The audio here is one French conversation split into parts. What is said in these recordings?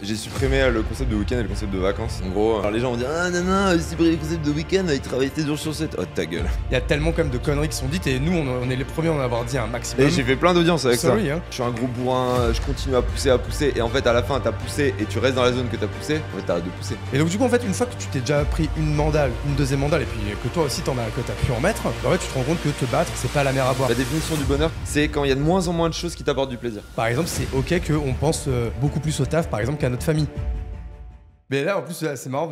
j'ai supprimé le concept de week-end et le concept de vacances. En gros, alors les gens vont dire ah non, j'ai supprimé le concept de week-end, il travaille 7 jours sur 7. Oh ta gueule. Il y a tellement quand même de conneries qui sont dites et nous on est les premiers à en avoir dit un maximum. Et j'ai fait plein d'audience avec ça. Oui, hein. Je suis un gros bourrin, je continue à pousser et en fait à la fin t'as poussé et tu restes dans la zone que t'as poussé, en fait t'arrêtes de pousser. Et donc du coup en fait une fois que tu t'es déjà pris une mandale, une deuxième mandale et puis que toi aussi que t'as pu en mettre, en fait tu te rends compte que te battre c'est pas la mer à boire. La définition du bonheur, c'est quand il y a de moins en moins de choses qui t'apportent du plaisir. Par exemple c'est ok qu'on pense beaucoup plus au taf par exemple qu'à notre famille. Mais là en plus c'est marrant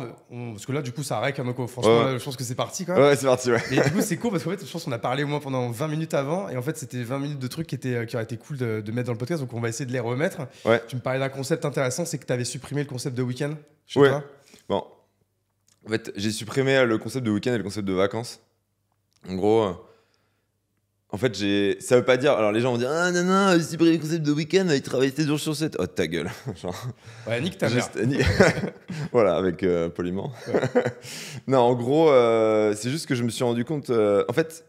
parce que là du coup ça règle donc franchement là, je pense que c'est parti quoi. Ouais c'est parti ouais. Et du coup c'est cool parce qu'en fait je pense qu'on a parlé au moins pendant 20 minutes avant et en fait c'était 20 minutes de trucs qui auraient été cool de mettre dans le podcast donc on va essayer de les remettre. Ouais. Tu me parlais d'un concept intéressant, c'est que t'avais supprimé le concept de week-end chez ouais. toi. Bon. En fait j'ai supprimé le concept de week-end et le concept de vacances. En gros... En fait, ça veut pas dire. Alors, les gens vont dire ah non, j'ai supprimé le concept de week-end, il travaille 7 jours sur 7. Oh, ta gueule. Genre, ouais, nique ta mère. Voilà, avec poliment. Ouais. Non, en gros, c'est juste que je me suis rendu compte. En fait,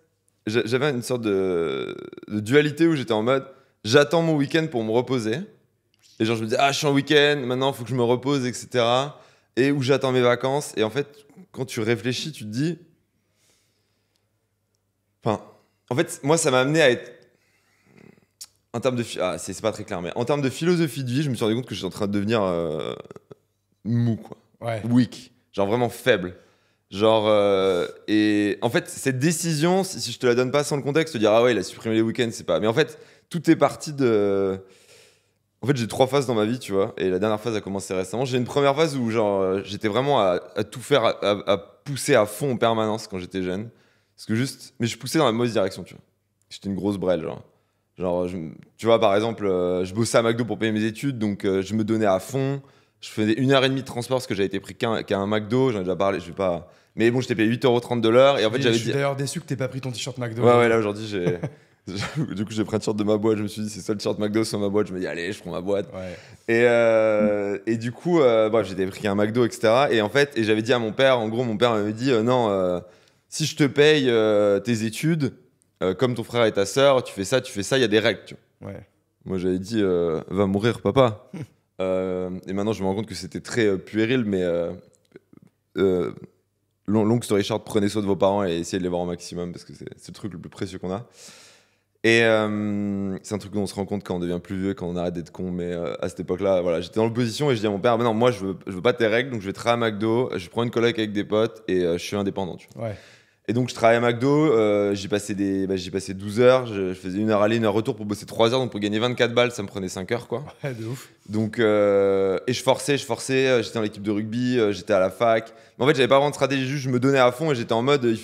j'avais une sorte de dualité où j'étais en mode j'attends mon week-end pour me reposer. Et genre, je me dis ah, je suis en week-end, maintenant, il faut que je me repose, etc. Et où j'attends mes vacances. Et en fait, quand tu réfléchis, tu te dis. Enfin. En fait, moi, ça m'a amené à être. En termes de. C'est pas très clair, mais en termes de philosophie de vie, je me suis rendu compte que j'étais en train de devenir mou, quoi. Ouais. Weak. Genre vraiment faible. Genre. Et en fait, cette décision, si je te la donne pas sans le contexte, te dire ah ouais, il a supprimé les week-ends, c'est pas. Mais en fait, tout est parti de. En fait, j'ai 3 phases dans ma vie, tu vois. Et la dernière phase a commencé récemment. J'ai une première phase où, genre, j'étais vraiment à tout faire, à pousser à fond en permanence quand j'étais jeune. Parce que mais je poussais dans la mauvaise direction, tu vois. J'étais une grosse brêle, genre tu vois, par exemple, je bossais à McDo pour payer mes études, donc je me donnais à fond. Je faisais 1h30 de transport parce que j'avais été pris qu'à un McDo, j'en ai déjà parlé, je vais pas... Mais bon, j'étais payé 8,30€ de l'heure, et en fait, j'avais dit... Je suis d'ailleurs déçu que t'aies pas pris ton t-shirt McDo. Ouais, là, aujourd'hui, j'ai... Du coup, j'ai pris un t-shirt de ma boîte, je me suis dit, c'est ça le t-shirt McDo sur ma boîte, je me dis, allez, je prends ma boîte. Ouais. Et du coup, bref, j'étais pris un McDo, etc. Et en fait, j'avais dit à mon père, en gros, mon père m'avait dit, non... Si je te paye tes études, comme ton frère et ta sœur, tu fais ça, il y a des règles. Tu vois. Ouais. Moi, j'avais dit, va mourir, papa. Et maintenant, je me rends compte que c'était très puéril, mais long story short, prenez soin de vos parents et essayez de les voir au maximum, parce que c'est le truc le plus précieux qu'on a. Et c'est un truc dont on se rend compte quand on devient plus vieux, quand on arrête d'être con. Mais à cette époque-là, voilà, j'étais dans l'opposition et je dis à mon père, non, moi, je veux pas tes règles, donc je vais travailler à McDo, je prends une coloc avec des potes et je suis indépendant. Tu vois. Ouais. Et donc, je travaillais à McDo, j'y passais 12 heures, je faisais 1 heure aller, 1 heure retour pour bosser 3 heures, donc pour gagner 24 balles, ça me prenait 5 heures, quoi. Ouais, de ouf. Donc, et je forçais, j'étais dans l'équipe de rugby, j'étais à la fac. Mais en fait, j'avais pas vraiment de stratégie, juste je me donnais à fond et j'étais en mode,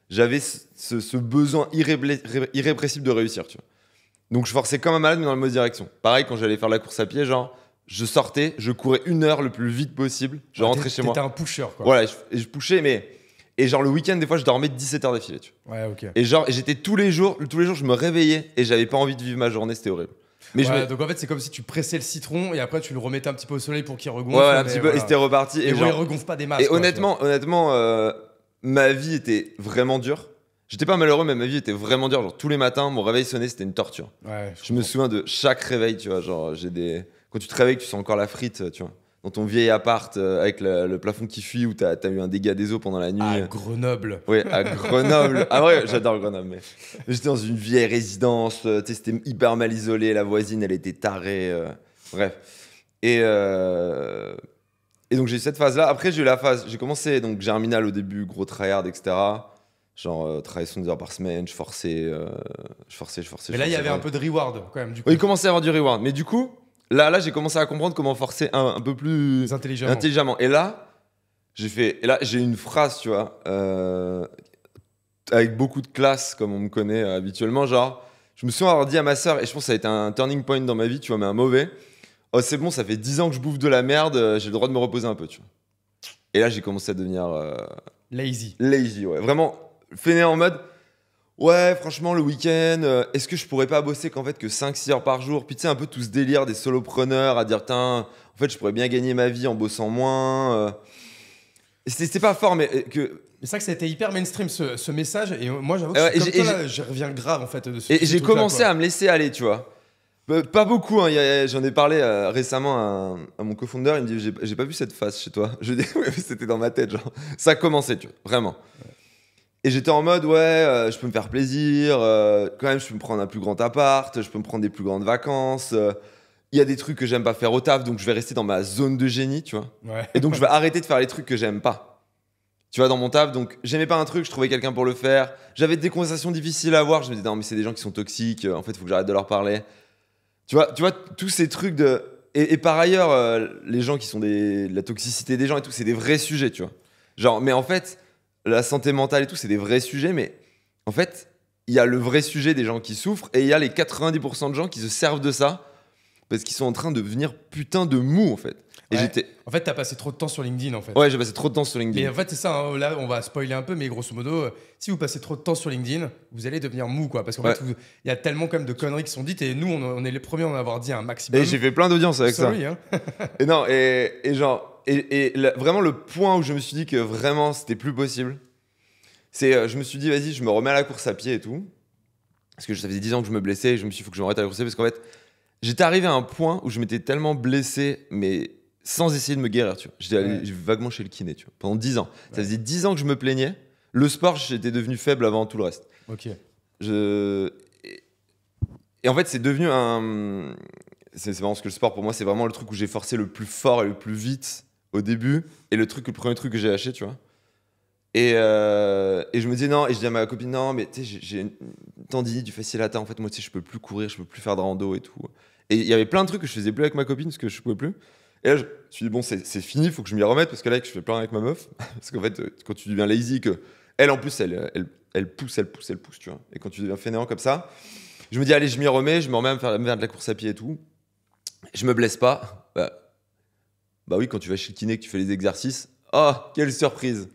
j'avais ce besoin irrépressible de réussir, tu vois. Donc, je forçais comme un malade, mais dans la mauvaise direction. Pareil, quand j'allais faire la course à pied, genre, je sortais, je courais 1 heure le plus vite possible, je rentrais chez moi. T'étais un pusher, quoi. Voilà, je pushais, mais... Et genre le week-end, des fois, je dormais 17 heures d'affilée, tu vois. Ouais, ok. Et genre, j'étais tous les jours, je me réveillais et j'avais pas envie de vivre ma journée, c'était horrible. Mais donc en fait, c'est comme si tu pressais le citron et après tu le remettais un petit peu au soleil pour qu'il regonfle. Ouais, un petit peu, voilà. Et c'était reparti. Et genre, il regonfle pas des masses. Et quoi, honnêtement, ma vie était vraiment dure. J'étais pas malheureux, mais ma vie était vraiment dure. Genre tous les matins, mon réveil sonnait, c'était une torture. Ouais, je me souviens de chaque réveil, tu vois. Genre, quand tu te réveilles, tu sens encore la frite, tu vois. Dans ton vieil appart avec le plafond qui fuit où t'as eu un dégât des eaux pendant la nuit. À Grenoble. Oui, à Grenoble. Ah ouais, j'adore Grenoble. Mais j'étais dans une vieille résidence, c'était hyper mal isolé, la voisine, elle était tarée. Bref. Et donc j'ai eu cette phase-là. Après, j'ai commencé, donc Germinal au début, gros tryhard, etc. Genre, travailler 70 heures par semaine, je forçais. Mais là, il y avait un peu de reward quand même, du coup. Oui, il commençait à y avoir du reward. Mais du coup... Là, j'ai commencé à comprendre comment forcer un peu plus intelligemment. Et là, j'ai une phrase, tu vois, avec beaucoup de classe, comme on me connaît habituellement. Genre, je me souviens avoir dit à ma sœur, et je pense que ça a été un turning point dans ma vie, tu vois, mais un mauvais. Oh, c'est bon, ça fait 10 ans que je bouffe de la merde, j'ai le droit de me reposer un peu, tu vois. Et là, j'ai commencé à devenir lazy. Lazy, ouais. Vraiment, fainéant en mode. Ouais, franchement, le week-end, est-ce que je pourrais pas bosser qu'en fait que 5-6 heures par jour? Puis tu sais, un peu tout ce délire des solopreneurs à dire, en fait, je pourrais bien gagner ma vie en bossant moins. C'était pas fort, mais que... Mais c'est vrai que ça a été hyper mainstream ce message, et moi j'avoue que je reviens grave en fait de ce Et j'ai commencé à me laisser aller, tu vois. Pas beaucoup, hein. J'en ai parlé récemment à mon co-founder. Il me dit j'ai pas vu cette face chez toi. Je dis ouais, c'était dans ma tête, genre. Ça a commencé, tu vois, vraiment. Ouais. Et j'étais en mode je peux me faire plaisir. Quand même, je peux me prendre un plus grand appart. Je peux me prendre des plus grandes vacances. Il y a des trucs que j'aime pas faire au taf, donc je vais rester dans ma zone de génie, tu vois. Ouais. Et donc je vais arrêter de faire les trucs que j'aime pas. Tu vois, dans mon taf, donc j'aimais pas un truc, je trouvais quelqu'un pour le faire. J'avais des conversations difficiles à avoir. Je me disais non mais c'est des gens qui sont toxiques. En fait, il faut que j'arrête de leur parler. Tu vois, tous ces trucs de... Et par ailleurs, les gens qui sont la toxicité des gens et tout, c'est des vrais sujets, tu vois. Genre, mais en fait, la santé mentale et tout, c'est des vrais sujets, mais en fait, il y a le vrai sujet des gens qui souffrent et il y a les 90% de gens qui se servent de ça parce qu'ils sont en train de devenir putain de mou, en fait. Et ouais. En fait, t'as passé trop de temps sur LinkedIn, en fait. Ouais, j'ai passé trop de temps sur LinkedIn. Mais en fait, c'est ça, hein, là, on va spoiler un peu, mais grosso modo, si vous passez trop de temps sur LinkedIn, vous allez devenir mou, quoi. Parce qu'en fait, il y a tellement quand même de conneries qui sont dites, et nous, on est les premiers à en avoir dit un maximum. Et j'ai fait plein d'audience avec ça. Hein. Et non, vraiment, le point où je me suis dit que vraiment, c'était plus possible, c'est, je me suis dit, vas-y, je me remets à la course à pied et tout. Parce que ça faisait 10 ans que je me blessais, et je me suis dit, il faut que je me remette à la course à pied, parce qu'en fait, j'étais arrivé à un point où je m'étais tellement blessé, mais sans essayer de me guérir, tu vois. J'étais allé vaguement chez le kiné, tu vois, pendant 10 ans. Ouais. Ça faisait 10 ans que je me plaignais. Le sport, j'étais devenu faible avant tout le reste. Ok. Et en fait, c'est devenu un... C'est marrant parce que le sport, pour moi, c'est vraiment le truc où j'ai forcé le plus fort et le plus vite au début. Et le premier truc que j'ai lâché, tu vois. Et je me disais non, et je dis à ma copine, non, mais tu sais, j'ai une tendinite du fessier latin. En fait, moi, tu sais, je peux plus courir, je peux plus faire de rando et tout. Et il y avait plein de trucs que je faisais plus avec ma copine parce que je pouvais plus. Et là, je me suis dit, bon, c'est fini, il faut que je m'y remette parce que là, je fais plein avec ma meuf. Parce qu'en fait, quand tu deviens lazy, elle, en plus, elle pousse, tu vois. Et quand tu deviens fainéant comme ça, je me dis, allez, je m'y remets, je me remets à me faire de la course à pied et tout. Je me blesse pas. Bah oui, quand tu vas chez le kiné, que tu fais les exercices, oh, quelle surprise!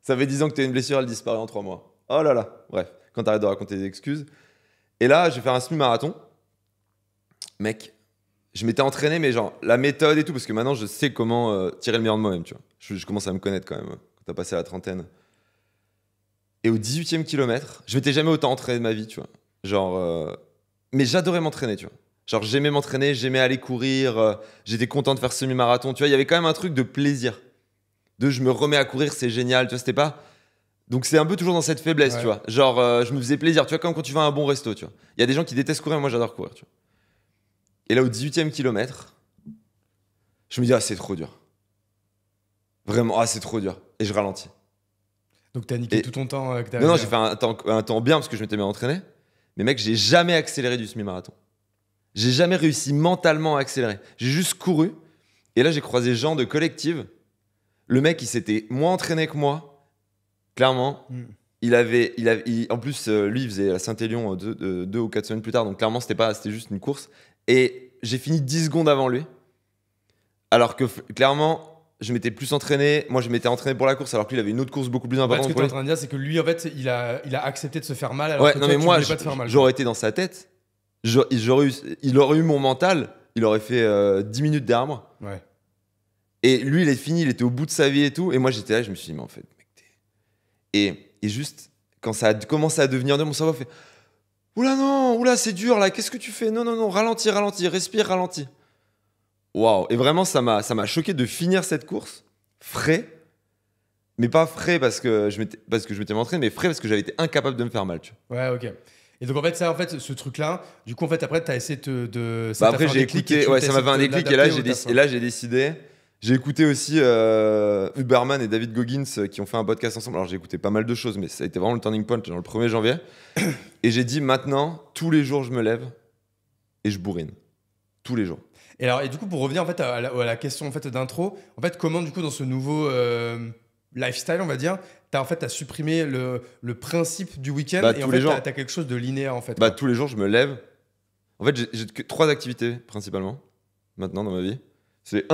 Ça fait 10 ans que tu as une blessure, elle disparaît en 3 mois. Oh là là. Bref, quand tu arrêtes de raconter des excuses. Et là, je vais faire un semi-marathon. Mec, je m'étais entraîné, mais genre, la méthode et tout, parce que maintenant, je sais comment tirer le meilleur de moi-même, tu vois. Je commence à me connaître quand même, quand t'as passé la trentaine. Et au 18e kilomètre, je m'étais jamais autant entraîné de ma vie, tu vois. Genre, mais j'adorais m'entraîner, tu vois. Genre, j'aimais m'entraîner, j'aimais aller courir, j'étais content de faire ce semi-marathon, tu vois. Il y avait quand même un truc de plaisir. Je me remets à courir, c'est génial, tu vois, c'était pas... Donc c'est un peu toujours dans cette faiblesse, tu vois. Genre, je me faisais plaisir, tu vois, comme quand tu vas à un bon resto, tu vois. Il y a des gens qui détestent courir, moi j'adore courir, tu vois. Et là, au 18e kilomètre, je me dis, ah, c'est trop dur. Vraiment, ah, c'est trop dur. Et je ralentis. Donc t'as niqué tout ton temps que t'avais. Non, j'ai fait un temps bien parce que je m'étais bien entraîné. Mais mec, j'ai jamais accéléré du semi-marathon. J'ai jamais réussi mentalement à accélérer. J'ai juste couru. Et là, j'ai croisé Jean de Collective. Le mec, il s'était moins entraîné que moi, clairement. En plus, lui, il faisait la Saint-Élion 2 ou 4 semaines plus tard. Donc, clairement, c'était juste une course. Et j'ai fini 10 secondes avant lui. Alors que, clairement, je m'étais plus entraîné. Moi, je m'étais entraîné pour la course, alors que lui, il avait une autre course beaucoup plus importante. Ce que tu es en train de dire, c'est que lui, en fait, il a accepté de se faire mal. Alors ouais, que non, toi, mais moi, pas te faire mal, j'aurais été dans sa tête. Il aurait eu mon mental. Il aurait fait 10 minutes derrière moi. Ouais. Et lui, il est fini, il était au bout de sa vie et tout. Et moi, j'étais là, je me suis dit, mais en fait, mec, et juste, quand ça a commencé à devenir dur, mon cerveau fait, oula, non, oula, c'est dur là, qu'est-ce que tu fais? Non, ralentis, respire, ralentis. Waouh. Et vraiment, ça m'a choqué de finir cette course frais. Mais pas frais parce que je m'étais entraîné, mais frais parce que j'avais été incapable de me faire mal, tu vois. Ouais, ok. Et donc en fait, ce truc-là, du coup, en fait, après, t'as essayé de après, j'ai écouté, ça m'a fait un déclic, et là, j'ai décidé. J'ai écouté aussi Huberman et David Goggins qui ont fait un podcast ensemble. Alors j'ai écouté pas mal de choses, mais ça a été vraiment le turning point, genre le 1er janvier. Et j'ai dit maintenant, tous les jours, je me lève et je bourrine. Tous les jours. Et du coup, pour revenir en fait à la question en fait d'intro, en fait, comment du coup dans ce nouveau lifestyle, on va dire, t'as supprimé le principe du week-end et en fait t'as quelque chose de linéaire en fait. Tous les jours, je me lève. En fait, j'ai 3 activités principalement maintenant dans ma vie. C'est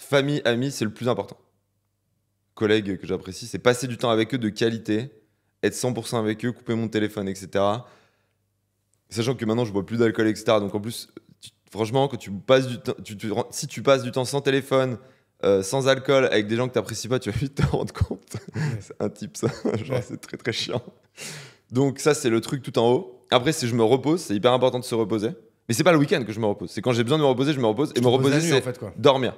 famille, amis, c'est le plus important. Collègues que j'apprécie, c'est passer du temps avec eux de qualité, être 100% avec eux, couper mon téléphone, etc. Sachant que maintenant, je bois plus d'alcool, etc. Donc en plus, franchement, quand tu passes du temps, si tu passes du temps sans téléphone, sans alcool, avec des gens que tu n'apprécies pas, tu vas vite te rendre compte. C'est un type, ça. Genre, c'est très, très chiant. Donc ça, c'est le truc tout en haut. Après, si je me repose, c'est hyper important de se reposer. Mais c'est pas le week-end que je me repose. C'est quand j'ai besoin de me reposer, je me repose. Et me reposer, c'est dormir.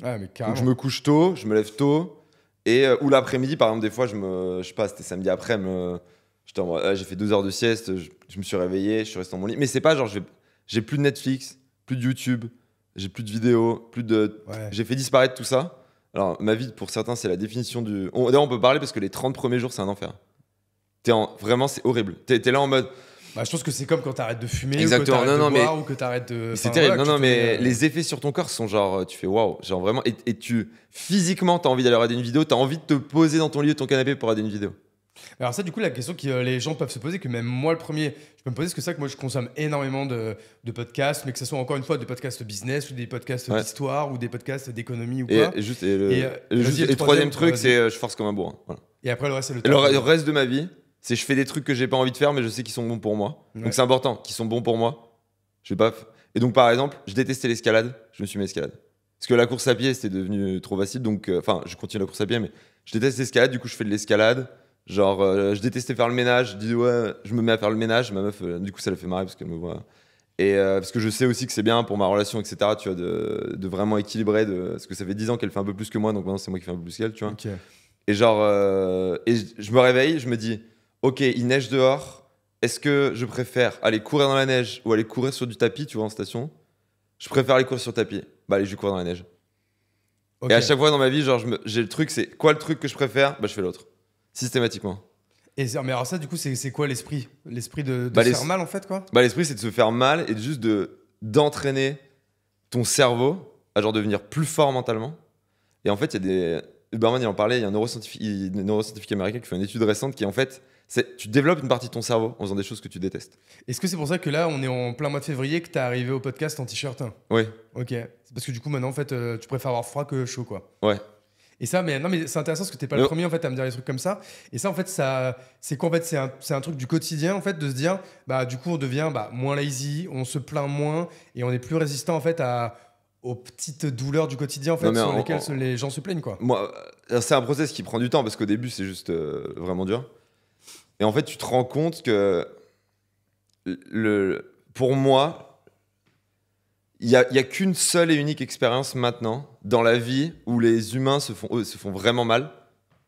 Ouais, mais carrément. Donc je me couche tôt, je me lève tôt. Et ou l'après-midi, par exemple, des fois, je sais pas, c'était samedi après, j'ai fait 2 heures de sieste, je me suis réveillé, je suis resté dans mon lit. Mais c'est pas genre, j'ai plus de Netflix, plus de YouTube, j'ai plus de vidéos, j'ai fait disparaître tout ça. Alors, ma vie, pour certains, c'est la définition du. D'ailleurs, on peut parler parce que les 30 premiers jours, c'est un enfer. Vraiment, c'est horrible. T'es là en mode. Bah, je pense que c'est comme quand t'arrêtes de fumer, exactement. ou que t'arrêtes de boire, ou que t'arrêtes de. C'est terrible. Voilà, mais les effets sur ton corps sont genre, tu fais waouh, genre vraiment. Et physiquement, t'as envie d'aller regarder une vidéo, t'as envie de te poser dans ton lit, ton canapé pour regarder une vidéo. Alors ça, du coup, la question que les gens peuvent se poser, que même moi le premier, je peux me poser, parce que c'est ça que moi je consomme énormément de podcasts, mais que ce soit encore une fois des podcasts business ou des podcasts d'histoire ou des podcasts d'économie ou quoi. Et troisième truc, c'est je force comme un bourrin. Voilà. Et après le reste, c'est le temps. Le reste de ma vie, c'est je fais des trucs que j'ai pas envie de faire, mais je sais qu'ils sont bons pour moi. Donc c'est important, qu'ils sont bons pour moi. Je vais pas. Et donc par exemple, je détestais l'escalade, je me suis mis à l'escalade. Parce que la course à pied, c'était devenu trop facile, donc je continue la course à pied, mais je déteste l'escalade, du coup je fais de l'escalade. Genre, je détestais faire le ménage. Je dis ouais, je me mets à faire le ménage. Ma meuf, du coup, ça la fait marrer parce qu'elle me voit. Et parce que je sais aussi que c'est bien pour ma relation, etc. Tu vois, de vraiment équilibrer. Parce que ça fait 10 ans qu'elle fait un peu plus que moi, donc maintenant c'est moi qui fais un peu plus qu'elle, tu vois. Okay. Et genre, je me réveille, je me dis, ok, il neige dehors. Est-ce que je préfère aller courir dans la neige ou aller courir sur du tapis, tu vois, en station? Je préfère aller courir sur le tapis. Bah, allez, je vais courir dans la neige. Okay. Et à chaque fois dans ma vie, genre, j'ai le truc, c'est quoi le truc que je préfère? Bah, je fais l'autre. Systématiquement. Mais alors ça, du coup, c'est quoi l'esprit? L'esprit de se faire mal, en fait, quoi? Bah, l'esprit, c'est de se faire mal et juste d'entraîner ton cerveau à genre devenir plus fort mentalement. Et en fait, il y a des... Huberman, il en parlait, il y a un neuroscientifique américain qui fait une étude récente qui, en fait, tu développes une partie de ton cerveau en faisant des choses que tu détestes. Est-ce que c'est pour ça que là, on est en plein mois de février, que t'es arrivé au podcast en t-shirt? Oui. Ok. C'est parce que du coup, maintenant, en fait, tu préfères avoir froid que chaud, quoi. Ouais. Et ça, mais c'est intéressant parce que t'es pas le premier en fait à me dire des trucs comme ça. Et ça, en fait, c'est quoi en fait? C'est un truc du quotidien en fait, de se dire, bah du coup, on devient moins lazy, on se plaint moins et on est plus résistant en fait aux petites douleurs du quotidien en fait, sur lesquelles les gens se plaignent, quoi. Moi, c'est un process qui prend du temps parce qu'au début, c'est juste vraiment dur. Et en fait, tu te rends compte que pour moi, il n'y a qu'une seule et unique expérience maintenant dans la vie où les humains se font vraiment mal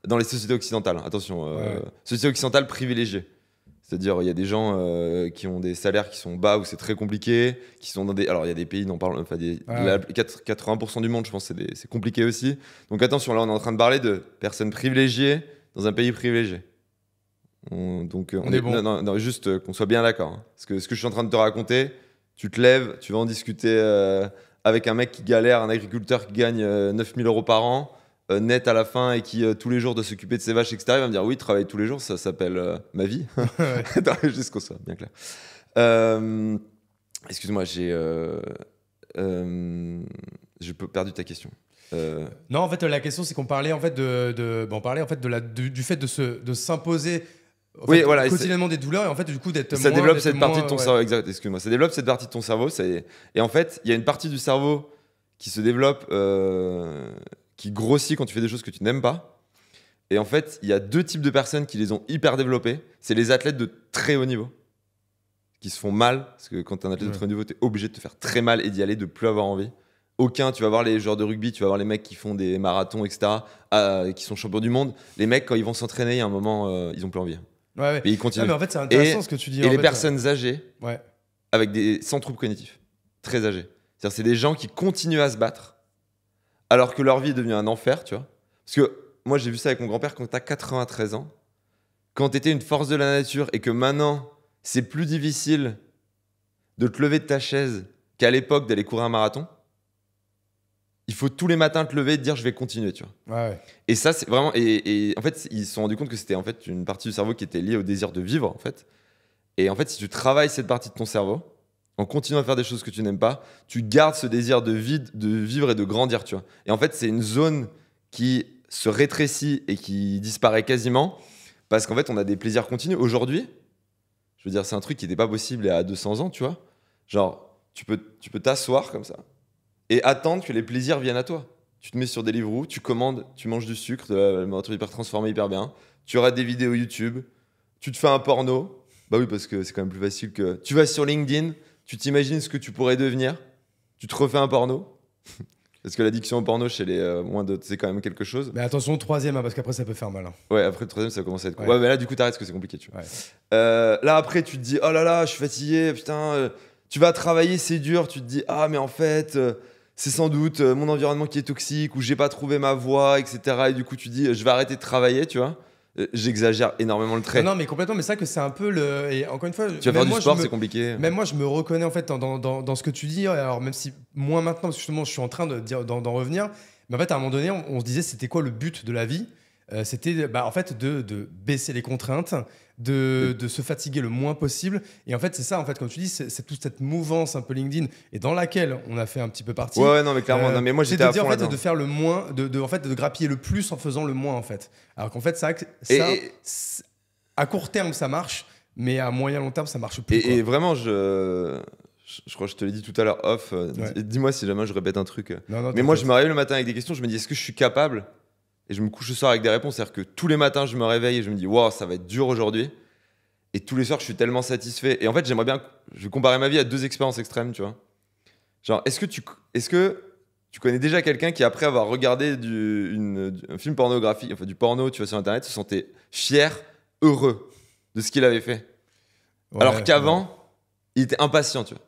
dans les sociétés occidentales. Attention, sociétés occidentales privilégiées. C'est-à-dire, il y a des gens qui ont des salaires qui sont bas où c'est très compliqué, qui sont dans des... Alors, il y a des pays, 80% du monde, je pense, c'est compliqué aussi. Donc attention, là, on est en train de parler de personnes privilégiées dans un pays privilégié. Donc, on est bon. Non, juste qu'on soit bien d'accord. Hein. Parce que ce que je suis en train de te raconter... Tu te lèves, tu vas en discuter avec un mec qui galère, un agriculteur qui gagne 9 000 € par an, net à la fin, et qui tous les jours doit s'occuper de ses vaches, etc. Il va me dire oui, travailler tous les jours, ça s'appelle ma vie. Juste qu'on soit bien clair. Excuse-moi, j'ai perdu ta question. Non, en fait, la question, c'est qu'on parlait en fait du fait de s'imposer. Oui, voilà, quotidiennement des douleurs et en fait du coup d'être ça développe cette partie de ton cerveau, exact, excuse-moi, ça développe cette partie de ton cerveau, et en fait il y a une partie du cerveau qui se développe, qui grossit quand tu fais des choses que tu n'aimes pas, et en fait il y a 2 types de personnes qui les ont hyper développées. C'est les athlètes de très haut niveau qui se font mal, parce que quand t'es un athlète de très haut niveau, t'es obligé de te faire très mal et d'y aller, de plus avoir envie. Tu vas voir les joueurs de rugby, tu vas voir les mecs qui font des marathons, etc., qui sont champions du monde. Les mecs, quand ils vont s'entraîner, il y a un moment, ils ont plus envie. Ouais. Et ils continuent. Mais en fait, c'est intéressant ce que tu dis. Et les personnes âgées, sans troubles cognitifs, très âgées. C'est-à-dire, c'est des gens qui continuent à se battre alors que leur vie est devenue un enfer, tu vois. Parce que moi, j'ai vu ça avec mon grand-père quand t'as 93 ans. Quand t'étais une force de la nature et que maintenant, c'est plus difficile de te lever de ta chaise qu'à l'époque d'aller courir un marathon. Il faut tous les matins te lever et te dire je vais continuer, tu vois. Ouais. Et ça, c'est vraiment. Et en fait, ils se sont rendus compte que c'était en fait une partie du cerveau qui était liée au désir de vivre, en fait. Et en fait, si tu travailles cette partie de ton cerveau, en continuant à faire des choses que tu n'aimes pas, tu gardes ce désir de vivre et de grandir, tu vois. Et en fait, c'est une zone qui se rétrécit et qui disparaît quasiment parce qu'en fait, on a des plaisirs continus. Aujourd'hui, je veux dire, c'est un truc qui n'était pas possible il y a 200 ans, tu vois. Genre, tu peux t'asseoir comme ça et attendre que les plaisirs viennent à toi. Tu te mets sur Deliveroo, tu commandes, tu manges du sucre, de la nourriture hyper transformée, hyper bien. Tu regardes des vidéos YouTube, tu te fais un porno. Bah oui, parce que c'est quand même plus facile que... Tu vas sur LinkedIn, tu t'imagines ce que tu pourrais devenir, tu te refais un porno. Parce que l'addiction au porno chez les moins de... c'est quand même quelque chose. Mais attention, 3e, parce qu'après ça peut faire mal. Ouais, après le 3e, ça commence à être cool. Ouais, mais là, du coup, t'arrêtes parce que c'est compliqué, tu vois. Là, après, tu te dis, oh là là, je suis fatigué, putain, tu vas travailler, c'est dur. Tu te dis, ah, mais en fait, c'est sans doute mon environnement qui est toxique ou j'ai pas trouvé ma voie, etc. Et du coup, tu dis, je vais arrêter de travailler, tu vois. J'exagère énormément le trait. Non, mais complètement, mais c'est ça que c'est un peu le. Et encore une fois, tu vas faire du sport, c'est compliqué. Même moi, je me reconnais en fait dans ce que tu dis. Alors, même si moins maintenant, parce que justement, je suis en train d'en revenir. Mais en fait, à un moment donné, on se disait, c'était quoi le but de la vie ? C'était en fait de baisser les contraintes, de se fatiguer le moins possible. Et en fait, c'est ça, en fait, comme tu dis, c'est toute cette mouvance un peu LinkedIn et dans laquelle on a fait un petit peu partie. Ouais, non, mais clairement, non, mais moi j'étais à fond en fait, de faire le moins, en fait, de grappiller le plus en faisant le moins, en fait. Alors qu'en fait, ça à court terme, ça marche, mais à moyen long terme, ça marche plus. Et vraiment, je crois que je te l'ai dit tout à l'heure off. Dis-moi si jamais je répète un truc. Non, mais moi, je me réveille le matin avec des questions. Je me dis, est-ce que je suis capable ? Et je me couche le soir avec des réponses. C'est-à-dire que tous les matins, je me réveille et je me dis, waouh, ça va être dur aujourd'hui. Et tous les soirs, je suis tellement satisfait. Et en fait, j'aimerais bien. Je vais comparer ma vie à 2 expériences extrêmes, tu vois. Genre, est-ce que tu connais déjà quelqu'un qui, après avoir regardé un film pornographique, enfin du porno, tu vois, sur Internet, se sentait fier, heureux de ce qu'il avait fait. Alors qu'avant, il était impatient, tu vois.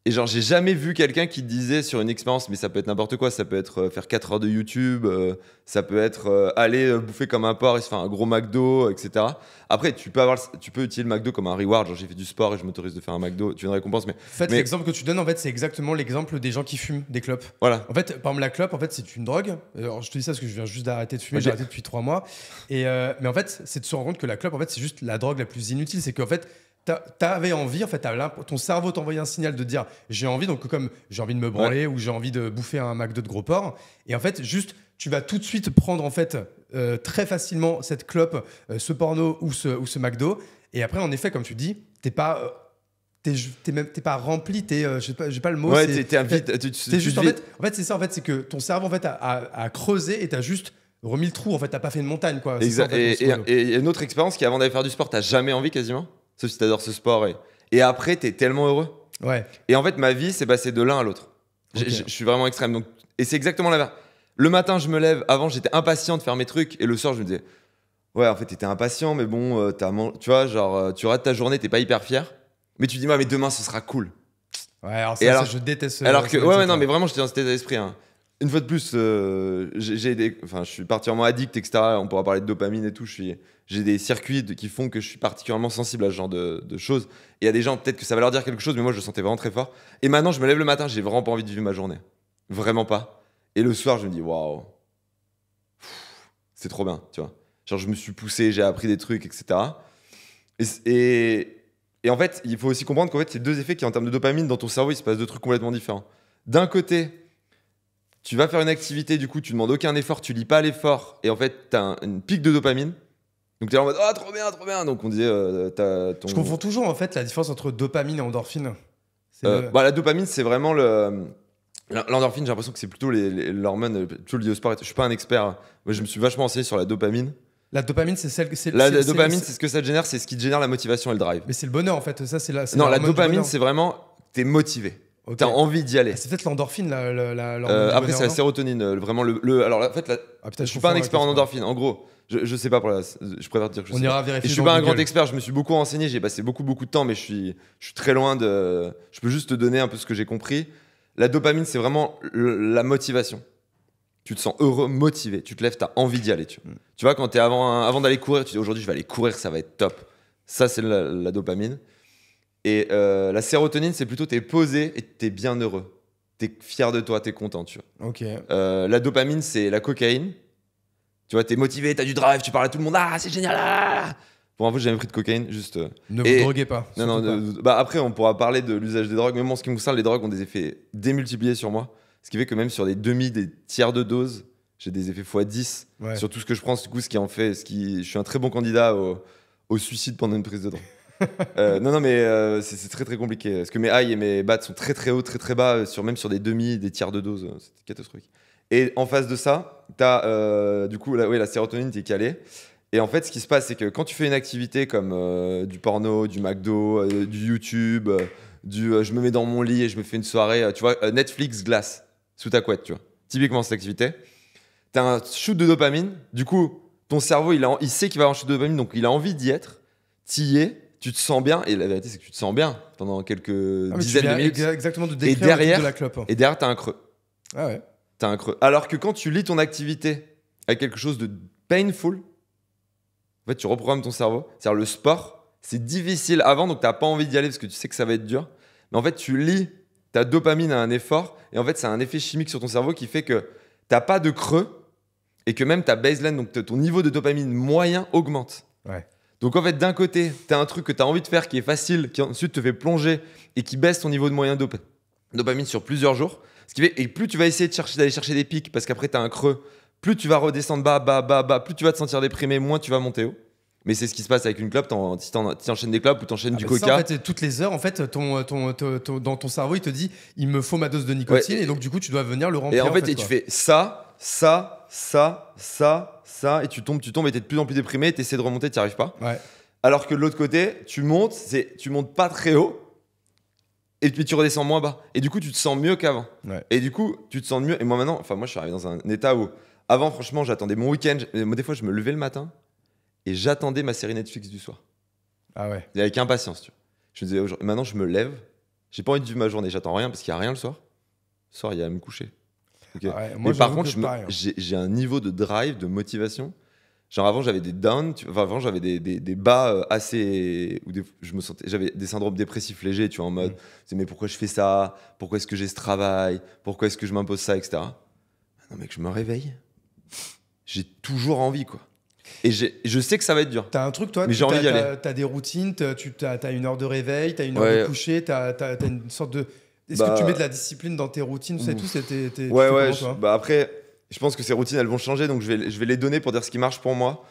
Et genre, j'ai jamais vu quelqu'un qui disait sur une expérience, mais ça peut être n'importe quoi, ça peut être faire 4 heures de YouTube, ça peut être aller bouffer comme un porc et se faire un gros McDo, etc. Après, tu peux utiliser le McDo comme un reward, genre j'ai fait du sport et je m'autorise de faire un McDo, tu as une récompense. Mais l'exemple que tu donnes, en fait, c'est exactement l'exemple des gens qui fument des clopes. Voilà. En fait, par exemple, la clope, en fait, c'est une drogue. Alors, je te dis ça parce que je viens juste d'arrêter de fumer, j'ai arrêté depuis 3 mois. Mais en fait, c'est de se rendre compte que la clope, en fait, c'est juste la drogue la plus inutile. C'est qu'en fait, t'avais envie, en fait, ton cerveau t'envoyait un signal de dire j'ai envie, donc comme j'ai envie de me branler ou j'ai envie de bouffer un McDo de gros porc. Et en fait, juste, tu vas tout de suite prendre en fait très facilement cette clope, ce porno ou ce McDo. Et après, en effet, comme tu dis, t'es pas rempli, j'ai pas le mot. Ouais, t'es un vide. T'es juste en fait, c'est ça, en fait, c'est que ton cerveau en fait a creusé et t'as juste remis le trou. En fait, t'as pas fait une montagne, quoi. Exact. Et une autre expérience qui, avant d'aller faire du sport, t'as jamais envie quasiment. Sauf si t'adores ce sport. Et après, t'es tellement heureux. Ouais. Et en fait, ma vie s'est passée de l'un à l'autre. Okay. Je suis vraiment extrême. Donc, et c'est exactement l'inverse. Le matin, je me lève. Avant, j'étais impatient de faire mes trucs. Et le soir, je me disais, ouais, en fait, t'étais impatient, mais bon, tu vois, genre, tu rates ta journée, t'es pas hyper fier. Mais tu dis, mais demain, ce sera cool. Ouais, alors ça, je déteste. Alors que, ouais, non, mais vraiment, j'étais dans cet état d'esprit. Hein. Une fois de plus, je suis particulièrement addict, etc. On pourra parler de dopamine et tout. J'ai des circuits qui font que je suis particulièrement sensible à ce genre de choses. Et il y a des gens, peut-être que ça va leur dire quelque chose, mais moi, je le sentais vraiment très fort. Et maintenant, je me lève le matin, j'ai vraiment pas envie de vivre ma journée. Vraiment pas. Et le soir, je me dis, waouh, c'est trop bien, tu vois. Genre, je me suis poussé, j'ai appris des trucs, etc. Et en fait, il faut aussi comprendre qu'en fait, c'est 2 effets qui, en termes de dopamine, dans ton cerveau, il se passe 2 trucs complètement différents. D'un côté, tu vas faire une activité, du coup, tu demandes aucun effort, tu lis pas l'effort, et en fait, t'as une pique de dopamine. Donc t'es en mode ah trop bien. Donc on disait Je confonds toujours en fait la différence entre dopamine et endorphine. La dopamine, c'est vraiment l'endorphine. J'ai l'impression que c'est plutôt l'hormone plutôt liée au sport. Je suis pas un expert. Moi, je me suis vachement renseigné sur la dopamine. La dopamine, c'est celle que c'est. La dopamine, c'est ce que ça te génère, c'est ce qui te génère la motivation et le drive. Mais c'est le bonheur en fait. Ça, c'est non, la dopamine, c'est vraiment t'es motivé. Okay. T'as envie d'y aller. C'est peut-être l'endorphine, après, c'est la sérotonine, vraiment alors en fait, je suis pas un expert en endorphine. En gros, je sais pas je préfère te dire que je sais. On ira vérifier. Et je suis pas un grand expert. Je me suis beaucoup renseigné. J'ai passé beaucoup de temps, mais je suis très loin de. Je peux juste te donner un peu ce que j'ai compris. La dopamine, c'est vraiment la motivation. Tu te sens heureux, motivé. Tu te lèves, t'as envie d'y aller. Tu vois, quand t'es avant d'aller courir, tu dis aujourd'hui je vais aller courir, ça va être top. Ça, c'est la dopamine. Et la sérotonine, c'est plutôt t'es posé et t'es bien heureux. T'es fier de toi, t'es content, tu vois. Ok. La dopamine, c'est la cocaïne. Tu vois, t'es motivé, t'as du drive, tu parles à tout le monde. Ah, c'est génial. Ah. Pour info, j'ai jamais pris de cocaïne, juste. Ne vous droguez pas. Non. Après, on pourra parler de l'usage des drogues. Même en ce qui me concerne, les drogues ont des effets démultipliés sur moi. Ce qui fait que même sur des des tiers de dose, j'ai des effets x10 sur tout ce que je prends. Du coup, je suis un très bon candidat au suicide pendant une prise de drogue. Mais c'est très très compliqué parce que mes highs et mes bats sont très très hauts, très très bas, même sur des tiers de dose, c'est catastrophique. Et en face de ça, t'as du coup la sérotonine qui est calée. Et en fait, ce qui se passe, c'est que quand tu fais une activité comme du porno, du McDo, du YouTube, je me mets dans mon lit et je me fais une soirée, tu vois, Netflix glace sous ta couette, tu vois. Typiquement cette activité. T'as un shoot de dopamine, du coup, ton cerveau, il sait qu'il va avoir un shoot de dopamine, donc il a envie d'y être. T'y es, tu te sens bien, et la vérité, c'est que tu te sens bien pendant quelques dizaines de minutes. Exactement de décrire le truc de la clope. Et derrière, t'as un creux. Ah ouais. T'as un creux. Alors que quand tu lis ton activité avec quelque chose de painful, en fait, tu reprogrammes ton cerveau. C'est-à-dire le sport, c'est difficile avant, donc t'as pas envie d'y aller parce que tu sais que ça va être dur. Mais en fait, tu lis ta dopamine à un effort, et en fait, c'est un effet chimique sur ton cerveau qui fait que t'as pas de creux, et que même ta baseline, donc ton niveau de dopamine moyen augmente. Ouais. Donc en fait, d'un côté, tu as un truc que tu as envie de faire qui est facile, qui ensuite te fait plonger et qui baisse ton niveau de moyen dopamine sur plusieurs jours. Ce qui fait, et plus tu vas essayer d'aller chercher des pics, parce qu'après tu as un creux, plus tu vas redescendre bas, plus tu vas te sentir déprimé, moins tu vas monter haut. Mais c'est ce qui se passe avec une clope, si t'enchaînes des clopes ou t'enchaînes du coca. Ça, en fait, toutes les heures, en fait, dans ton cerveau, il te dit, il me faut ma dose de nicotine, et donc du coup, tu dois venir le remplir. Et en fait, tu fais ça, et tu tombes, et t'es de plus en plus déprimé, t'essaies de remonter, t'y arrives pas. Ouais. Alors que de l'autre côté, tu montes pas très haut, et puis tu redescends moins bas. Et du coup, tu te sens mieux qu'avant. Ouais. Et du coup, tu te sens mieux. Et moi maintenant, moi je suis arrivé dans un état où, avant, franchement, j'attendais mon week-end. Moi, des fois, je me levais le matin et j'attendais ma série Netflix du soir. Ah ouais. Et avec impatience, tu vois. Je me disais, maintenant, je me lève, j'ai pas envie de vivre ma journée, j'attends rien parce qu'il y a rien le soir. Le soir, il y a à me coucher. Okay. Ah ouais, mais par contre, j'ai un niveau de drive, de motivation. Genre avant, j'avais des downs, avant, j'avais des bas assez. Où j'avais des syndromes dépressifs légers, tu vois, en mode, mais pourquoi je fais ça? Pourquoi est-ce que j'ai ce travail? Pourquoi est-ce que je m'impose ça, etc. Non, mec, je me réveille. J'ai toujours envie, quoi. Et je sais que ça va être dur. T'as un truc, toi, mais j'ai envie d'y aller. T'as des routines, t'as une heure de réveil, t'as une heure de coucher, t'as une sorte de. Est-ce que tu mets de la discipline dans tes routines, tout ça et tout? Ouais. Après, je pense que ces routines, elles vont changer, donc je vais les donner pour dire ce qui marche pour moi.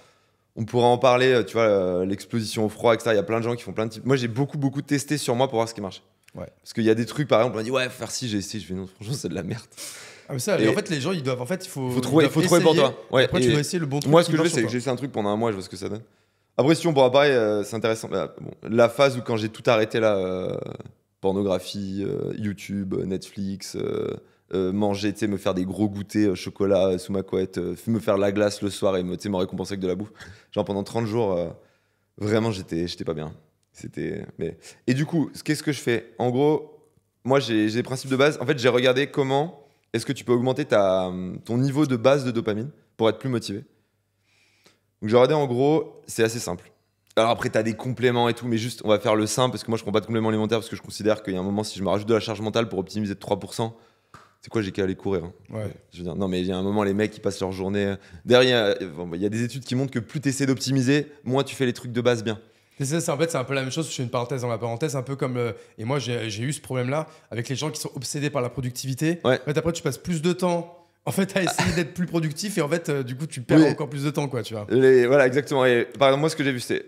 On pourra en parler, tu vois, l'exposition au froid, etc. Il y a plein de gens qui font plein de types. Moi, j'ai beaucoup testé sur moi pour voir ce qui marche. Ouais. Parce qu'il y a des trucs, par exemple, on m'a dit, ouais, faut faire ci, j'ai essayé. Je fais non, franchement, c'est de la merde. Ah, mais ça, en fait, les gens, ils doivent. En fait, il faut trouver pour toi. Ouais, après, tu dois essayer le bon truc. Moi, ce que je fais, c'est que j'ai essayé un truc pendant un mois, je vois ce que ça donne. Après, si on pourra parler, c'est intéressant. Bon, la phase où quand j'ai tout arrêté là. Pornographie, YouTube, Netflix, manger, me faire des gros goûters chocolat sous ma couette, me faire la glace le soir et me récompenser avec de la bouffe. Genre pendant 30 jours, vraiment, j'étais pas bien. Et du coup, qu'est-ce que je fais? En gros, moi, j'ai des principes de base. En fait, j'ai regardé comment est-ce que tu peux augmenter ton niveau de base de dopamine pour être plus motivé. Donc j'ai regardé, en gros, c'est assez simple. Alors après, tu as des compléments et tout, mais juste, on va faire le simple parce que moi, je prends pas de compléments alimentaires parce que je considère qu'il y a un moment, si je me rajoute de la charge mentale pour optimiser de 3%, c'est quoi, j'ai qu'à aller courir. Hein. Ouais. Je veux dire, non, mais il y a un moment, les mecs, ils passent leur journée. Derrière, il y a des études qui montrent que plus tu essaies d'optimiser, moins tu fais les trucs de base bien. C'est ça, en fait, c'est un peu la même chose. Je fais une parenthèse dans la parenthèse, un peu comme. Et moi, j'ai eu ce problème-là avec les gens qui sont obsédés par la productivité. Ouais. En fait, après, tu passes plus de temps. En fait, à essayer d'être plus productif et en fait, du coup, tu perds encore plus de temps, quoi, tu vois. Voilà, exactement. Et par exemple, moi, ce que j'ai vu, c'est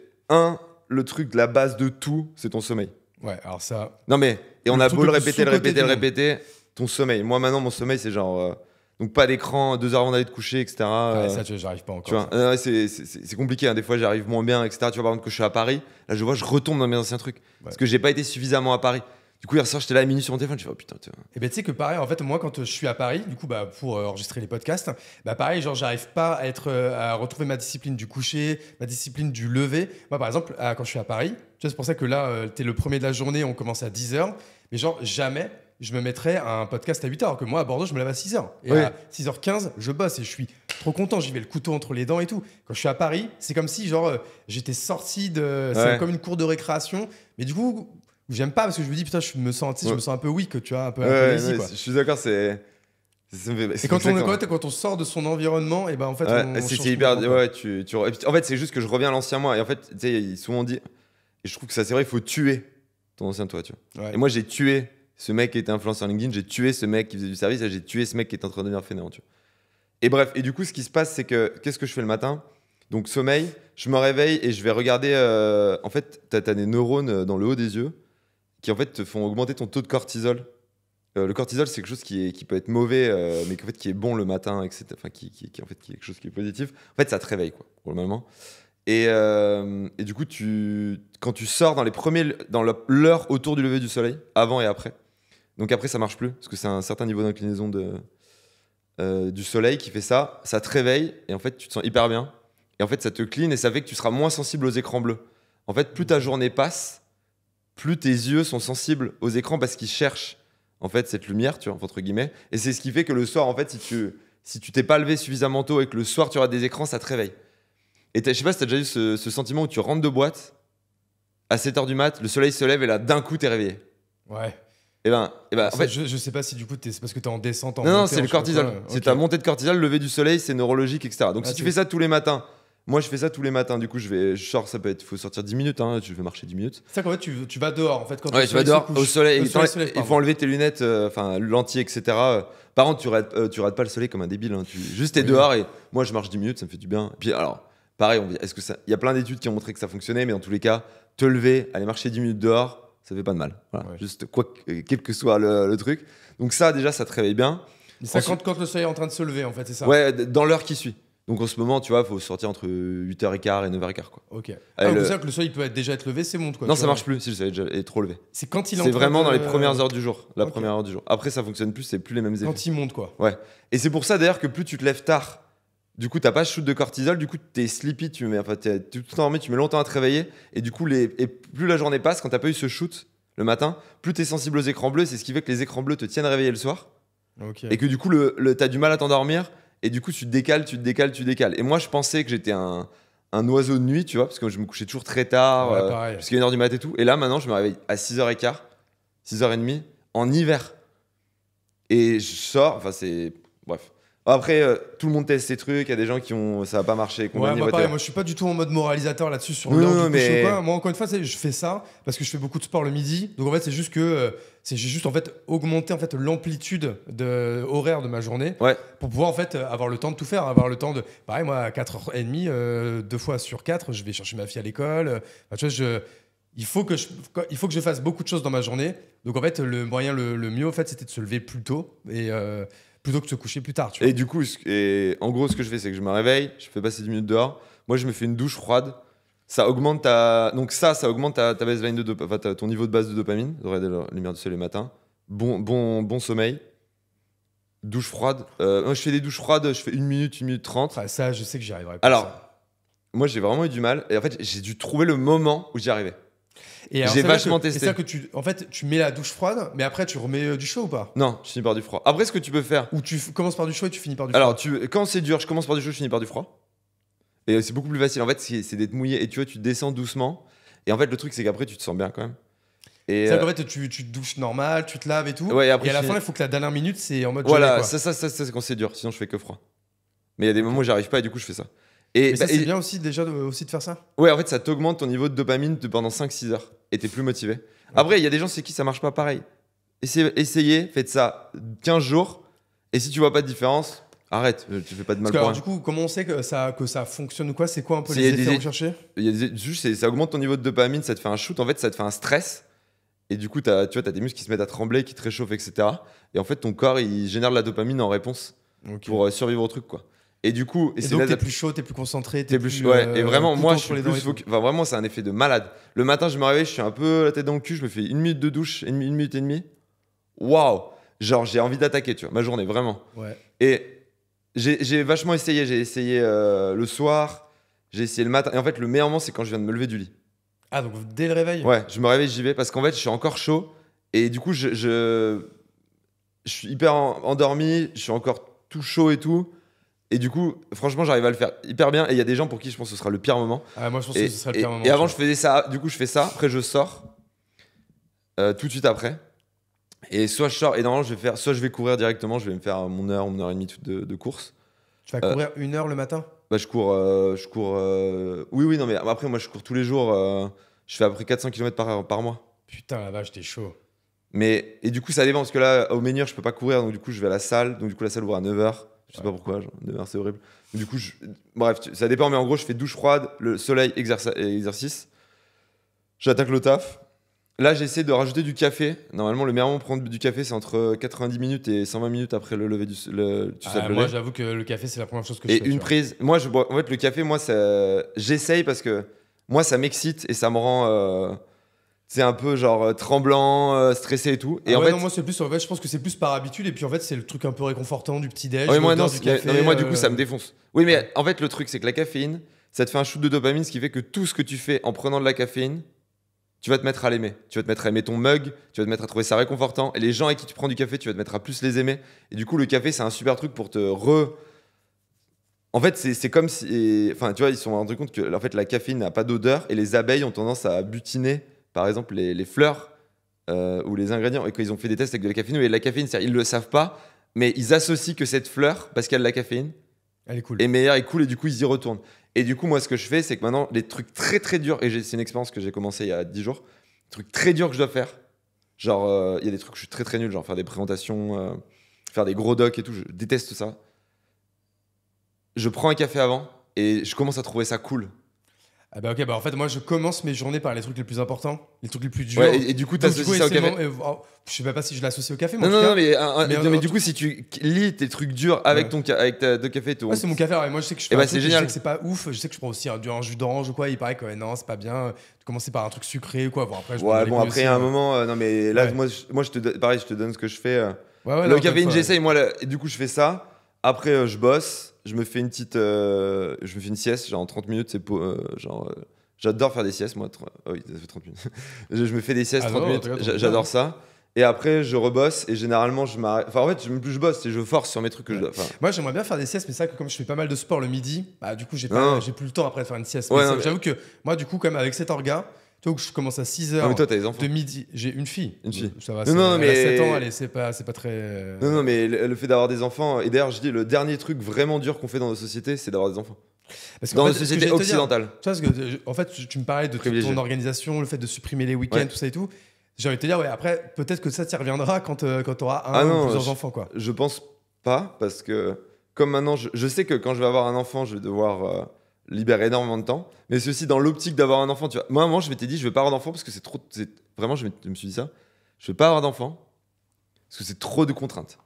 le truc, la base de tout, c'est ton sommeil. Ouais, alors ça. Non, mais, et on a beau le répéter, ton sommeil. Moi, maintenant, mon sommeil, c'est genre. Donc, pas d'écran 2 heures avant d'aller te coucher, etc. Ouais, ça, j'arrive pas encore. Tu vois, c'est compliqué. Hein. Des fois, j'arrive moins bien, etc. Tu vois, par exemple, que je suis à Paris, là, je retombe dans mes anciens trucs. Ouais. Parce que j'ai pas été suffisamment à Paris. Du coup, hier soir, j'étais là à minuit sur mon téléphone, je fais oh putain. Et ben tu sais que pareil, en fait, moi, quand je suis à Paris, du coup, pour enregistrer les podcasts, pareil, genre, j'arrive pas à retrouver ma discipline du coucher, ma discipline du lever. Moi, par exemple, quand je suis à Paris, tu vois, c'est pour ça que là, t'es le premier de la journée, on commence à 10h, mais genre, jamais je me mettrais un podcast à 8h, alors que moi, à Bordeaux, je me lève à 6h. Et à 6h15, je bosse et je suis trop content, j'y vais le couteau entre les dents et tout. Quand je suis à Paris, c'est comme si, genre, j'étais sorti de. C'est comme une cour de récréation, mais du coup. J'aime pas parce que je me dis putain je me sens un peu weak, tu vois, un peu easy, quoi. Je suis d'accord, et quand on sort de son environnement, et ben en fait c'est hyper en fait c'est juste que je reviens à l'ancien moi et en fait tu sais souvent dit et je trouve que ça c'est vrai, il faut tuer ton ancien toi, tu vois. Et moi j'ai tué ce mec qui était influenceur LinkedIn, j'ai tué ce mec qui faisait du service et j'ai tué ce mec qui était en train de devenir fainéant, tu vois. Et bref, et du coup ce qui se passe c'est que qu'est-ce que je fais le matin? Donc sommeil, je me réveille et je vais regarder en fait t'as des neurones dans le haut des yeux qui en fait te font augmenter ton taux de cortisol. Le cortisol, c'est quelque chose qui peut être mauvais, mais qui est bon le matin, etc. Enfin, qui est quelque chose qui est positif. En fait, ça te réveille, quoi, normalement. Et du coup, quand tu sors dans l'heure autour du lever du soleil, avant et après, donc après ça marche plus, parce que c'est un certain niveau d'inclinaison du soleil qui fait ça, ça te réveille, et en fait tu te sens hyper bien, et en fait ça te clean, et ça fait que tu seras moins sensible aux écrans bleus. En fait, plus ta journée passe, plus tes yeux sont sensibles aux écrans, parce qu'ils cherchent en fait cette lumière, tu vois, entre guillemets, et c'est ce qui fait que le soir, en fait, si tu t'es pas levé suffisamment tôt et que le soir tu auras des écrans, ça te réveille. Et je sais pas si t'as déjà eu ce sentiment où tu rentres de boîte à 7h du mat, le soleil se lève et là d'un coup t'es réveillé. Ouais. Et ben en fait, je sais pas si du coup c'est parce que t'es en descente, en non, montée, c'est le cortisol. C'est ta montée de cortisol, le lever du soleil, c'est neurologique, etc. Donc si tu fais ça tous les matins, moi je fais ça tous les matins, du coup je sors, il faut sortir 10 minutes, hein, tu veux marcher 10 minutes. C'est ça qu'en fait tu vas dehors en fait quand tu vas dehors au soleil, il faut enlever tes lunettes, lentilles, etc. Par contre, tu rates pas le soleil comme un débile, hein. Juste t'es dehors et moi je marche 10 minutes, ça me fait du bien. Et puis alors, pareil, il y a plein d'études qui ont montré que ça fonctionnait, mais dans tous les cas, te lever, aller marcher 10 minutes dehors, ça fait pas de mal. Voilà. Ouais. Juste quel que soit le truc. Donc ça, déjà, ça te réveille bien. Ça quand le soleil est en train de se lever, en fait, c'est ça? Ouais, dans l'heure qui suit. Donc en ce moment, tu vois, il faut sortir entre 8h15 et 9h15. Quoi. Ok. C'est ça que le soleil peut déjà être levé, c'est monte quoi. Non, ça marche plus si le soleil est trop levé. C'est quand il est C'est vraiment dans les premières heures du jour. Première heure du jour. Après, ça fonctionne plus, c'est plus les mêmes effets. Quand il monte, quoi. Ouais. Et c'est pour ça d'ailleurs que plus tu te lèves tard, du coup, t'as pas de shoot de cortisol, du coup, t'es sleepy, t'es tout endormi, tu mets longtemps à te réveiller. Et du coup, et plus la journée passe, quand t'as pas eu ce shoot le matin, plus t'es sensible aux écrans bleus. C'est ce qui fait que les écrans bleus te tiennent réveillé le soir. Okay. Et que du coup, t'as du mal à t'endormir. Et du coup, tu décales. Et moi, je pensais que j'étais un oiseau de nuit, tu vois, parce que je me couchais toujours très tard, jusqu'à 1h du mat et tout. Et là, maintenant, je me réveille à 6h15, 6h30, en hiver. Et je sors, c'est... Bref. Après, tout le monde teste ces trucs, il y a des gens ça va pas marcher. Pareil, moi je suis pas du tout en mode moralisateur là-dessus sur l'heure du coucher ou quoi. Moi encore une fois, je fais ça parce que je fais beaucoup de sport le midi. Donc en fait, c'est juste en fait augmenter en fait l'amplitude horaire de ma journée pour pouvoir en fait avoir le temps de tout faire, avoir le temps de pareil moi à 4h30 2 fois sur 4, je vais chercher ma fille à l'école. Tu vois, il faut que je fasse beaucoup de choses dans ma journée. Donc en fait, le moyen le mieux en fait, c'était de se lever plus tôt et plutôt que de se coucher plus tard. Tu vois. Et du coup, en gros, ce que je fais, c'est que je me réveille, je fais passer 10 minutes dehors. Moi, je me fais une douche froide. Ça augmente ça augmente ta baseline ton niveau de base de dopamine. La lumière du soleil le matin. Bon sommeil. Douche froide. Moi, je fais des douches froides, je fais 1 minute, 1 minute 30. Ah, ça, je sais que j'y arriverai pas. Alors, moi, j'ai vraiment eu du mal. Et en fait, j'ai dû trouver le moment où j'y arrivais. Et j'ai vachement testé. C'est ça que tu mets la douche froide, mais après tu remets du chaud ou pas? Non, je finis par du froid. Après, ce que tu peux faire. Ou tu commences par du chaud et tu finis par du froid. Alors, quand c'est dur, je commence par du chaud, je finis par du froid. Et c'est beaucoup plus facile. En fait, c'est d'être mouillé et tu descends doucement. Et en fait, le truc, c'est qu'après, tu te sens bien quand même. C'est qu'en fait, tu te douches normal, tu te laves et tout. Ouais, et à la fin, il faut que la dernière minute, c'est en mode. Voilà, ça, c'est quand c'est dur. Sinon, je fais que froid. Mais il y a des moments où j'arrive pas et du coup, je fais ça. Mais ça, c'est bien aussi déjà de faire ça. Ouais, en fait, ça t'augmente ton niveau de dopamine pendant 5-6 heures. Et t'es plus motivé. Après, il y a des gens c'est qui ça marche pas pareil. Essayez, faites ça 15 jours. Et si tu vois pas de différence, arrête, tu fais pas de mal pour rien. Du coup, comment on sait que ça fonctionne ou quoi? C'est quoi un peu les effets recherchés? Ça augmente ton niveau de dopamine, ça te fait un shoot, en fait, ça te fait un stress. Et du coup, t'as des muscles qui se mettent à trembler, qui te réchauffent, etc. Et en fait, ton corps, il génère de la dopamine en réponse pour survivre au truc, quoi. Et du coup, donc t'es plus chaud, t'es plus concentré, t'es plus ouais. Et vraiment, moi, je suis plus vraiment, c'est un effet de malade. Le matin, je me réveille, je suis un peu la tête dans le cul, je me fais 1 minute de douche, 1 minute et demie. Waouh! Genre, j'ai envie d'attaquer, tu vois, ma journée, vraiment. Ouais. Et j'ai vachement essayé. J'ai essayé le soir, j'ai essayé le matin. Et en fait, le meilleur moment, c'est quand je viens de me lever du lit. Ah, donc dès le réveil? Ouais, je me réveille, j'y vais parce qu'en fait, je suis encore chaud. Et du coup, je suis hyper endormi, je suis encore tout chaud et tout. Et du coup, franchement, j'arrive à le faire hyper bien. Et il y a des gens pour qui je pense que ce sera le pire moment. Ah, moi, je pense que ce sera le pire moment. Et avant, je faisais ça. Du coup, je fais ça. Après, je sors tout de suite après. Et soit je sors et normalement, soit je vais courir directement. Je vais me faire 1 heure, 1 heure et demie de course. Tu vas courir 1 heure le matin? Bah, je cours. Oui, non, mais après, moi, je cours tous les jours. Je fais à peu près 400 km par mois. Putain, la vache, t'es chaud. Et du coup, ça dépend parce que là, au Menhir, je peux pas courir. Donc, du coup, je vais à la salle. Donc, du coup, la salle ouvre à 9h. Je sais pas pourquoi, 9h, c'est horrible. Du coup, bref, ça dépend, mais en gros, je fais douche froide, le soleil, exercice. J'attaque le taf. Là, j'essaie de rajouter du café. Normalement, le meilleur moment pour prendre du café, c'est entre 90 minutes et 120 minutes après le lever du sable. Moi, j'avoue que le café, c'est la première chose que je fais. Et une prise. Moi, je bois. En fait, le café, moi, j'essaye parce que moi, ça m'excite et ça me rend. C'est un peu genre tremblant, stressé et tout. Et non, moi, c'est plus. En fait, je pense que c'est plus par habitude. Et puis, en fait, c'est le truc un peu réconfortant du petit-déj. Ouais, moi, non, du café, non, mais moi, du coup, ça me défonce. Oui, mais en fait, le truc, c'est que la caféine, ça te fait un shoot de dopamine, ce qui fait que tout ce que tu fais en prenant de la caféine, tu vas te mettre à l'aimer. Tu vas te mettre à aimer ton mug, tu vas te mettre à trouver ça réconfortant. Et les gens avec qui tu prends du café, tu vas te mettre à plus les aimer. Et du coup, le café, c'est un super truc pour En fait, c'est comme si. Enfin, tu vois, ils se sont rendus compte que en fait, la caféine n'a pas d'odeur et les abeilles ont tendance à butiner, par exemple, les fleurs ou les ingrédients. Et quand ils ont fait des tests avec de la caféine, où il y a de la caféine, ils ne le savent pas, mais ils associent que cette fleur, parce qu'il y a de la caféine, elle est cool. Est meilleure et cool, et du coup, ils y retournent. Et du coup, moi, ce que je fais, c'est que maintenant, les trucs très très durs, et c'est une expérience que j'ai commencé il y a 10 jours, les trucs très durs que je dois faire, genre, il y a des trucs que je suis très très nul, genre faire des présentations, faire des gros docs et tout, je déteste ça. Je prends un café avant et je commence à trouver ça cool. Ah bah ok, bah en fait moi je commence mes journées par les trucs les plus importants, les trucs les plus durs. Ouais, et du coup t'associes ça au café. Je sais pas si je l'associe au café. Moi, non, mais du coup si tu lis tes trucs durs avec ta café, ouais, c'est mon café. Alors, moi je sais que je fais c'est génial. Je sais que c'est pas ouf. Je sais que je prends aussi un jus d'orange ou quoi. Il paraît que non c'est pas bien de commencer par un truc sucré ou quoi. Bon après. Après à un moment, non mais là moi je te donne ce que je fais. Le caféine j'essaye moi. Du coup je fais ça. Après je bosse. Je me fais une sieste, genre en 30 minutes, j'adore faire des siestes, moi. Oui, ça fait 30 minutes. Je me fais des siestes 30 minutes, j'adore ça. Et après, je rebosse et généralement, je m'arrête. Enfin, en fait, même plus je bosse, je force sur mes trucs que je dois. Moi, j'aimerais bien faire des siestes, mais c'est vrai que comme je fais pas mal de sport le midi, bah, du coup, j'ai plus le temps après de faire une sieste. J'avoue que moi, du coup, comme avec cet orga, toi, je commence à 6h mais toi, t'as des enfants. de midi. J'ai une fille. Ça va, mais... elle a 7 ans, c'est pas très... Non, mais le fait d'avoir des enfants... Et d'ailleurs, je dis, le dernier truc vraiment dur qu'on fait dans nos sociétés, c'est d'avoir des enfants. Parce dans nos sociétés occidentales. Tu vois, en fait, tu me parlais de ton organisation, le fait de supprimer les week-ends, tout ça et tout. J'ai envie de te dire, après, peut-être que ça t'y reviendra quand tu auras un ou plusieurs enfants, quoi. Je pense pas, parce que comme maintenant, je sais que quand je vais avoir un enfant, je vais devoir... libère énormément de temps, mais c'est aussi dans l'optique d'avoir un enfant. Tu vois, moi, à un moment, je m'étais dit, je vais pas avoir d'enfant parce que c'est trop. Vraiment, je me suis dit ça. Je vais pas avoir d'enfant parce que c'est trop de contraintes.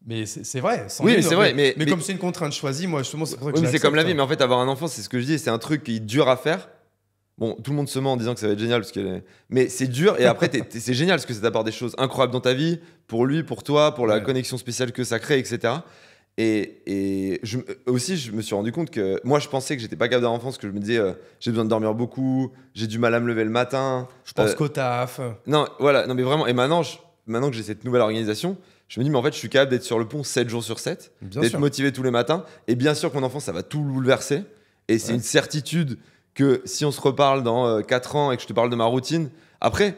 Mais c'est vrai. Oui, mais c'est vrai. Mais comme c'est une contrainte choisie, moi, justement, c'est pour ça que oui, mais c'est comme la vie. Mais en fait, avoir un enfant, c'est ce que je dis, c'est un truc qui est dur à faire. Bon, tout le monde se ment en disant que ça va être génial, mais c'est dur. Et après, c'est génial parce que ça t'apporte des choses incroyables dans ta vie, pour lui, pour toi, pour la connexion spéciale que ça crée, etc. Et aussi, je me suis rendu compte que moi, je pensais que j'étais pas capable d'avoir enfant parce que je me disais, j'ai besoin de dormir beaucoup, j'ai du mal à me lever le matin. Je pense qu'au taf. Non, voilà, non, mais vraiment. Et maintenant que j'ai cette nouvelle organisation, je me dis, mais en fait, je suis capable d'être sur le pont 7 jours sur 7, d'être motivé tous les matins. Et bien sûr que mon enfant, ça va tout bouleverser. Et c'est une certitude que si on se reparle dans 4 ans et que je te parle de ma routine, après.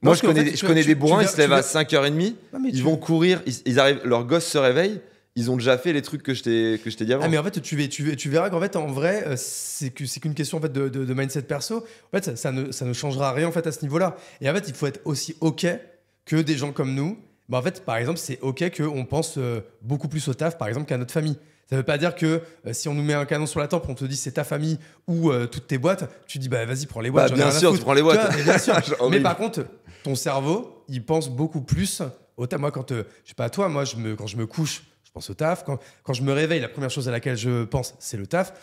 Moi, je connais des bourrins, ils se lèvent à 5h30, ils vont courir, ils arrivent, leur gosse se réveille. Ils ont déjà fait les trucs que je t'ai dit avant. Ah mais en fait tu verras qu'en fait en vrai c'est qu'une question en fait de mindset perso. En fait ça ne changera rien en fait à ce niveau-là. Et en fait il faut être aussi ok que des gens comme nous. Bah en fait par exemple c'est ok qu'on pense beaucoup plus au taf par exemple qu'à notre famille. Ça veut pas dire que si on nous met un canon sur la tempe, on te dit c'est ta famille ou toutes tes boîtes, tu dis bah vas-y prends les boîtes. Bah, bien sûr tu prends les boîtes. Bien sûr. Mais par contre ton cerveau il pense beaucoup plus au taf. Moi quand je sais pas toi moi quand je me couche je pense au taf. Quand je me réveille, la première chose à laquelle je pense, c'est le taf.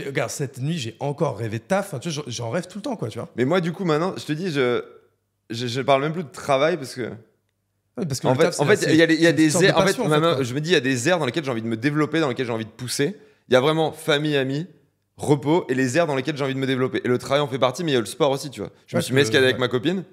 Regarde, cette nuit, j'ai encore rêvé de taf. Enfin, tu vois, j'en rêve tout le temps, quoi, tu vois. Mais moi, du coup, maintenant, je te dis, je parle même plus de travail parce que. Oui, parce que en fait, il y a des aires. En fait, je me dis, il y a des aires dans lesquelles j'ai envie de me développer, dans lesquelles j'ai envie de pousser. Il y a vraiment famille, amis, repos et les aires dans lesquelles j'ai envie de me développer. Et le travail en fait partie, mais il y a le sport aussi, tu vois. Je me suis mis à escalader avec ma copine.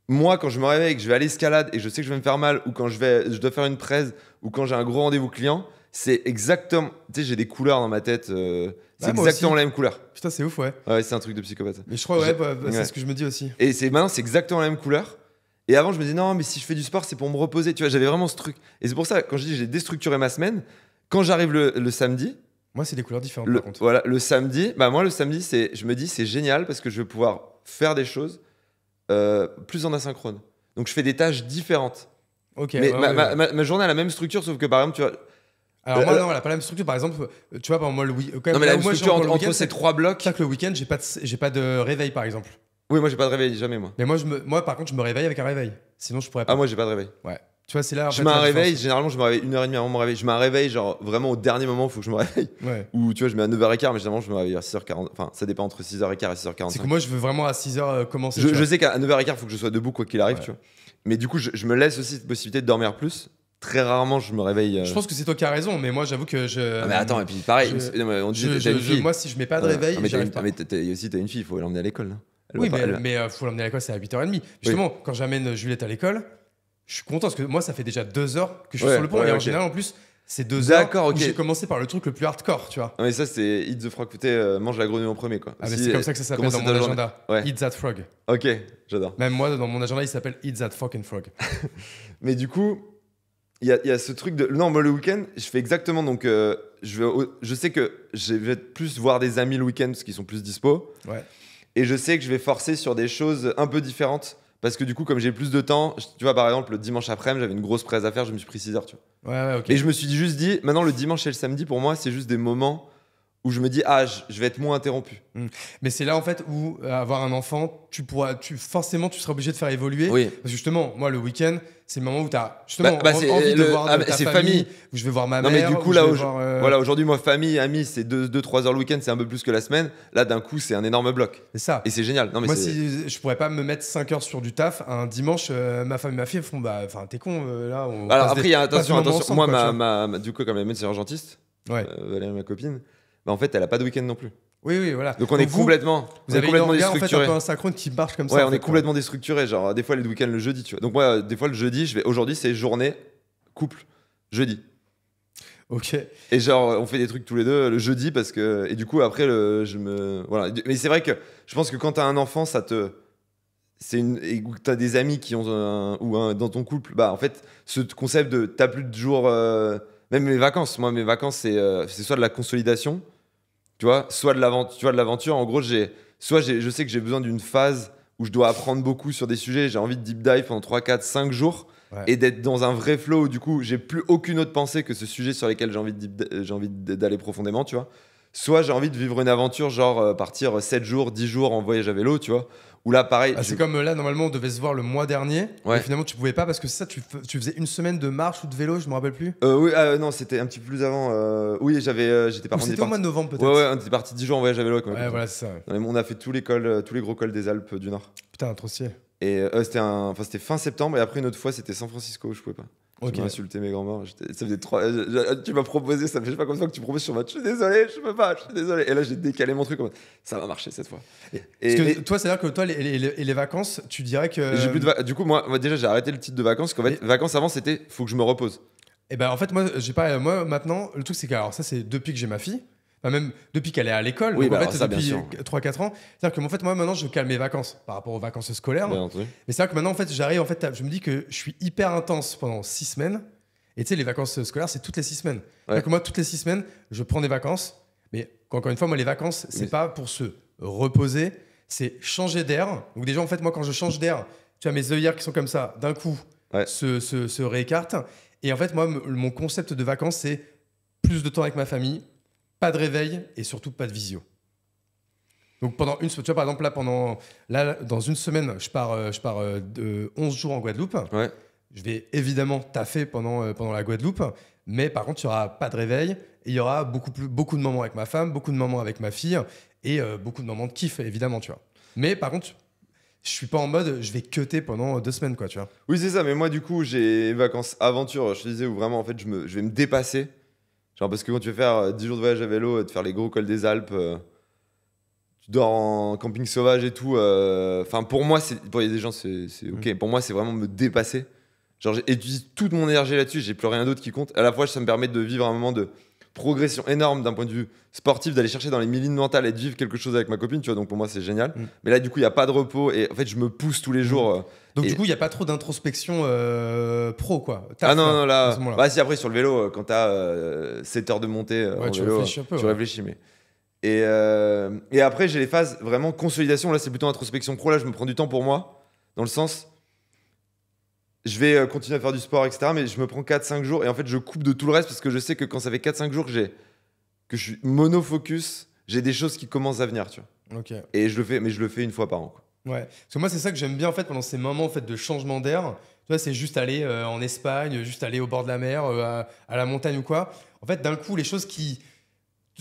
Moi, quand je me réveille et que je vais à l'escalade et que je sais que je vais me faire mal, ou quand je dois faire une presse, ou quand j'ai un gros rendez-vous client, c'est exactement. Tu sais, j'ai des couleurs dans ma tête. C'est exactement la même couleur. Putain, c'est ouf, ouais. Ouais, c'est un truc de psychopathe. Mais je crois, c'est ce que je me dis aussi. Et maintenant, c'est exactement la même couleur. Et avant, je me disais, non, mais si je fais du sport, c'est pour me reposer. Tu vois, j'avais vraiment ce truc. Et c'est pour ça, quand je dis j'ai déstructuré ma semaine, quand j'arrive le samedi. Moi, c'est des couleurs différentes, par contre. Voilà, le samedi, moi, le samedi, je me dis, c'est génial parce que je vais pouvoir faire des choses plus en asynchrone. Donc je fais des tâches différentes. Ok. Mais ma journée a la même structure, sauf que par exemple, tu vois. Alors moi, non, elle a pas la même structure. Par exemple, tu vois, moi, le week-end. Non, mais la même structure entre ces 3 blocs. C'est que le week-end, j'ai pas de réveil, par exemple. Oui, moi j'ai pas de réveil, jamais moi. Mais moi par contre, je me réveille avec un réveil. Sinon, je pourrais pas. Ah, moi j'ai pas de réveil. Ouais. Tu vois, c'est là. Je mets un réveil, généralement je me réveille 1h30 avant mon réveil. Je mets un réveil, genre vraiment au dernier moment, il faut que je me réveille. Ouais. Ou tu vois, je mets à 9h15, mais généralement je me réveille à 6h40. Enfin, ça dépend entre 6h15 et 6h45. C'est que moi, je veux vraiment à 6h commencer. Je sais qu'à 9h15, il faut que je sois debout quoi qu'il arrive, Ouais. tu vois. Mais du coup, je me laisse aussi cette possibilité de dormir plus. Très rarement, je me réveille. Je pense que c'est toi qui as raison, mais moi, j'avoue que je. Ah, mais attends, et puis pareil, on dit t'as une fille. Moi, si je mets pas de réveil, mais j'arrive pas. Mais aussi, t'as une fille, il faut l'emmener à l'école. Là. Oui, mais faut l'emmener à l'école, c'est à 8h30. Justement, quand j'amène Juliette à l'école, je suis content parce que moi, ça fait déjà 2 heures que je suis sur le pont. Et en général, en plus, c'est 2 heures où j'ai commencé par le truc le plus hardcore, tu vois. Non, mais ça, c'est Eat the Frog, mange la grenouille en premier, quoi. Ah, mais c'est comme ça que ça s'appelle dans mon agenda. Eat that frog. Ok, j'adore. Même moi, dans mon agenda, il s'appelle Eat that fucking frog. Mais du coup, il y a ce truc de. Non, moi, le week-end, je fais exactement. Donc, je sais que je vais plus voir des amis le week-end parce qu'ils sont plus dispo. Ouais. Et je sais que je vais forcer sur des choses un peu différentes. Parce que du coup, comme j'ai plus de temps, tu vois, par exemple, le dimanche après-midi, j'avais une grosse presse à faire, je me suis pris 6 heures, tu vois. Ouais, ok. Et je me suis juste dit, maintenant, le dimanche et le samedi, pour moi, c'est juste des moments où je me dis, je vais être moins interrompu. Mais c'est là, en fait, où avoir un enfant, forcément, tu seras obligé de faire évoluer. Oui. Parce que justement, moi, le week-end, c'est le moment où tu as justement envie de voir ta famille. Où je vais voir ma mère. Non, mais du coup, là, voilà, aujourd'hui, moi, famille, amis, c'est 2-3 heures le week-end, c'est un peu plus que la semaine. Là, d'un coup, c'est un énorme bloc. C'est ça. Et c'est génial. Non, mais moi, si je pourrais pas me mettre 5 heures sur du taf, un dimanche, ma femme et ma fille font, t'es con, là. Alors après, attention. Ensemble, moi, du coup, comme elle est médecin urgentiste, Valérie, ma copine, en fait, elle a pas de week-end non plus. Oui, voilà. Donc on est complètement déstructuré. En fait, un peu un synchrone qui marche comme ça. Ouais, on est complètement déstructuré. Genre, des fois, les week-ends le jeudi, tu vois. Donc moi, des fois, le jeudi, aujourd'hui, c'est journée couple, jeudi. Ok. Et genre, on fait des trucs tous les deux le jeudi parce que. Et du coup, après, voilà. Mais c'est vrai que je pense que quand t'as un enfant, et que t'as des amis qui ont dans ton couple, en fait, ce concept de t'as plus de jours. Même mes vacances. Moi, mes vacances, c'est soit de la consolidation. Tu vois, soit de l'aventure. En gros, je sais que j'ai besoin d'une phase où je dois apprendre beaucoup sur des sujets. J'ai envie de deep dive pendant 3, 4, 5 jours et d'être dans un vrai flow où du coup, j'ai plus aucune autre pensée que ce sujet sur lequel j'ai envie d'aller profondément, tu vois. Soit j'ai envie de vivre une aventure, genre partir 7 jours, 10 jours en voyage à vélo, tu vois. Ou là, pareil. C'est comme là, normalement, on devait se voir le mois dernier. Mais finalement, tu pouvais pas parce que ça, tu faisais une semaine de marche ou de vélo, je me rappelle plus. Oui, non, c'était un petit peu plus avant. Oui, j'étais parti. C'était au mois de novembre, peut-être. Ouais, on était parti 10 jours en voyage à vélo. Ouais, voilà, c'est ça. On a fait tous les gros cols des Alpes du Nord. Putain, trop stylé. Et c'était fin septembre, et après, une autre fois, c'était San Francisco, je pouvais pas. Tu m'as insulté mes grands-morts. Ça faisait 3. Tu m'as proposé, ça fait je sais pas combien de fois que tu proposes sur ma. Je suis désolé, je peux pas, je suis désolé. Et là, j'ai décalé mon truc. Ça va marcher cette fois. Toi, c'est-à-dire que toi, les vacances, tu dirais que. J'ai plus du coup, moi, déjà, j'ai arrêté le titre de vacances. Qu'en fait, vacances avant, c'était faut que je me repose. Et en fait, moi, maintenant, le truc, c'est que, alors, ça, c'est depuis que j'ai ma fille. Même depuis qu'elle est à l'école, oui, donc en fait, depuis 3-4 ans. C'est-à-dire que en fait, moi maintenant je cale mes vacances par rapport aux vacances scolaires. Mais c'est vrai que maintenant en fait, je me dis que je suis hyper intense pendant 6 semaines. Et tu sais, les vacances scolaires, c'est toutes les 6 semaines. C'est-à-dire que moi, toutes les 6 semaines, je prends des vacances. Mais encore une fois, moi, les vacances, c'est pas pour se reposer, c'est changer d'air. Donc déjà, en fait, moi, quand je change d'air, tu as mes œillères qui sont comme ça, d'un coup, se réécartent. Et en fait, moi, mon concept de vacances, c'est plus de temps avec ma famille, pas de réveil et surtout pas de visio. Donc pendant tu vois, par exemple, dans une semaine, je pars de 11 jours en Guadeloupe. Ouais. Je vais évidemment taffer pendant la Guadeloupe, mais par contre, il n'y aura pas de réveil et il y aura beaucoup de moments avec ma femme, beaucoup de moments avec ma fille et beaucoup de moments de kiff, évidemment, tu vois. Mais par contre, je suis pas en mode je vais cutter pendant 2 semaines, quoi, tu vois. Oui, c'est ça, mais moi, du coup, j'ai vacances aventure, je te disais, où vraiment, en fait, je vais me dépasser. Genre, parce que quand tu veux faire 10 jours de voyage à vélo, de faire les gros cols des Alpes, tu dors en camping sauvage et tout. Enfin, pour moi, il y a des gens, c'est ok. Pour moi, c'est vraiment me dépasser. Genre, j'utilise toute mon énergie là-dessus, j'ai plus rien d'autre qui compte. À la fois, ça me permet de vivre un moment de progression énorme d'un point de vue sportif, d'aller chercher dans les mylines mentales et de vivre quelque chose avec ma copine, tu vois. Donc, pour moi, c'est génial. Mais là, du coup, il n'y a pas de repos et en fait, je me pousse tous les jours. Donc, du coup, il n'y a pas trop d'introspection pro, quoi. Non, là. Si, après, sur le vélo, quand tu as 7 heures de montée en tu vélo, réfléchis un peu. Tu réfléchis, mais. Et après, j'ai les phases vraiment consolidation. Là, c'est plutôt introspection pro. Là, je me prends du temps pour moi, dans le sens. Je vais continuer à faire du sport, etc. Mais je me prends 4-5 jours et en fait, je coupe de tout le reste parce que je sais que quand ça fait 4-5 jours que je suis monofocus, j'ai des choses qui commencent à venir, tu vois. Ok. Et je le fais une fois par an, quoi. Ouais, parce que moi, c'est ça que j'aime bien en fait pendant ces moments en fait, de changement d'air. Tu vois, c'est juste aller en Espagne, juste aller au bord de la mer, à la montagne ou quoi. En fait, d'un coup, les choses qui.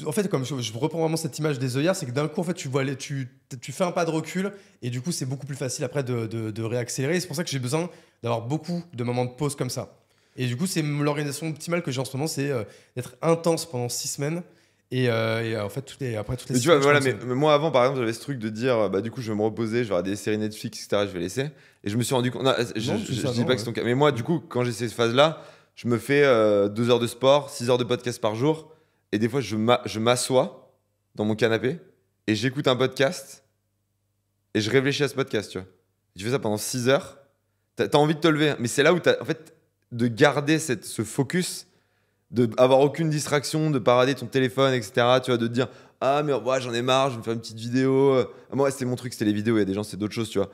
En fait, comme je reprends vraiment cette image des œillères, c'est que d'un coup, en fait, tu fais un pas de recul et du coup, c'est beaucoup plus facile après de réaccélérer. Et c'est pour ça que j'ai besoin d'avoir beaucoup de moments de pause comme ça. Et du coup, c'est l'organisation optimale que j'ai en ce moment, c'est d'être intense pendant 6 semaines. Et en fait, après toutes les Mais tu vois, voilà, mais moi avant, par exemple, j'avais ce truc de dire, bah du coup, je vais me reposer, je vais regarder des séries Netflix, etc. Je vais laisser. Et je me suis rendu compte. Non, je dis pas que c'est ton cas. Mais moi, du coup, quand j'ai ces phases-là, je me fais 2 heures de sport, 6 heures de podcast par jour. Et des fois, je m'assois dans mon canapé et j'écoute un podcast et je réfléchis à ce podcast, tu vois. Et tu fais ça pendant 6 heures. T'as envie de te lever. Mais c'est là où en fait, de garder ce focus, de avoir aucune distraction, de pas rater ton téléphone, etc. Tu vois, de te dire ah mais ouais, j'en ai marre, je vais me faire une petite vidéo. Moi c'était mon truc, c'était les vidéos. Il y a des gens c'est d'autres choses, tu vois.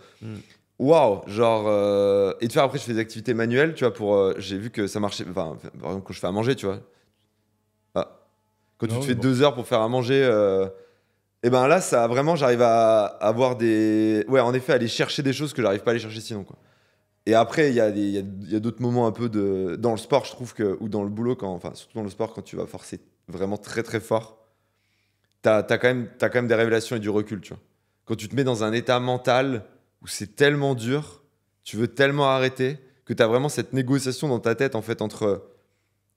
Waouh, genre et tu vois après je fais des activités manuelles, tu vois pour j'ai vu que ça marchait. Enfin par exemple quand je fais à manger, tu vois. Quand tu te fais 2 heures pour faire à manger, et ben là ça vraiment j'arrive à avoir des en effet aller chercher des choses que j'arrive pas à aller chercher sinon quoi. Et après, il y a d'autres moments un peu dans le sport, je trouve que, ou dans le boulot, enfin, surtout dans le sport, quand tu vas forcer vraiment très très fort, t'as quand même des révélations et du recul, tu vois. Quand tu te mets dans un état mental où c'est tellement dur, tu veux tellement arrêter, que t'as vraiment cette négociation dans ta tête, en fait, entre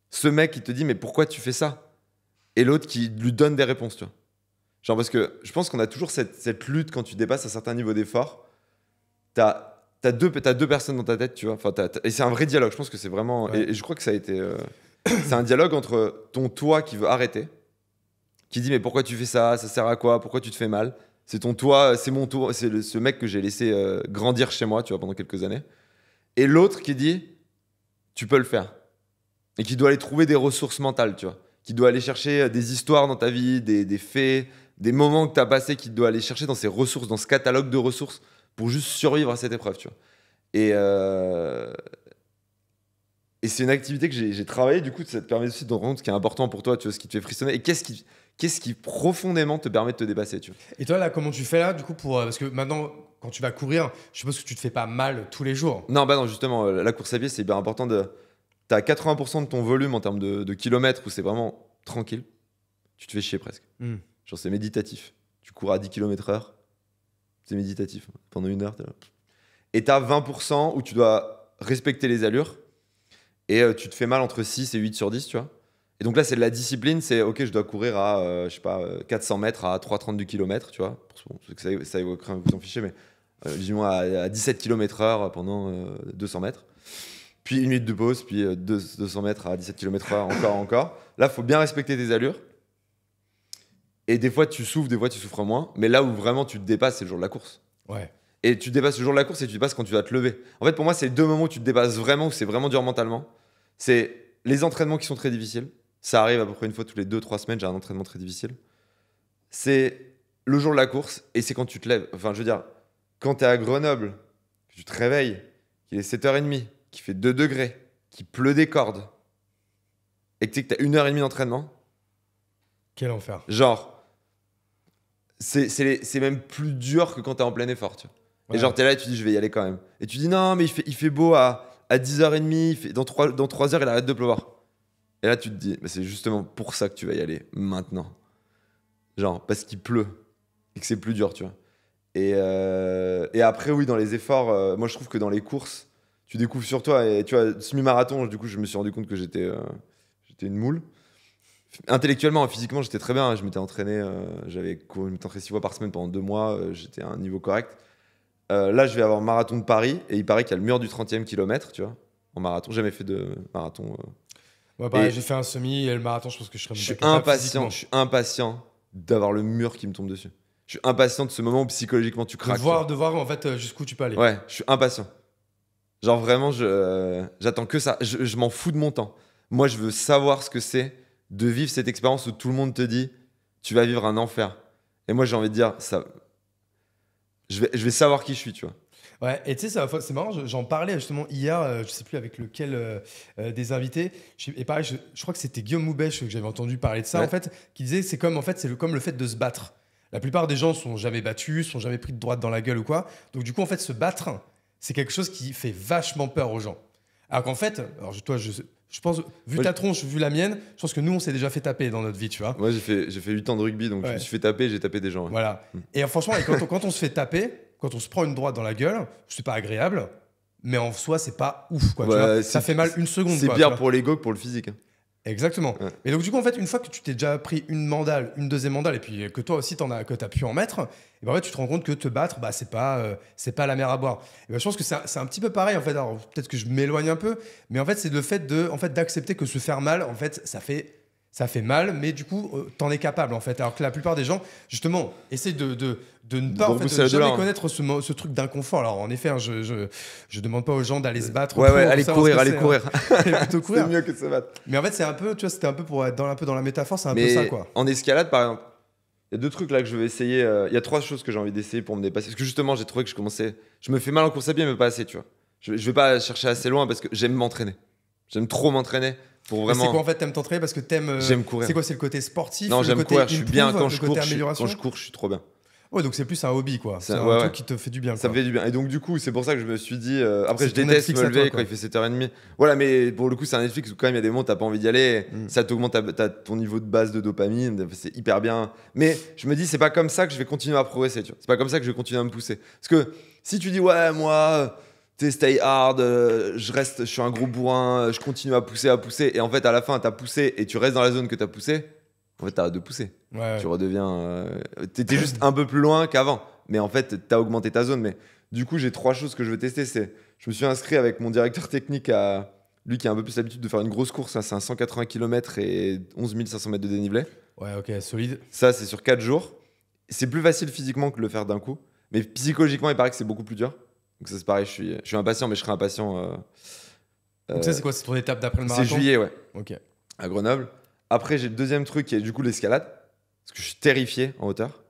ce mec qui te dit, mais pourquoi tu fais ça? Et l'autre qui lui donne des réponses, tu vois. Genre, parce que je pense qu'on a toujours cette lutte quand tu dépasses un certain niveau d'effort. T'as deux personnes dans ta tête, tu vois. Enfin, et c'est un vrai dialogue. Je pense que c'est vraiment. Ouais. Et je crois que ça a été. C'est un dialogue entre ton toi qui veut arrêter, qui dit mais pourquoi tu fais ça? Ça sert à quoi? Pourquoi tu te fais mal? C'est ton toi, c'est mon tour, c'est ce mec que j'ai laissé grandir chez moi, tu vois, pendant quelques années. Et l'autre qui dit tu peux le faire. Et qui doit aller trouver des ressources mentales, tu vois. Qui doit aller chercher des histoires dans ta vie, des faits, des moments que tu as passés, qui doit aller chercher dans ces ressources, dans ce catalogue de ressources pour juste survivre à cette épreuve, tu vois. Et c'est une activité que j'ai travaillé, du coup, ça te permet aussi de te rendre compte ce qui est important pour toi, tu vois, ce qui te fait frissonner. Et qu'est-ce qui profondément te permet de te dépasser, tu vois. Et toi, là, comment tu fais là, du coup, parce que maintenant, quand tu vas courir, je suppose que tu te fais pas mal tous les jours. Non, bah non, justement, la course à pied, c'est hyper important de. T'as 80% de ton volume en termes de kilomètres où c'est vraiment tranquille. Tu te fais chier presque. Genre, c'est méditatif. Tu cours à 10 km/h, c'est méditatif. Pendant 1 heure, t'es là. Et t'as 20% où tu dois respecter les allures. Et tu te fais mal entre 6 et 8 sur 10, tu vois. Et donc là, c'est de la discipline. C'est OK, je dois courir à, je sais pas, 400 mètres à 3,30 du kilomètre, tu vois. Bon, ça évoquerait, vous en fichez, mais disons à 17 km/h pendant 200 mètres. Puis 1 minute de pause, puis 200 mètres à 17 km/h, encore. Là, il faut bien respecter tes allures. Et des fois, tu souffres, des fois, tu souffres moins. Mais là où vraiment tu te dépasses, c'est le jour de la course. Ouais. Et tu te dépasses le jour de la course et tu te dépasses quand tu vas te lever. En fait, pour moi, c'est les 2 moments où tu te dépasses vraiment, où c'est vraiment dur mentalement. C'est les entraînements qui sont très difficiles. Ça arrive à peu près une fois toutes les 2-3 semaines, j'ai un entraînement très difficile. C'est le jour de la course et c'est quand tu te lèves. Enfin, je veux dire, quand tu es à Grenoble, que tu te réveilles, qu'il est 7h30, qu'il fait 2 degrés, qu'il pleut des cordes, et que tu sais que tu as 1h30 d'entraînement. Quel enfer. Genre, c'est même plus dur que quand tu es en plein effort, tu vois. Ouais. Et genre, tu es là et tu dis, je vais y aller quand même. Et tu dis, non, mais il fait beau à 10h30, dans 3 heures, il arrête de pleuvoir. Et là, tu te dis, bah, c'est justement pour ça que tu vas y aller maintenant. Genre, parce qu'il pleut et que c'est plus dur, tu vois. Et après, oui, dans les efforts, moi, je trouve que dans les courses, tu découvres sur toi. Et tu vois, semi-marathon, du coup, je me suis rendu compte que j'étais une moule. Intellectuellement, physiquement, j'étais très bien. Je m'étais entraîné, je m'étais entraîné 6 fois par semaine pendant 2 mois. J'étais à un niveau correct. Là, je vais avoir marathon de Paris et il paraît qu'il y a le mur du 30e kilomètre, tu vois, en marathon. J'ai jamais fait de marathon. Ouais, pareil, j'ai fait un semi et le marathon, je pense que je serais je suis impatient d'avoir le mur qui me tombe dessus. Je suis impatient de ce moment où psychologiquement tu craques. De voir en fait jusqu'où tu peux aller. Ouais, je suis impatient. Genre vraiment, j'attends que ça. Je m'en fous de mon temps. Moi, je veux savoir ce que c'est de vivre cette expérience où tout le monde te dit tu vas vivre un enfer. Et moi, j'ai envie de dire ça. Je vais savoir qui je suis, tu vois. Ouais, et tu sais, c'est marrant, j'en parlais justement hier, je sais plus avec lequel des invités. Et pareil, je crois que c'était Guillaume Moubèche que j'avais entendu parler de ça, ouais. En fait, qui disait c'est comme le fait de se battre. La plupart des gens sont jamais battus, sont jamais pris de droite dans la gueule ou quoi. Donc du coup, en fait, se battre, c'est quelque chose qui fait vachement peur aux gens. Alors qu'en fait, toi, je pense, vu ta tronche, vu la mienne, je pense que nous, on s'est déjà fait taper dans notre vie, tu vois. Moi, j'ai fait 8 ans de rugby, donc je me suis fait taper, j'ai tapé des gens. Ouais. Voilà. Et franchement, quand on se fait taper, quand on se prend une droite dans la gueule, c'est pas agréable, mais en soi, c'est pas ouf, quoi. Tu vois, ça fait mal une seconde. C'est pire pour l'ego que pour le physique. Hein. Exactement. Ouais. Et donc, du coup, en fait, une fois que tu t'es déjà pris une deuxième mandale, et puis que toi aussi, que tu as pu en mettre, et ben, en fait, tu te rends compte que te battre, bah, c'est pas la mer à boire. Et ben, je pense que c'est un petit peu pareil, en fait. Alors, peut-être que je m'éloigne un peu, mais en fait, c'est le fait d'accepter que se faire mal, en fait, ça fait mal, mais du coup, t'en es capable, en fait. Alors que la plupart des gens, justement, essaient de ne pas, en fait, jamais connaître ce truc d'inconfort. Alors, en effet, hein, je demande pas aux gens d'aller se battre. Ouais, allez courir. Plutôt courir. C'est mieux que de se battre. Mais en fait, c'est un peu, tu vois, c'était un peu pour être un peu dans la métaphore, c'est un peu ça, quoi. En escalade, par exemple, il y a 2 trucs là que je vais essayer. Il y a 3 choses que j'ai envie d'essayer pour me dépasser. Parce que justement, j'ai trouvé que je me fais mal en course à pied, mais pas assez, tu vois. Je vais pas chercher assez loin parce que j'aime m'entraîner. J'aime trop m'entraîner. Pour vraiment... C'est quoi en fait, t'aimes t'entraîner parce que t'aimes. J'aime courir. C'est quoi, c'est le côté sportif? Non, j'aime courir. Je suis bien quand je cours. Quand je cours, je suis trop bien. Ouais, donc c'est plus un hobby, quoi. C'est un truc qui te fait du bien. Ça me fait du bien. Et donc, du coup, c'est pour ça que je me suis dit. Après, je déteste me lever quand il fait 7h30. Voilà, mais pour le coup, c'est un Netflix où quand même il y a des moments où t'as pas envie d'y aller. Ça t'augmente ton niveau de base de dopamine. C'est hyper bien. Mais je me dis, c'est pas comme ça que je vais continuer à progresser. Tu vois. C'est pas comme ça que je vais continuer à me pousser. Parce que si tu dis, ouais, moi. Stay hard, je suis un gros bourrin, je continue à pousser, et en fait à la fin t'as poussé et tu restes dans la zone que t'as poussé, en fait t'arrêtes de pousser. Ouais. Tu redeviens. T'étais juste un peu plus loin qu'avant, mais en fait t'as augmenté ta zone. Mais du coup, j'ai 3 choses que je veux tester. Je me suis inscrit avec mon directeur technique à lui qui a un peu plus l'habitude de faire une grosse course. C'est un 180 km et 11 500 mètres de dénivelé. Ouais, ok, solide. Ça, c'est sur 4 jours. C'est plus facile physiquement que de le faire d'un coup, mais psychologiquement, il paraît que c'est beaucoup plus dur. Donc ça c'est pareil, je suis impatient, mais je serai impatient. Donc ça c'est quoi, c'est ton étape d'après le marathon? C'est juillet, ouais. Ok. À Grenoble. Après j'ai le deuxième truc qui est du coup l'escalade, parce que je suis terrifié en hauteur.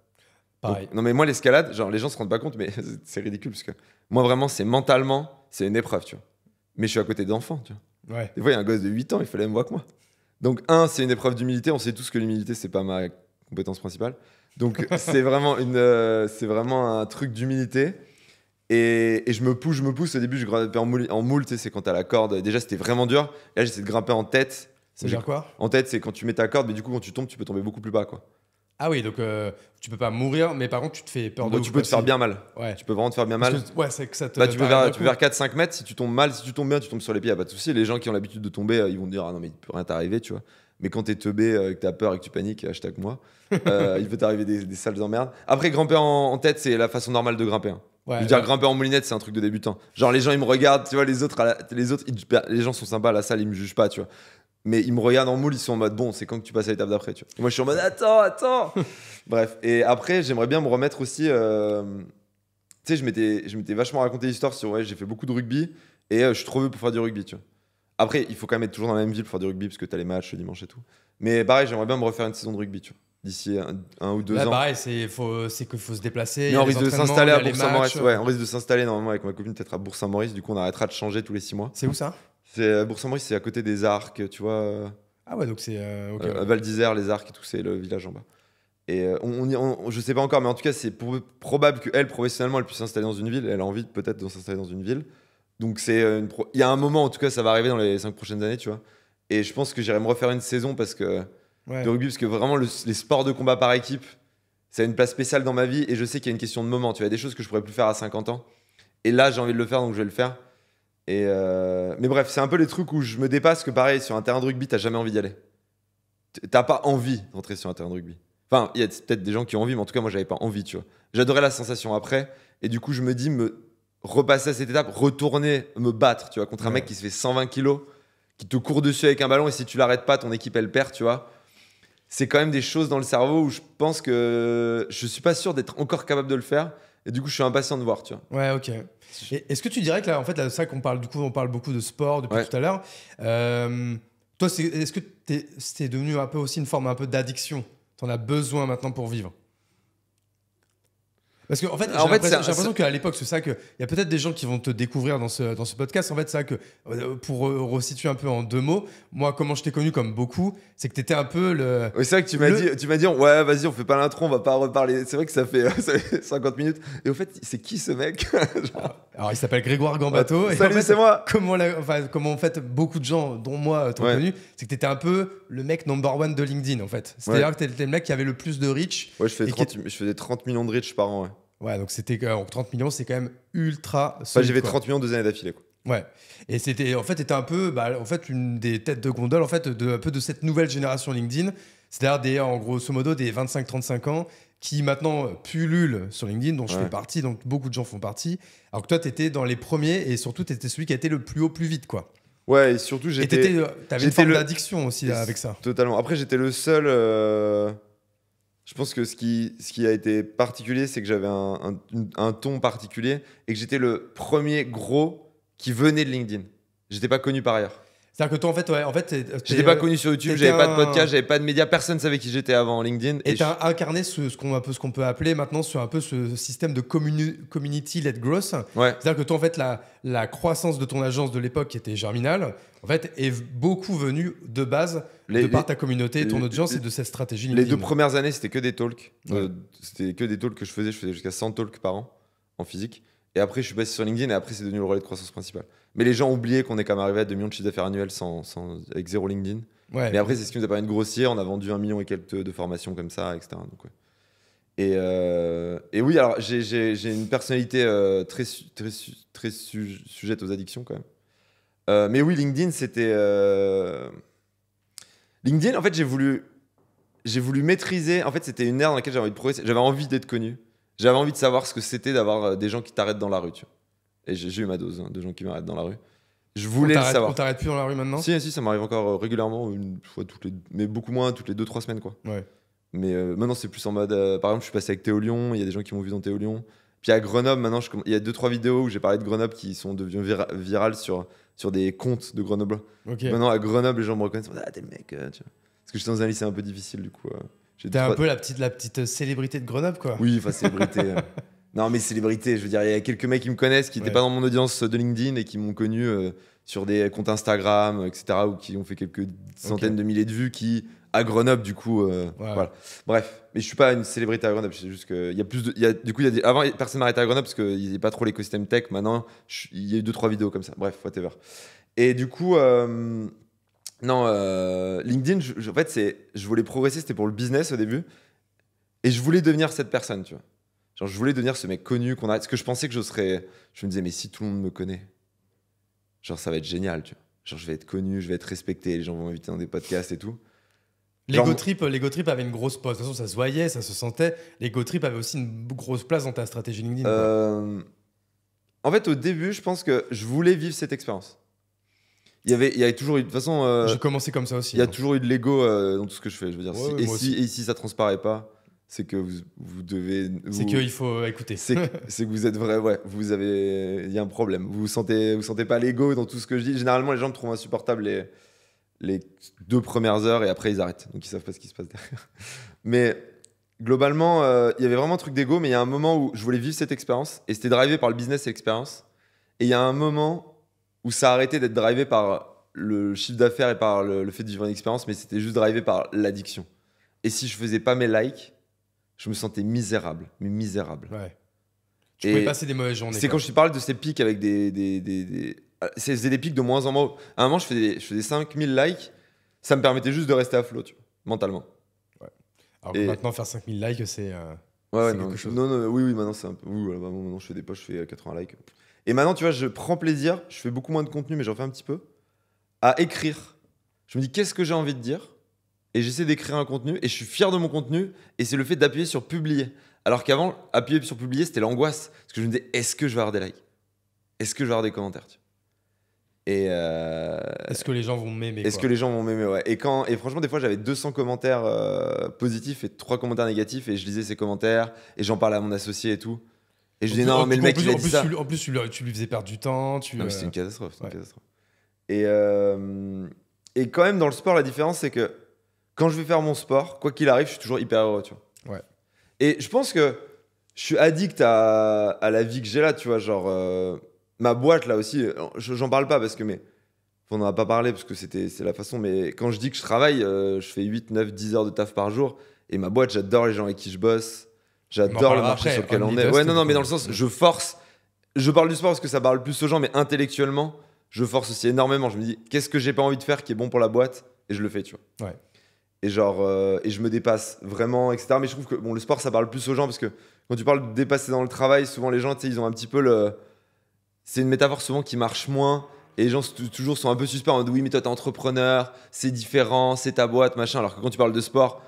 Pareil. Donc, non mais moi l'escalade, genre les gens se rendent pas compte, mais c'est ridicule parce que moi vraiment c'est mentalement, c'est une épreuve, tu vois. Mais je suis à côté d'enfants, tu vois. Ouais. Des fois il y a un gosse de 8 ans, il fait la même voix que moi. Donc c'est une épreuve d'humilité. On sait tous que l'humilité c'est pas ma compétence principale. Donc c'est vraiment un truc d'humilité. Et je me pousse. Au début, je grimpais en moule, tu sais, c'est quand t'as la corde. Déjà, c'était vraiment dur. Et là, j'essaie de grimper en tête. Ça veut dire quoi? En tête, c'est quand tu mets ta corde, mais du coup, quand tu tombes, tu peux tomber beaucoup plus bas, quoi. Ah oui, donc tu peux pas mourir, mais par contre, tu te fais peur de ouf. Tu peux te faire bien mal. Ouais. Tu peux vraiment te faire bien mal. Ouais, c'est que ça te. Tu peux vers 4-5 mètres. Si tu tombes mal, si tu tombes bien, tu tombes sur les pieds, y a pas de souci. Les gens qui ont l'habitude de tomber, ils vont te dire, ah non, mais il peut rien t'arriver, tu vois. Mais quand t'es teubé, que t'as peur et que tu paniques, hashtag moi, il peut t'arriver des sales emmerdes. Après, grimper en tête, c'est la façon normale de grimper. Hein. Ouais, je veux dire, grimper en moulinette, c'est un truc de débutant. Genre, les gens, ils me regardent, tu vois, les autres, les gens sont sympas à la salle, ils me jugent pas, tu vois. Mais ils me regardent en moule, ils sont en mode, bon, c'est quand que tu passes à l'étape d'après, tu vois. Et moi, je suis en mode, attends. Bref. Et après, j'aimerais bien me remettre aussi. Tu sais, je m'étais vachement raconté l'histoire sur, ouais, j'ai fait beaucoup de rugby et je suis trop vieux pour faire du rugby, tu vois. Après, il faut quand même être toujours dans la même ville pour faire du rugby parce que t'as les matchs le dimanche et tout. Mais pareil, j'aimerais bien me refaire une saison de rugby, tu vois. D'ici un ou 2 ans. Pareil, c'est qu'il faut se déplacer. Mais on risque de s'installer à Bourg-Saint-Maurice. Ouais, on risque de s'installer normalement avec ma copine peut-être à Bourg-Saint-Maurice. Du coup, on arrêtera de changer tous les 6 mois. C'est où ça? C'est Bourg-Saint-Maurice, c'est à côté des Arcs, tu vois. Ah ouais, donc c'est Val d'Isère, les Arcs et tout, c'est le village en bas. Et je sais pas encore, mais en tout cas, c'est probable qu'elle, professionnellement, elle puisse s'installer dans une ville. Elle a envie peut-être de s'installer dans une ville. Donc il y a un moment, en tout cas, ça va arriver dans les 5 prochaines années, tu vois. Et je pense que j'irai me refaire une saison parce que de rugby, parce que vraiment les sports de combat par équipe, ça a une place spéciale dans ma vie. Et je sais qu'il y a une question de moment. Tu vois, il y a des choses que je pourrais plus faire à 50 ans. Et là, j'ai envie de le faire, donc je vais le faire. Mais bref, c'est un peu les trucs où je me dépasse que pareil, sur un terrain de rugby, t'as jamais envie d'y aller. T'as pas envie d'entrer sur un terrain de rugby. Enfin, il y a peut-être des gens qui ont envie, mais en tout cas, moi, j'avais pas envie, tu vois. J'adorais la sensation après. Et du coup, je me dis, repasser à cette étape, retourner, me battre, tu vois, contre un mec qui se fait 120 kilos, qui te court dessus avec un ballon, et si tu l'arrêtes pas, ton équipe, elle perd, tu vois. C'est quand même des choses dans le cerveau où je pense que je suis pas sûr d'être encore capable de le faire. Et du coup, je suis impatient de voir, tu vois. Ouais, ok. Et est-ce que tu dirais que là, en fait, là, ça qu'on parle, du coup, on parle beaucoup de sport depuis tout à l'heure. Toi, est-ce que c'est devenu un peu aussi une forme un peu d'addiction? T'en as besoin maintenant pour vivre? Parce qu'en fait, j'ai l'impression qu'à l'époque, c'est ça qu'il y a peut-être des gens qui vont te découvrir dans ce podcast. En fait, c'est ça que, pour resituer un peu en 2 mots, moi, comment je t'ai connu comme beaucoup, c'est que t'étais un peu le. Oui, c'est vrai que tu m'as dit, ouais, vas-y, on fait pas l'intro, on va pas reparler. C'est vrai que ça fait 50 minutes. Et au fait, c'est qui ce mec? Alors, il s'appelle Grégoire Gambato. Ouais, salut, c'est moi. Comment en fait beaucoup de gens, dont moi, t'ont connu, c'est que t'étais un peu le mec number one de LinkedIn, en fait. C'est-à-dire que t'étais le mec qui avait le plus de reach. Ouais, je faisais 30 millions de reach par an, ouais. Ouais, donc c'était 30 millions, c'est quand même ultra solide. Enfin, j'ai fait 30 millions 2 années d'affilée, quoi. Ouais. Et c'était, en fait, t'étais un peu, une des têtes de gondole, en fait, un peu de cette nouvelle génération LinkedIn. C'est-à-dire en grosso modo, des 25-35 ans qui maintenant pullulent sur LinkedIn, dont je fais partie, donc beaucoup de gens font partie. Alors que toi, t'étais dans les premiers et surtout, t'étais celui qui a été le plus haut, plus vite, quoi. Ouais, et surtout, t'avais une forme d'addiction aussi avec ça. Totalement. Après, j'étais le seul. Je pense que ce qui a été particulier, c'est que j'avais un ton particulier et que j'étais le premier gros qui venait de LinkedIn. J'étais pas connu par ailleurs. C'est-à-dire que toi, en fait, j'étais pas connu sur YouTube, j'avais pas de podcast, j'avais pas de médias, personne savait qui j'étais avant LinkedIn. Et t'as incarné ce qu'on peut appeler maintenant sur un peu ce système de community-led growth. Ouais. C'est-à-dire que toi, en fait, la croissance de ton agence de l'époque, qui était Germinal, en fait, est beaucoup venue de base de par ta communauté, ton audience et de cette stratégie LinkedIn. Les 2 premières années, c'était que des talks. C'était que des talks que je faisais jusqu'à 100 talks par an en physique. Et après, je suis passé sur LinkedIn et après, c'est devenu le relais de croissance principal. Mais les gens oubliaient qu'on est quand même arrivé à 2 millions de chiffre d'affaires annuel avec 0 LinkedIn. Ouais. Mais après, c'est ce qui nous a permis de grossir. On a vendu 1 million et quelques de formations comme ça, etc. Donc, ouais. Et oui, alors j'ai une personnalité très sujette aux addictions quand même. Mais oui, LinkedIn, c'était... LinkedIn, en fait, j'ai voulu maîtriser. En fait, c'était une ère dans laquelle j'avais envie de progresser. J'avais envie d'être connu. J'avais envie de savoir ce que c'était d'avoir des gens qui t'arrêtent dans la rue. Tu vois. Et j'ai eu ma dose de gens qui m'arrêtent dans la rue. Je voulais le savoir. On t'arrête plus dans la rue maintenant ? Si, ça m'arrive encore régulièrement, une fois mais beaucoup moins, toutes les 2-3 semaines, quoi. Ouais. Mais maintenant, c'est plus en mode. Par exemple, je suis passé avec Théo Lyon, il y a des gens qui m'ont vu dans Théo Lyon. Puis à Grenoble, maintenant, il y a 2-3 vidéos où j'ai parlé de Grenoble qui sont devenues virales sur des comptes de Grenoble. Okay. Maintenant, à Grenoble, les gens me reconnaissent. Ah, t'es le mec, tu vois. Parce que j'étais dans un lycée un peu difficile, du coup. T'es un peu la petite célébrité de Grenoble, quoi. Oui, enfin, célébrité. Non, mais célébrité, je veux dire, il y a quelques mecs qui me connaissent, qui n'étaient pas dans mon audience de LinkedIn et qui m'ont connu sur des comptes Instagram, etc., ou qui ont fait quelques centaines de milliers de vues, qui, à Grenoble, du coup, voilà. Bref, mais je suis pas une célébrité à Grenoble, c'est juste qu'il y a plus de... Avant, personne m'arrêtait à Grenoble parce qu'il n'y avait pas trop l'écosystème tech. Maintenant, il y a eu 2-3 vidéos comme ça. Bref, whatever. Et du coup... LinkedIn, en fait, je voulais progresser, c'était pour le business au début. Et je voulais devenir cette personne, tu vois. Genre, je voulais devenir ce mec connu qu'on a. Parce que je pensais que je serais. Je me disais, mais si tout le monde me connaît, genre, ça va être génial, tu vois. Genre, je vais être connu, je vais être respecté, les gens vont m'inviter dans des podcasts et tout. L'ego trip avait une grosse place. De toute façon, ça se voyait, ça se sentait. L'ego trip avait aussi une grosse place dans ta stratégie LinkedIn. En fait, au début, je pense que je voulais vivre cette expérience. Il y avait toujours eu, de toute façon. J'ai commencé comme ça aussi. Il y a toujours eu de l'ego dans tout ce que je fais. Je veux dire, si ça transparaît pas, c'est que vous devez. C'est qu'il faut écouter. C'est que vous êtes vrai, ouais. Il y a un problème. Vous sentez pas l'ego dans tout ce que je dis. Généralement, les gens me trouvent insupportable les 2 premières heures et après ils arrêtent. Donc ils savent pas ce qui se passe derrière. Mais globalement, il y avait vraiment un truc d'ego. Mais il y a un moment où je voulais vivre cette expérience et c'était drivé par le business et l'expérience. Et il y a un moment où ça a arrêté d'être drivé par le chiffre d'affaires et par le fait de vivre une expérience, mais c'était juste drivé par l'addiction. Et si je faisais pas mes likes, je me sentais misérable, mais misérable. Ouais. Tu pouvais passer des mauvaises journées. C'est quand je te parle de ces pics avec c'est des pics de moins en moins. À un moment, je faisais 5000 likes, ça me permettait juste de rester à flot, tu vois, mentalement. Ouais. Alors que maintenant, faire 5000 likes, c'est quelque chose. Non, oui, maintenant, c'est un peu... maintenant, je fais des posts, je fais 80 likes. Et maintenant, tu vois, je prends plaisir, je fais beaucoup moins de contenu, mais j'en fais un petit peu, à écrire. Je me dis, qu'est-ce que j'ai envie de dire ? Et j'essaie d'écrire un contenu, et je suis fier de mon contenu, et c'est le fait d'appuyer sur publier. Alors qu'avant, appuyer sur publier, c'était l'angoisse. Parce que je me disais, est-ce que je vais avoir des likes ? Est-ce que je vais avoir des commentaires ? Et est-ce que les gens vont m'aimer ? Est-ce que les gens vont m'aimer, ouais. Et franchement, des fois, j'avais 200 commentaires positifs et 3 commentaires négatifs, et je lisais ces commentaires, et j'en parlais à mon associé et tout. Et je disais, non, mais le mec, il a dit ça. En plus, tu lui faisais perdre du temps. Non, mais c'était une catastrophe. Et quand même, dans le sport, la différence, c'est que quand je vais faire mon sport, quoi qu'il arrive, je suis toujours hyper heureux, tu vois. Ouais. Et je pense que je suis addict à la vie que j'ai là, tu vois. Genre, ma boîte là aussi, j'en parle pas parce que, mais on n'en a pas parlé parce que c'est la façon, mais quand je dis que je travaille, je fais 8, 9, 10 heures de taf par jour. Et ma boîte, j'adore les gens avec qui je bosse. J'adore le marché sur lequel on est. Ouais, non, mais dans le sens, je force. Je parle du sport parce que ça parle plus aux gens, mais intellectuellement, je force aussi énormément. Je me dis, qu'est-ce que j'ai pas envie de faire qui est bon pour la boîte? Et je le fais, tu vois. Ouais. Et genre, et je me dépasse vraiment, etc. Mais je trouve que bon, le sport, ça parle plus aux gens parce que quand tu parles de dépasser dans le travail, souvent les gens, tu sais, ils ont un petit peu le. C'est une métaphore souvent qui marche moins. Et les gens toujours sont un peu suspects en mode oui, mais toi, t'es entrepreneur, c'est différent, c'est ta boîte, machin. Alors que quand tu parles de sport,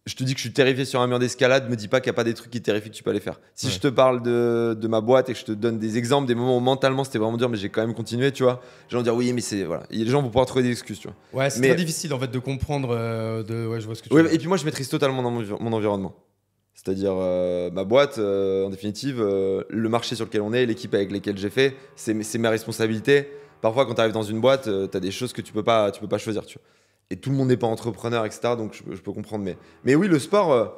je te dis que je suis terrifié sur un mur d'escalade, me dis pas qu'il n'y a pas des trucs qui te terrifient que tu peux aller faire. Si je te parle de ma boîte et que je te donne des exemples, des moments où mentalement c'était vraiment dur, mais j'ai quand même continué, tu vois, les gens vont dire oui, mais c'est. Voilà. Et les gens vont pouvoir trouver des excuses, tu vois. Ouais, c'est très difficile en fait de comprendre. Ouais, je vois ce que tu veux dire. Et puis moi, je maîtrise totalement dans mon environnement. C'est-à-dire ma boîte, en définitive, le marché sur lequel on est, l'équipe avec laquelle j'ai fait, c'est ma responsabilité. Parfois, quand tu arrives dans une boîte, tu as des choses que tu peux pas choisir, tu vois. Et tout le monde n'est pas entrepreneur, etc. Donc je peux comprendre. Mais oui, le sport,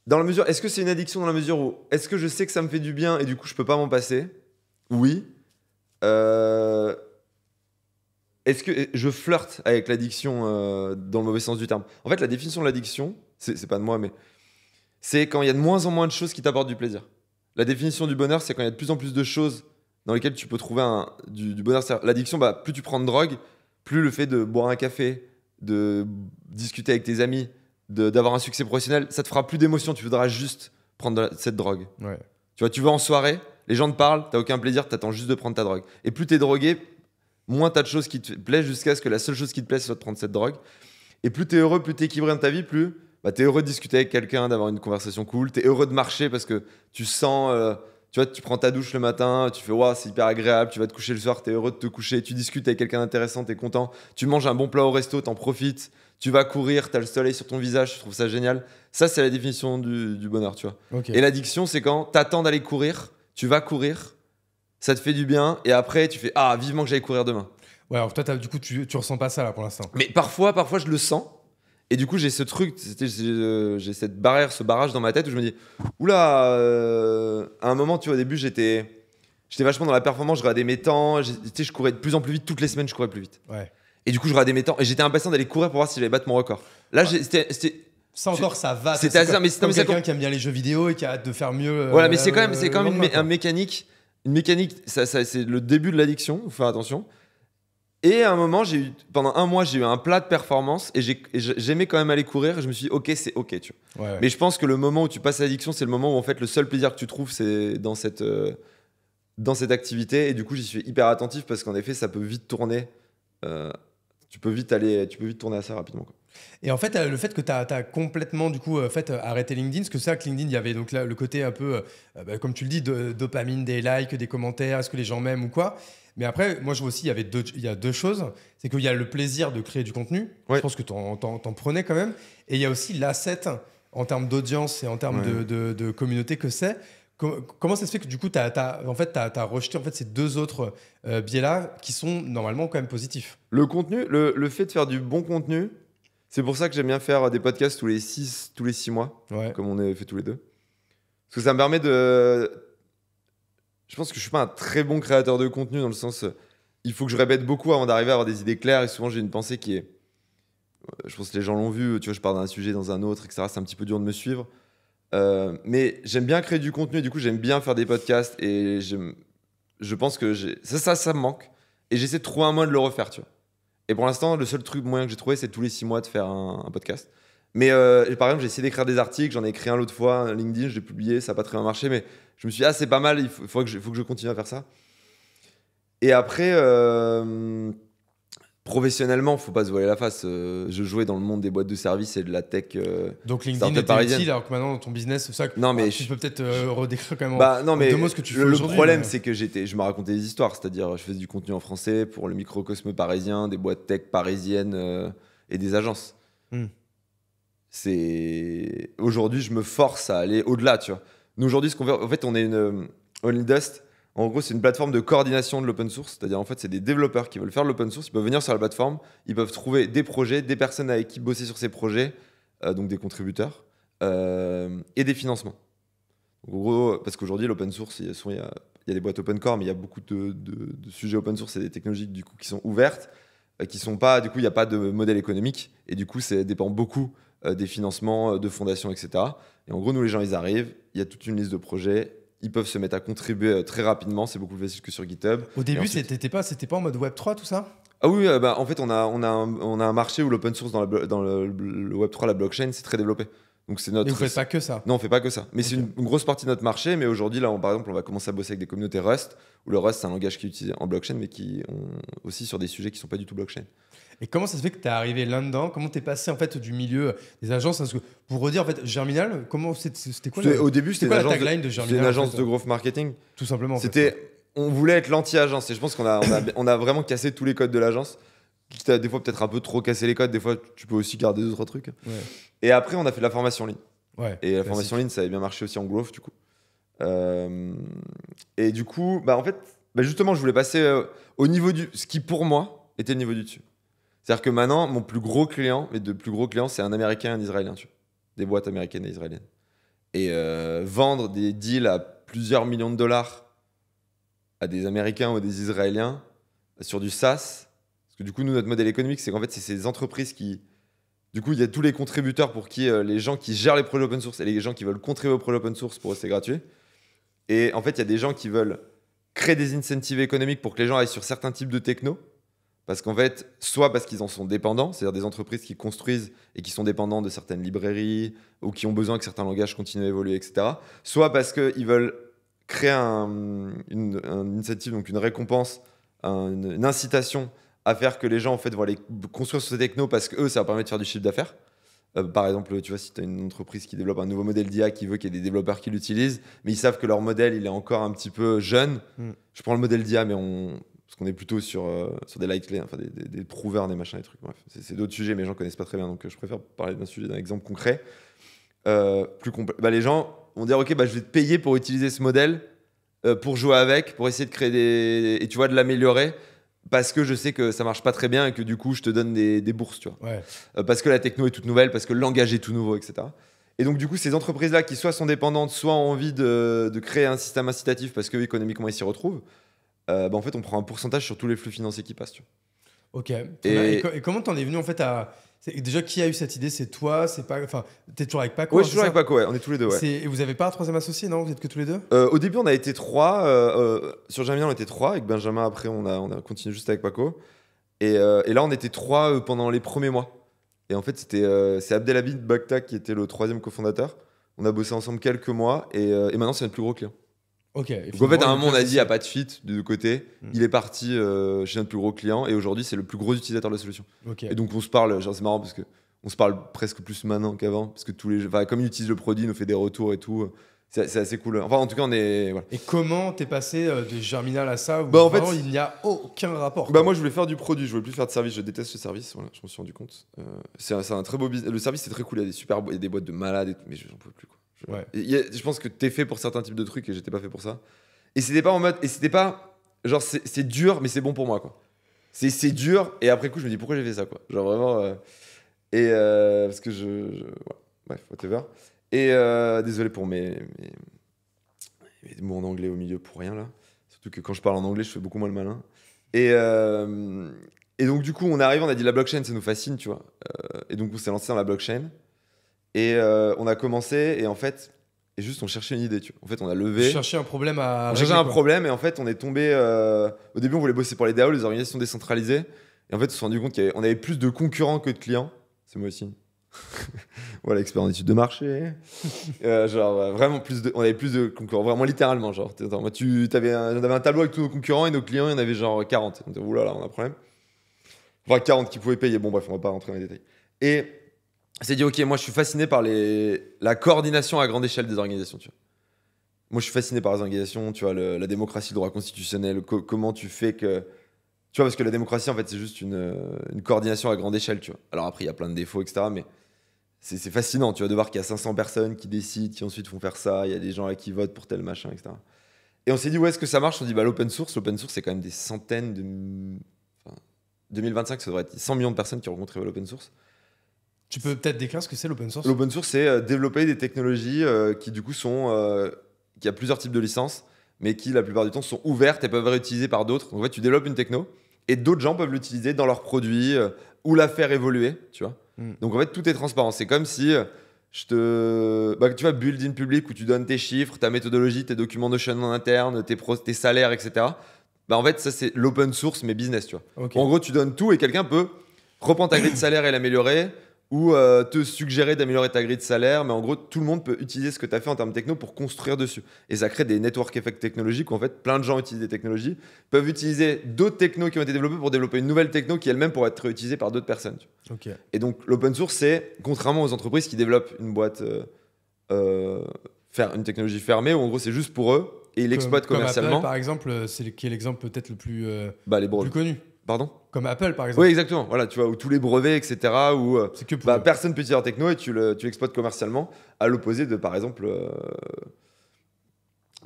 dans la mesure, est-ce que c'est une addiction dans la mesure où est-ce que je sais que ça me fait du bien et du coup je peux pas m'en passer? Oui. Est-ce que je flirte avec l'addiction dans le mauvais sens du terme? En fait, la définition de l'addiction, c'est pas de moi, mais c'est quand il y a de moins en moins de choses qui t'apportent du plaisir. La définition du bonheur, c'est quand il y a de plus en plus de choses dans lesquelles tu peux trouver du bonheur. L'addiction, bah, plus tu prends de drogue, plus le fait de boire un café, de discuter avec tes amis, d'avoir un succès professionnel, ça te fera plus d'émotion. Tu voudras juste prendre cette drogue. Ouais. Tu vois, tu vas en soirée, les gens te parlent, t'as aucun plaisir, t'attends juste de prendre ta drogue. Et plus t'es drogué, moins t'as de choses qui te plaisent jusqu'à ce que la seule chose qui te plaise soit de prendre cette drogue. Et plus t'es heureux, plus t'es équilibré dans ta vie, plus bah, t'es heureux de discuter avec quelqu'un, d'avoir une conversation cool, t'es heureux de marcher parce que tu sens, tu vois, tu prends ta douche le matin, tu fais waouh, c'est hyper agréable, tu vas te coucher le soir, t'es heureux de te coucher, tu discutes avec quelqu'un d'intéressant, t'es content, tu manges un bon plat au resto, t'en profites, tu vas courir, t'as le soleil sur ton visage, tu trouves ça génial. Ça, c'est la définition du bonheur, tu vois. Okay. Et l'addiction, c'est quand t'attends d'aller courir, tu vas courir, ça te fait du bien, et après, tu fais ah, vivement que j'aille courir demain. Ouais, alors toi, du coup, tu ressens pas ça là pour l'instant. Mais parfois, je le sens. Et du coup, j'ai ce truc, j'ai cette barrière, ce barrage dans ma tête où je me dis, oula, à un moment, tu vois, au début, j'étais vachement dans la performance, je regardais mes temps, je courais de plus en plus vite, toutes les semaines, je courais plus vite. Ouais. Et du coup, je regardais mes temps, et j'étais impatient d'aller courir pour voir si j'allais battre mon record. Là, c'était. Ça encore, ça va. C'était assez, mais comme quelqu'un qui aime bien les jeux vidéo et qui a hâte de faire mieux. Voilà, mais c'est quand même une mécanique. Une mécanique, c'est le début de l'addiction, il faut faire attention. Et à un moment, pendant un mois, j'ai eu un plat de performance et j'aimais quand même aller courir. Et je me suis dit, ok, c'est ok, tu vois. Ouais. Mais je pense que le moment où tu passes à l'addiction, c'est le moment où en fait le seul plaisir que tu trouves, c'est dans cette activité. Et du coup, j'y suis hyper attentif parce qu'en effet, ça peut vite tourner. Tu peux vite tourner assez rapidement, quoi. Et en fait, le fait que tu as complètement du coup arrêté LinkedIn, parce que ça, que LinkedIn, il y avait donc là, le côté un peu, comme tu le dis, dopamine, des likes, des commentaires, est-ce que les gens m'aiment ou quoi. Mais après, moi, je vois aussi, il y a deux choses. C'est qu'il y a le plaisir de créer du contenu. Ouais. Je pense que t'en prenais quand même. Et il y a aussi l'asset en termes d'audience et en termes de communauté que c'est. Comment ça se fait que du coup, tu as rejeté en fait, ces deux autres biais-là qui sont normalement quand même positifs? Le contenu, le fait de faire du bon contenu, c'est pour ça que j'aime bien faire des podcasts tous les 6 mois, comme on a fait tous les deux. Parce que ça me permet de... Je pense que je suis pas un très bon créateur de contenu dans le sens... il faut que je répète beaucoup avant d'arriver à avoir des idées claires. Et souvent, j'ai une pensée qui est... je pense que les gens l'ont vu. Tu vois, je pars d'un sujet dans un autre, etc. C'est un petit peu dur de me suivre. Mais j'aime bien créer du contenu. Et du coup, j'aime bien faire des podcasts. Et je pense que ça me manque. Et j'essaie de trouver un moyen de le refaire, tu vois. Et pour l'instant, le seul moyen que j'ai trouvé, c'est tous les 6 mois de faire un podcast. Mais par exemple, j'ai essayé d'écrire des articles, j'en ai écrit un l'autre fois, LinkedIn, je l'ai publié, ça n'a pas très bien marché, mais je me suis dit, c'est pas mal, il faut que je continue à faire ça. Et après, professionnellement, il ne faut pas se voiler la face. Je jouais dans le monde des boîtes de services et de la tech. Donc LinkedIn était utile, alors que maintenant, dans ton business, c'est ça que non, mais tu peux peut-être redécrire quand même en deux mots ce que tu fais aujourd'hui. Le problème, c'est que je me racontais des histoires, c'est-à-dire je faisais du contenu en français pour le microcosme parisien, des boîtes tech parisiennes et des agences. Aujourd'hui, je me force à aller au-delà, tu vois. Nous, aujourd'hui, ce qu'on fait, en fait, on est une Only Dust. En gros, c'est une plateforme de coordination de l'open source. C'est-à-dire, en fait, c'est des développeurs qui veulent faire de l'open source. Ils peuvent venir sur la plateforme, ils peuvent trouver des projets, des personnes avec qui bosser sur ces projets, donc des contributeurs, et des financements. En gros, parce qu'aujourd'hui, l'open source, il y a des boîtes open core, mais il y a beaucoup de sujets open source et des technologies du coup, qui sont ouvertes, qui sont pas, du coup, il n'y a pas de modèle économique, et du coup, ça dépend beaucoup des financements, de fondations, etc. Et en gros, nous, les gens, ils arrivent, il y a toute une liste de projets, ils peuvent se mettre à contribuer très rapidement, c'est beaucoup plus facile que sur GitHub. Au début, c'était pas en mode Web3, tout ça? Ah oui, en fait, on a un marché où l'open source dans le Web3, la blockchain, c'est très développé. Donc c'est notre. Mais vous faites pas que ça? Non, on fait pas que ça. Mais c'est une grosse partie de notre marché. Mais aujourd'hui, là, par exemple, on va commencer à bosser avec des communautés Rust, où le Rust, c'est un langage qui est utilisé en blockchain, mais qui ont aussi sur des sujets qui sont pas du tout blockchain. Et comment ça se fait que tu es arrivé là-dedans? Comment tu es passé en fait du milieu des agences? Parce que pour redire en fait Germinal, comment c'était quoi au début, c'était la tagline de Germinal? C'était une agence de growth marketing. Tout simplement. On voulait être l'anti-agence. Et je pense qu'on a vraiment cassé tous les codes de l'agence. Quitte à des fois peut-être un peu trop casser les codes. Des fois, tu peux aussi garder d'autres trucs. Ouais. Et après, on a fait de la formation en ligne. Ouais, et la formation en ligne, ça avait bien marché aussi en growth, du coup. Et du coup, en fait, justement, je voulais passer au niveau ce qui, pour moi, était le niveau du dessus. C'est-à-dire que maintenant, mon plus gros client, c'est un Américain et un Israélien, tu vois. Des boîtes américaines et israéliennes. Et vendre des deals à plusieurs millions de dollars à des Américains ou des Israéliens sur du SaaS. Parce que du coup, nous, notre modèle économique, c'est qu'en fait, c'est ces entreprises qui... Du coup, il y a tous les contributeurs pour qui les gens qui gèrent les projets open source et les gens qui veulent contribuer au projet open source pour eux, c'est gratuit. Et en fait, il y a des gens qui veulent créer des incentives économiques pour que les gens aillent sur certains types de techno. Parce qu'en fait, soit parce qu'ils en sont dépendants, c'est-à-dire des entreprises qui construisent et qui sont dépendants de certaines librairies ou qui ont besoin que certains langages continuent à évoluer, etc. Soit parce qu'ils veulent créer un incentive, donc une récompense, une incitation à faire que les gens en fait, vont aller construire sur ces technos parce que eux, ça va permettre de faire du chiffre d'affaires. Par exemple, tu vois, si tu as une entreprise qui développe un nouveau modèle d'IA qui veut qu'il y ait des développeurs qui l'utilisent, mais ils savent que leur modèle il est encore un petit peu jeune. Je prends le modèle d'IA, mais parce qu'on est plutôt sur des likely, enfin des prouvers, des machins, des trucs. Bref, c'est d'autres sujets, mais les gens connaissent pas très bien, donc je préfère parler d'un exemple concret. Plus complet. Les gens vont dire, ok, je vais te payer pour utiliser ce modèle, pour jouer avec, pour essayer de créer et tu vois, de l'améliorer. Parce que je sais que ça marche pas très bien et que du coup je te donne des bourses, tu vois. Ouais. Parce que la techno est toute nouvelle, parce que le langage est tout nouveau, etc. Et donc du coup ces entreprises-là qui soit sont dépendantes, soit ont envie de créer un système incitatif parce que économiquement ils s'y retrouvent, en fait on prend un pourcentage sur tous les flux financiers qui passent, tu vois. Ok. Et comment t'en es venu en fait à... Déjà, qui a eu cette idée? C'est toi? C'est pas... Enfin, t'es toujours avec Paco? Ouais, je suis toujours avec Paco, ouais. On est tous les deux, ouais. Et vous avez pas un troisième associé, non? Vous êtes que tous les deux? Au début, on a été trois. Sur Germinal, on était trois. Avec Benjamin, après, on a continué juste avec Paco. Et là, on était trois pendant les premiers mois. Et en fait, c'est Abdelhamid Bakhta qui était le troisième cofondateur. On a bossé ensemble quelques mois. Et maintenant, c'est notre plus gros client. Ok. Donc en fait, à un moment, on a dit, il n'y a pas de fit de deux côtés. Il est parti chez notre plus gros client et aujourd'hui, c'est le plus gros utilisateur de la solution. Okay. Et donc, on se parle, genre, c'est marrant parce qu'on se parle presque plus maintenant qu'avant. Parce que comme il utilise le produit, il nous fait des retours et tout. C'est assez cool. Enfin, en tout cas, on est. Voilà. Et comment t'es passé de Germinal à ça où en fait, il n'y a aucun rapport? Moi, je voulais faire du produit, je voulais plus faire de service. Je déteste ce service. Voilà, je m'en suis rendu compte. C'est un très beau business. Le service, c'est très cool. Il y a des boîtes de malades, et tout, mais j'en peux plus. Quoi. Je pense que t'es fait pour certains types de trucs et j'étais pas fait pour ça. Et c'était pas en mode. Et c'était pas. Genre, c'est dur, mais c'est bon pour moi, quoi. C'est dur, et après coup, je me dis pourquoi j'ai fait ça, quoi. Genre vraiment. Parce que ouais. Bref, whatever. Et désolé pour mes mots en anglais au milieu pour rien, là. Surtout que quand je parle en anglais, je fais beaucoup moins le malin. Et donc, du coup, on arrive, on a dit la blockchain, ça nous fascine, tu vois. Et donc, on s'est lancé dans la blockchain. Et on a commencé, et en fait. Et juste, on cherchait une idée, tu vois. En fait, on a levé. On cherchait un problème à. On cherchait un problème, et en fait, on est tombé. Au début, on voulait bosser pour les DAO, les organisations décentralisées. Et en fait, on s'est rendu compte qu'on avait plus de concurrents que de clients. C'est moi aussi. Voilà, expert en études de marché. Vraiment on avait plus de concurrents, vraiment littéralement. Genre, on avait un tableau avec tous nos concurrents et nos clients, il y en avait genre 40. On disait, oulala, on a un problème. Enfin, 40 qui pouvaient payer. Bon, bref, on va pas rentrer dans les détails. Et on s'est dit, ok, moi je suis fasciné par la coordination à grande échelle des organisations. Tu vois. Moi je suis fasciné par les organisations, tu vois, la démocratie, le droit constitutionnel, comment tu fais que. Tu vois, parce que la démocratie, en fait, c'est juste une coordination à grande échelle, tu vois. Alors après, il y a plein de défauts, etc. Mais c'est fascinant, tu vois, de voir qu'il y a 500 personnes qui décident, qui ensuite font faire ça. Il y a des gens là qui votent pour tel machin, etc. Et on s'est dit, où est-ce que ça marche? On dit, l'open source, c'est quand même des centaines de. Enfin, 2025, ça devrait être 100 millions de personnes qui auront contribué à l'open source. Tu peux peut-être décrire ce que c'est l'open source? L'open source, c'est développer des technologies qui, du coup, sont qui a plusieurs types de licences, mais qui, la plupart du temps, sont ouvertes et peuvent être utilisées par d'autres. Donc, en fait, tu développes une techno et d'autres gens peuvent l'utiliser dans leurs produits ou la faire évoluer, tu vois. Donc, en fait, tout est transparent. C'est comme si tu vois, build in public où tu donnes tes chiffres, ta méthodologie, tes documents Notion en interne, tes salaires, etc. En fait, ça, c'est l'open source, mais business, tu vois. En gros, tu donnes tout et quelqu'un peut reprendre ta grille de salaire et l'améliorer ou te suggérer d'améliorer ta grille de salaire. Mais en gros, tout le monde peut utiliser ce que tu as fait en termes de techno pour construire dessus. Et ça crée des network effects technologiques où en fait, plein de gens utilisent des technologies, peuvent utiliser d'autres technos qui ont été développés pour développer une nouvelle techno qui elle-même pourrait être utilisée par d'autres personnes. Et donc, l'open source, c'est, contrairement aux entreprises qui développent une boîte, faire une technologie fermée, où en gros, c'est juste pour eux et ils l'exploitent commercialement. Apple, par exemple, qui est l'exemple peut-être le plus, les plus connu. Pardon ? Comme Apple, par exemple. Oui, exactement. Voilà, tu vois, où tous les brevets, etc., où personne peut utiliser leur techno et tu l'exploites commercialement, à l'opposé de, par exemple,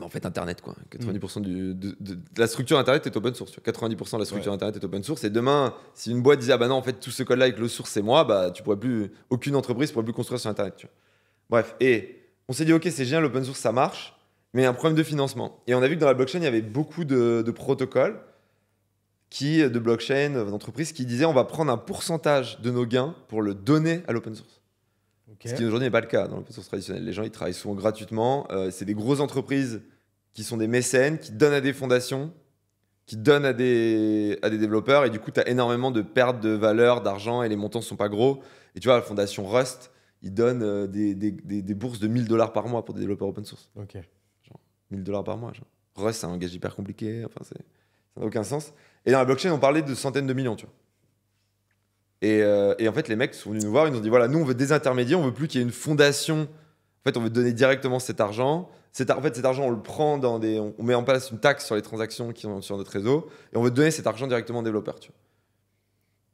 en fait, Internet, quoi. 90% de la structure Internet est open source. Tu vois. 90% de la structure Internet est open source. Et demain, si une boîte disait, ah bah non, en fait, tout ce code-là avec le source, c'est moi, bah, aucune entreprise pourrait plus construire sur Internet. Tu vois. Bref, et on s'est dit, ok, c'est génial, l'open source, ça marche, mais il y a un problème de financement. Et on a vu que dans la blockchain, il y avait beaucoup de protocoles de blockchain, d'entreprises qui disaient on va prendre un pourcentage de nos gains pour le donner à l'open source. Ce qui aujourd'hui n'est pas le cas dans l'open source traditionnel. Les gens, ils travaillent souvent gratuitement. C'est des grosses entreprises qui sont des mécènes, qui donnent à des fondations, qui donnent à des développeurs. Et du coup, tu as énormément de pertes de valeur, d'argent, et les montants ne sont pas gros. Et tu vois, la fondation Rust, ils donnent des bourses de $1000 par mois pour des développeurs open source. Genre, $1000 par mois. Genre. Rust, c'est un langage hyper compliqué. Enfin, ça n'a aucun sens. Et dans la blockchain, on parlait de centaines de millions, tu vois. Et en fait, les mecs sont venus nous voir, ils nous ont dit voilà, nous, on veut désintermédier, on veut plus qu'il y ait une fondation. En fait, on veut donner directement cet argent. En fait, cet argent, on le prend on met en place une taxe sur les transactions qui sont sur notre réseau, et on veut donner cet argent directement aux développeurs, tu vois.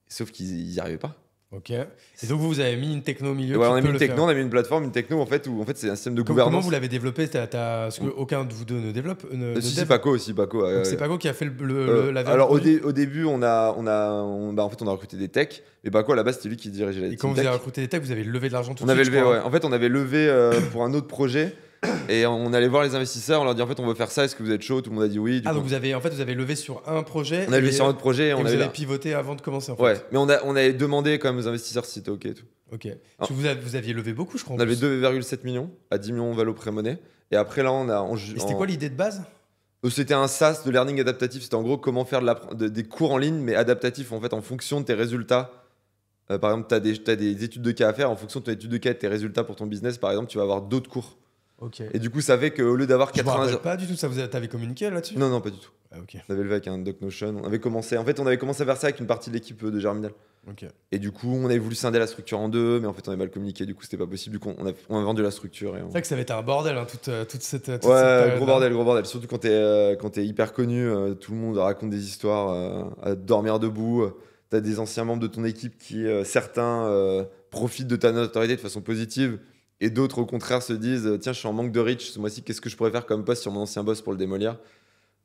Sauf qu'ils n'y arrivaient pas. Ok. Et donc vous avez mis une techno au milieu. On a mis une techno, on a mis une plateforme, une techno en fait où c'est un système de gouvernance. Comment vous l'avez développé parce qu'aucun de vous deux ne développe. Si Paco aussi, Paco. Donc c'est Paco qui a fait la alors au début on a recruté des techs, et Paco à la base c'était lui qui dirigeait la team. Et quand vous avez recruté des techs, vous avez levé de l'argent tout de suite. On avait levé, ouais. En fait on avait levé pour un autre projet. Et on allait voir les investisseurs, on leur dit en fait on veut faire ça, est-ce que vous êtes chaud? Tout le monde a dit oui. Donc vous avez levé sur un projet. On a levé sur un autre projet et on avait pivoté avant de commencer en fait. Ouais, mais on avait demandé quand même aux investisseurs si c'était ok et tout. Ok. Vous aviez levé beaucoup, je crois. On avait 2,7 millions à 10 millions valo pré-monnaie. Et après là Et c'était quoi l'idée de base? C'était un SaaS de learning adaptatif. C'était en gros comment faire des cours en ligne mais adaptatifs en fait en fonction de tes résultats. Par exemple, tu as des études de cas à faire. En fonction de ton étude de cas et de tes résultats pour ton business, par exemple, tu vas avoir d'autres cours. Okay. Et du coup, ça fait qu'au lieu d'avoir 80 heures. Pas du tout, ça t'avais communiqué là-dessus? Non, pas du tout. Okay. On avait levé avec un Doc Notion. On avait commencé à faire ça avec une partie de l'équipe de Germinal. Okay. Et du coup, on avait voulu scinder la structure en deux, mais en fait, on avait mal communiqué. Du coup, c'était pas possible. Du coup, on a vendu la structure. C'est vrai que ça avait été un bordel, hein, toute cette. Gros bordel. Surtout quand t'es hyper connu, tout le monde raconte des histoires à dormir debout. T'as des anciens membres de ton équipe qui, certains, profitent de ta notoriété de façon positive. Et d'autres, au contraire, se disent tiens, je suis en manque de reach ce mois-ci, qu'est-ce que je pourrais faire comme poste sur mon ancien boss pour le démolir?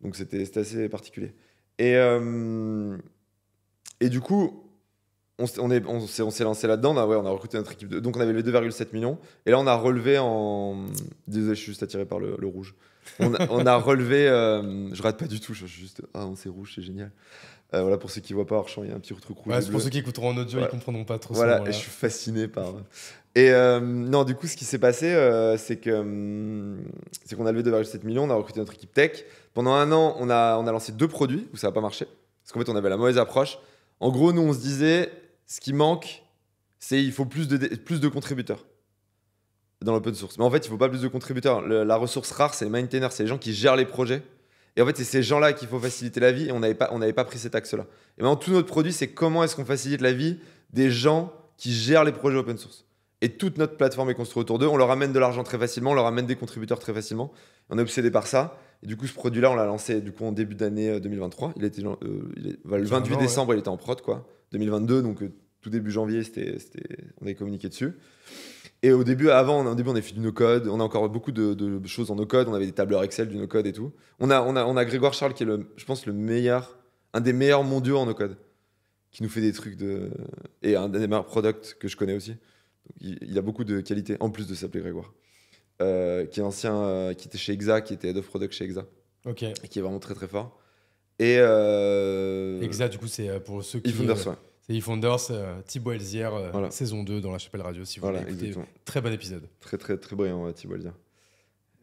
Donc c'était assez particulier. Et du coup, on s'est lancé là-dedans. On a recruté notre équipe. Donc on avait levé 2,7 millions. Et là, on a relevé en. Désolé, je suis juste attiré par le rouge. On a relevé. Je rate pas du tout, je suis juste. Ah, c'est rouge, c'est génial. Voilà, pour ceux qui voient pas Archamp, il y a un petit truc rouge. Ouais, c'est pour ceux qui écouteront en audio, ils comprendront pas trop ça. Voilà, et je suis fasciné par. Et non, du coup, ce qui s'est passé, c'est qu'on a levé 2,7 millions, on a recruté notre équipe tech. Pendant un an, on a lancé 2 produits où ça n'a pas marché. Parce qu'en fait, on avait la mauvaise approche. En gros, nous, on se disait, ce qui manque, c'est il faut plus de contributeurs dans l'open source. Mais en fait, il ne faut pas plus de contributeurs. La ressource rare, c'est les maintainers, c'est les gens qui gèrent les projets. Et en fait, c'est ces gens-là qu'il faut faciliter la vie, et on n'avait pas pris cet axe-là. Et maintenant, tout notre produit, c'est comment est-ce qu'on facilite la vie des gens qui gèrent les projets open source. Et toute notre plateforme est construite autour d'eux. On leur amène de l'argent très facilement, on leur amène des contributeurs très facilement. On est obsédé par ça. Et du coup, ce produit-là, on l'a lancé en début d'année 2023. Le 28 décembre, il était en prod, quoi. 2022, donc tout début janvier, on avait communiqué dessus. Et au début, on a fait du no-code. On a encore beaucoup de choses en no-code. On avait des tableurs Excel, du no-code et tout. On a Grégoire Charles, qui est, je pense, un des meilleurs mondiaux en no-code, qui nous fait des trucs et un des meilleurs products que je connais aussi. Donc, il a beaucoup de qualités, en plus de s'appeler Grégoire. qui est ancien, qui était chez Exa, qui était Head of Product chez Exa. Ok. Et qui est vraiment très très fort. Et Exa, du coup, c'est pour ceux qui. eFounders, ouais. C'est eFounders, Thibaut Elzière, voilà. saison 2 dans La Chapelle Radio, si vous voulez écouter. Exactement. Très bon épisode. Très très très brillant, Thibaut Elzière.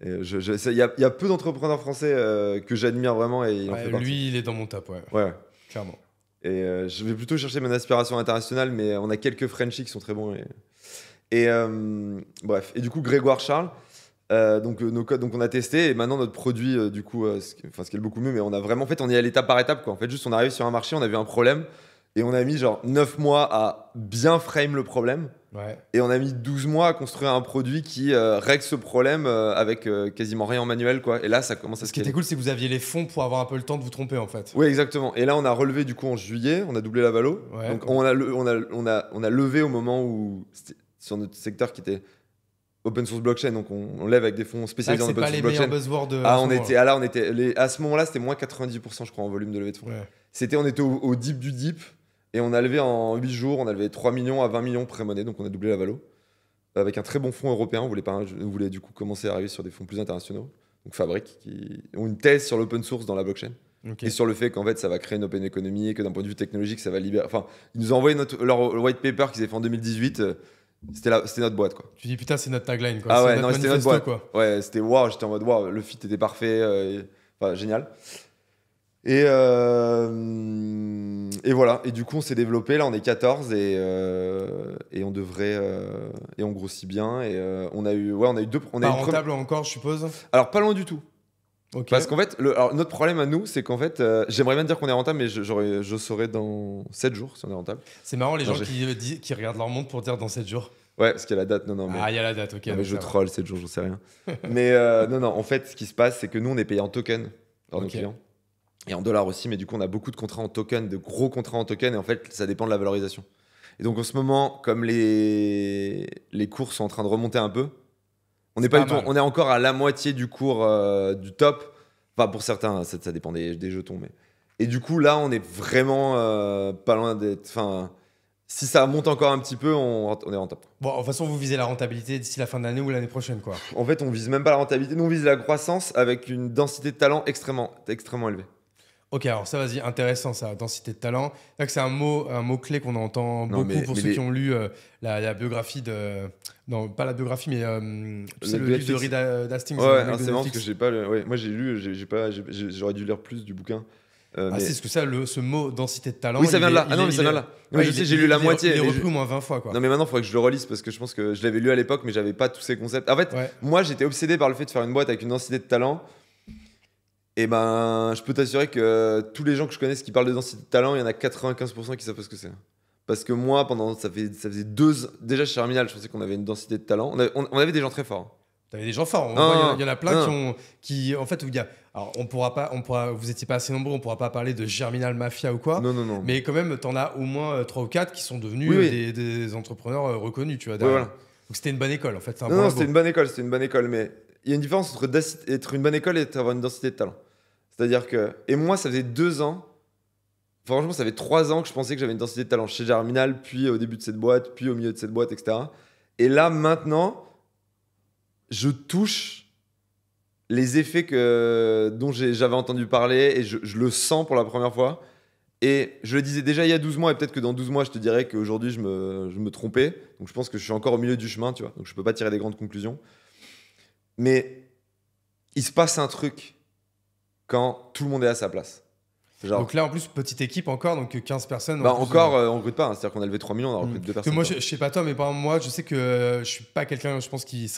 Il y a peu d'entrepreneurs français que j'admire vraiment et il en fait partie. Lui, il est dans mon top, ouais. Clairement. Et je vais plutôt chercher mon aspiration internationale, mais on a quelques Frenchies qui sont très bons. Bref. Et du coup, Grégoire Charles, donc nos codes, donc on a testé et maintenant notre produit, du coup, ce qui est beaucoup mieux, mais on a vraiment, en fait, on est à l'étape par étape, quoi. En fait, juste on arrive sur un marché, on a vu un problème et on a mis genre 9 mois à bien frame le problème. Ouais. Et on a mis 12 mois à construire un produit qui règle ce problème avec quasiment rien en manuel, quoi. Et là, ça commence à se. Ce qui était cool, c'est que vous aviez les fonds pour avoir un peu le temps de vous tromper, en fait. Oui, exactement. Et là, on a relevé du coup en juillet, on a doublé la valo. Ouais, donc on a levé au moment où c'était sur notre secteur qui était open source blockchain, donc on lève avec des fonds spécialisés en open source blockchain. C'est pas les meilleurs buzzwords. À ce moment-là, c'était moins 90%, je crois, en volume de levée de fonds. Ouais. On était au deep du deep. Et on a levé en 8 jours, on a levé 3 millions à 20 millions pré-monnaie, donc on a doublé la valo. Avec un très bon fonds européen, on voulait du coup commencer à arriver sur des fonds plus internationaux. Donc Fabric, qui ont une thèse sur l'open source dans la blockchain. Okay. Et sur le fait qu'en fait ça va créer une open economy et que d'un point de vue technologique ça va libérer. Enfin, ils nous ont envoyé leur white paper qu'ils avaient fait en 2018. C'était notre boîte, quoi. Tu dis putain, c'est notre tagline, quoi. Ah ouais, non, c'était notre boîte. Quoi. Ouais, c'était waouh, j'étais en mode waouh, le fit était parfait. Enfin, génial. Et voilà. Et du coup, on s'est développé. Là, on est 14 et on devrait et on grossit bien. Et on a eu deux. On pas rentable encore, je suppose. Alors pas loin du tout. Okay. Parce qu'en fait, notre problème à nous, c'est qu'en fait, j'aimerais bien dire qu'on est rentable, mais je saurais dans 7 jours si on est rentable. C'est marrant les gens qui regardent leur montre pour dire dans 7 jours. Ouais, parce qu'il y a la date. Non, mais... Ah, il y a la date, ok. Non, mais je troll 7 jours, j'en sais rien. Mais non, en fait, ce qui se passe, c'est que nous, on est payé en token par nos clients. Et en dollars aussi, mais du coup, on a beaucoup de contrats en token, de gros contrats en token, et en fait, ça dépend de la valorisation. Et donc, en ce moment, comme les cours sont en train de remonter un peu, on est encore à la moitié du cours du top. Enfin, pour certains, ça dépend des jetons. Mais... Et du coup, là, on est vraiment pas loin d'être... Enfin, si ça monte encore un petit peu, on est rentable. Bon, de toute façon, vous visez la rentabilité d'ici la fin de l'année ou l'année prochaine, quoi. En fait, on vise même pas la rentabilité. Nous, on vise la croissance avec une densité de talent extrêmement élevée. Ok, alors ça, vas-y, intéressant ça, densité de talent. C'est un mot-clé qu'on entend beaucoup pour ceux qui ont lu la biographie de... Non, pas la biographie, mais tu sais, le livre de Reed Hastings. Ouais, c'est marrant parce que j'ai pas... Ouais, moi, j'ai lu, j'aurais dû lire plus du bouquin. C'est parce que ça, ce mot densité de talent... Oui, ça vient de là. Ah non, mais ça vient de là. Moi, je sais, j'ai lu la moitié. Il est repris au moins 20 fois, quoi. Non, mais maintenant, il faudrait que je le relise parce que je pense que je l'avais lu à l'époque, mais j'avais pas tous ces concepts. En fait, moi, j'étais obsédé par le fait de faire une boîte avec une densité de talent. Et ben, je peux t'assurer que tous les gens que je connais qui parlent de densité de talent, il y en a 95% qui savent pas ce que c'est. Parce que moi, ça faisait 2 ans, déjà chez Germinal, je pensais qu'on avait une densité de talent. On avait des gens très forts. T'avais des gens forts. Il y en a plein qui en fait, où il y a. Alors, vous étiez pas assez nombreux, on pourra pas parler de Germinal Mafia ou quoi. Non. Mais quand même, t'en as au moins 3 ou 4 qui sont devenus des entrepreneurs reconnus, tu vois. Oui, voilà. Donc c'était une bonne école, en fait. Non, c'était une bonne école, mais il y a une différence entre être une bonne école et avoir une densité de talent. C'est-à-dire que... Et moi, ça faisait 2 ans, franchement, ça fait 3 ans que je pensais que j'avais une densité de talent chez Germinal, puis au début de cette boîte, puis au milieu de cette boîte, etc. Et là, maintenant, je touche les effets dont j'avais entendu parler et je le sens pour la première fois. Et je le disais déjà il y a 12 mois, et peut-être que dans 12 mois, je te dirais qu'aujourd'hui, je me trompais. Donc je pense que je suis encore au milieu du chemin, tu vois. Donc je peux pas tirer des grandes conclusions. Mais il se passe un truc quand tout le monde est à sa place. Genre... Donc là, en plus, petite équipe encore, donc 15 personnes. Bah encore, on recrute pas. Hein. C'est-à-dire qu'on a levé 3 millions, on a recruté 2 personnes. Moi, je sais pas toi, mais par exemple, moi, je sais que je suis pas quelqu'un, je pense, qui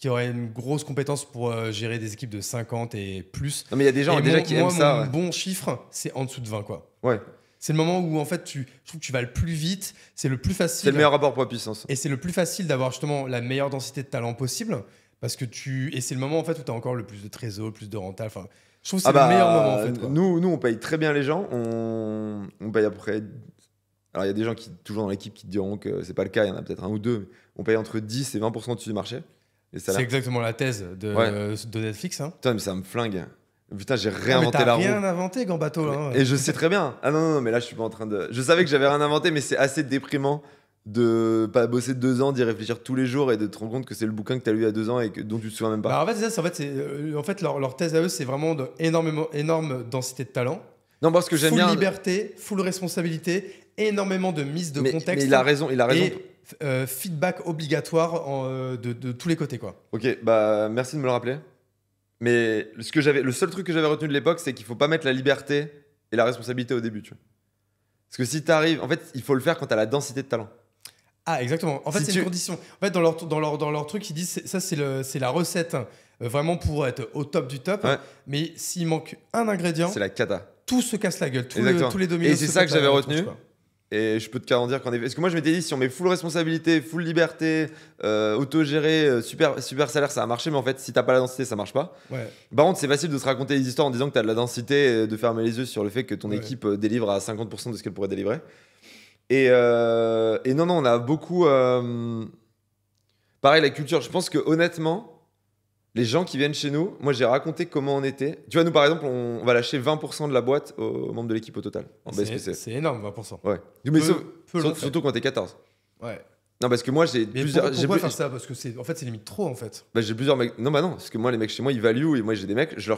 aurait une grosse compétence pour gérer des équipes de 50 et plus. Non, mais il y a des gens déjà qui aiment ça. Mon bon chiffre, c'est en dessous de 20, quoi. Ouais. C'est le moment où, en fait, je trouve que tu vas le plus vite. C'est le plus facile. C'est le meilleur rapport poids-puissance. Et c'est le plus facile d'avoir justement la meilleure densité de talent possible. Parce que et c'est le moment, en fait, où tu as encore le plus de trésor, le plus de rentable. Enfin, je trouve que c'est le meilleur moment, en fait. Quoi. Nous, on paye très bien les gens. On paye à peu près... Alors, il y a des gens toujours dans l'équipe qui te diront que c'est pas le cas. Il y en a peut-être 1 ou 2. Mais on paye entre 10 et 20% au-dessus du marché. C'est exactement la thèse de Netflix. Hein. Putain, mais ça me flingue. Putain, j'ai réinventé la roue. T'as rien inventé, Gambato. Là. Et je sais très bien. Ah non, mais là, je suis pas en train de... Je savais que j'avais rien inventé, mais c'est assez déprimant de pas bosser 2 ans, d'y réfléchir tous les jours et de te rendre compte que c'est le bouquin que tu as lu il y a 2 ans et dont tu te souviens même pas. Bah, en fait, c'est ça. En fait, leur thèse à eux, c'est vraiment énorme densité de talent. Non, parce que j'aime bien. Full liberté, full responsabilité, énormément de mise de contexte. Mais il a raison. Et feedback obligatoire de tous les côtés, quoi. Ok, bah merci de me le rappeler. Mais le seul truc que j'avais retenu de l'époque, c'est qu'il faut pas mettre la liberté et la responsabilité au début, tu vois. Parce que si t'arrives, en fait, il faut le faire quand t'as la densité de talent. Ah, exactement. En fait, c'est une condition. En fait, dans leur truc, ils disent ça, c'est la recette vraiment pour être au top du top. Ouais. Mais s'il manque un ingrédient, c'est la cata. Tout se casse la gueule. Tous les dominos. Et c'est ça que j'avais retenu. Et je peux te garantir qu'en effet. Parce que moi, je m'étais dit, si on met full responsabilité, full liberté, autogéré, super salaire, ça a marché. Mais en fait, si t'as pas la densité, ça marche pas. Ouais. Par contre, c'est facile de se raconter des histoires en disant que t'as de la densité, de fermer les yeux sur le fait que ton équipe délivre à 50% de ce qu'elle pourrait délivrer. Et non, on a beaucoup. Pareil, la culture. Je pense que honnêtement, les gens qui viennent chez nous, moi j'ai raconté comment on était. Tu vois, nous par exemple, on va lâcher 20% de la boîte aux membres de l'équipe au total. En BSPC. C'est énorme, 20%. Ouais. Mais surtout quand t'es 14. Ouais. Non, parce que moi j'ai plusieurs. Pourquoi faire ça? Parce que c'est limite trop en fait. Bah, j'ai plusieurs mecs. Non, parce que moi les mecs chez moi ils value et moi j'ai des mecs, je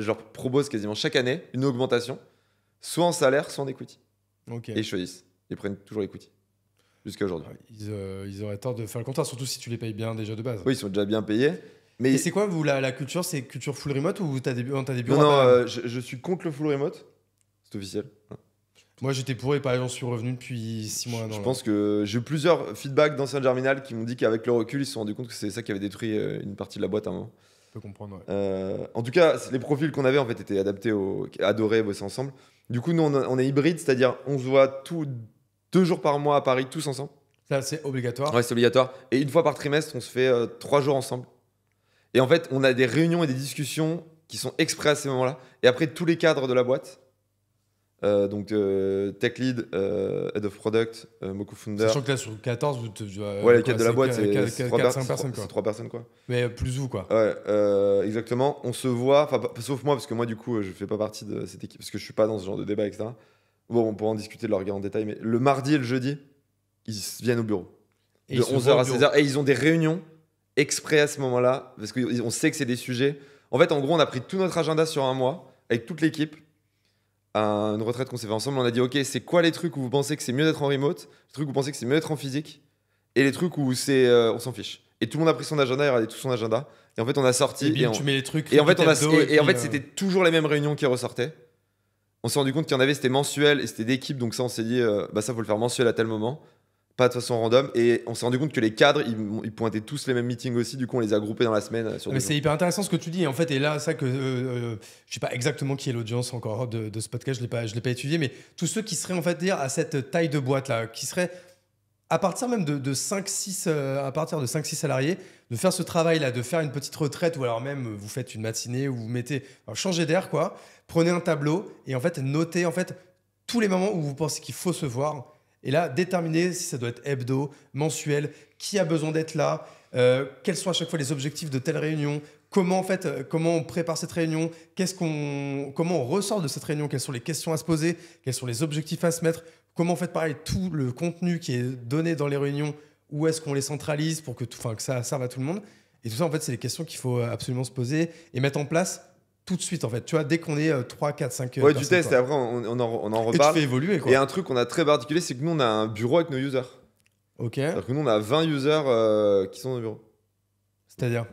leur propose quasiment chaque année une augmentation, soit en salaire, soit en equity. Ok. Et ils choisissent. Ils prennent toujours l'equity. Jusqu'à aujourd'hui. Ils auraient tort de faire le contraire, surtout si tu les payes bien déjà de base. Oui, ils sont déjà bien payés. Et c'est quoi, vous, la culture? C'est culture full remote ou t'as des bureaux? Non, je suis contre le full remote. C'est officiel. Moi, j'étais pour et pareil, j'en suis revenu depuis 6 mois. Je pense que j'ai eu plusieurs feedbacks d'anciens Germinal qui m'ont dit qu'avec le recul, ils se sont rendus compte que c'est ça qui avait détruit une partie de la boîte à un moment. Je peux comprendre, ouais. En tout cas, les profils qu'on avait en fait étaient adaptés adoraient bosser ensemble. Du coup, nous, on est hybride, c'est-à-dire on se voit 2 jours par mois à Paris, tous ensemble. Ça, c'est obligatoire. Ouais, c'est obligatoire. Et une fois par trimestre, on se fait 3 jours ensemble. Et en fait, on a des réunions et des discussions qui sont exprès à ces moments-là. Et après, tous les cadres de la boîte, donc Tech Lead, Head of Product, Moco Founder. Sachant que là, sur 14, vous ouais, les cadres de la boîte, c'est 4-5 personnes. C'est 3 personnes, quoi. Mais plus vous, quoi. Ouais, exactement. On se voit, sauf moi, parce que moi, du coup, je fais pas partie de cette équipe, parce que je suis pas dans ce genre de débat, etc. Bon, on pourra en discuter de leur regard en détail, mais le mardi et le jeudi, ils viennent au bureau. De 11h à 16h. Et ils ont des réunions exprès à ce moment-là, parce qu'on sait que c'est des sujets. En fait, en gros, on a pris tout notre agenda sur un mois, avec toute l'équipe, à une retraite qu'on s'est fait ensemble. On a dit, ok, c'est quoi les trucs où vous pensez que c'est mieux d'être en remote, les trucs où vous pensez que c'est mieux d'être en physique, et les trucs où on s'en fiche. Et tout le monde a pris son agenda, il a regardé tout son agenda. Et en fait, on a sorti. Tu mets les trucs. Et en fait, c'était toujours les mêmes réunions qui ressortaient. On s'est rendu compte qu'il y en avait, c'était mensuel et c'était d'équipe. Donc ça, on s'est dit, ça, faut le faire mensuel à tel moment. Pas de façon random. Et on s'est rendu compte que les cadres, ils pointaient tous les mêmes meetings aussi. Du coup, on les a groupés dans la semaine. Mais c'est hyper intéressant ce que tu dis. En fait, et là, ça que je sais pas exactement qui est l'audience encore de ce podcast. Je l'ai pas étudié, mais tous ceux qui seraient en fait dire à cette taille de boîte là, qui seraient à partir même de 5-6 à partir de 5-6 salariés, de faire ce travail là, de faire une petite retraite ou alors même vous faites une matinée où vous mettez changer d'air quoi. Prenez un tableau et en fait notez en fait tous les moments où vous pensez qu'il faut se voir. Et là, déterminer si ça doit être hebdo, mensuel, qui a besoin d'être là, quels sont à chaque fois les objectifs de telle réunion, comment on prépare cette réunion, comment on ressort de cette réunion, quelles sont les questions à se poser, quels sont les objectifs à se mettre, comment en fait pareil tout le contenu qui est donné dans les réunions, où est-ce qu'on les centralise pour que ça serve à tout le monde. Et tout ça, en fait, c'est les questions qu'il faut absolument se poser et mettre en place tout de suite en fait, tu vois, dès qu'on est 3, 4, 5 ouais, tu testes et après on en reparle. Et tu fais évoluer quoi. Et un truc qu'on a très particulier, c'est que nous on a un bureau avec nos users. Ok. C'est-à-dire que nous on a 20 users qui sont dans le bureau. C'est-à-dire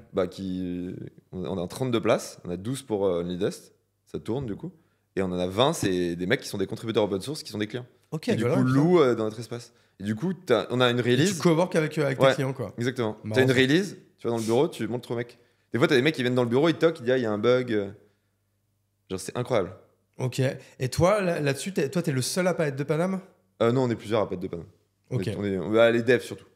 on a 32 places, on a 12 pour Leadest, ça tourne du coup. Et on en a 20, c'est des mecs qui sont des contributeurs open source qui sont des clients. Ok. Et du coup, louent dans notre espace. Et du coup, on a une release. Et tu cowork avec tes clients quoi. Exactement. Tu as une release, tu vas dans le bureau, tu montres au mec. Des fois, tu as des mecs qui viennent dans le bureau, ils toquent, ils disent il y a un bug. Genre, c'est incroyable. Ok. Et toi, là-dessus, t'es le seul à pas être de Paname? Non, on est plusieurs à pas être de Paname. Ok. On va les devs surtout.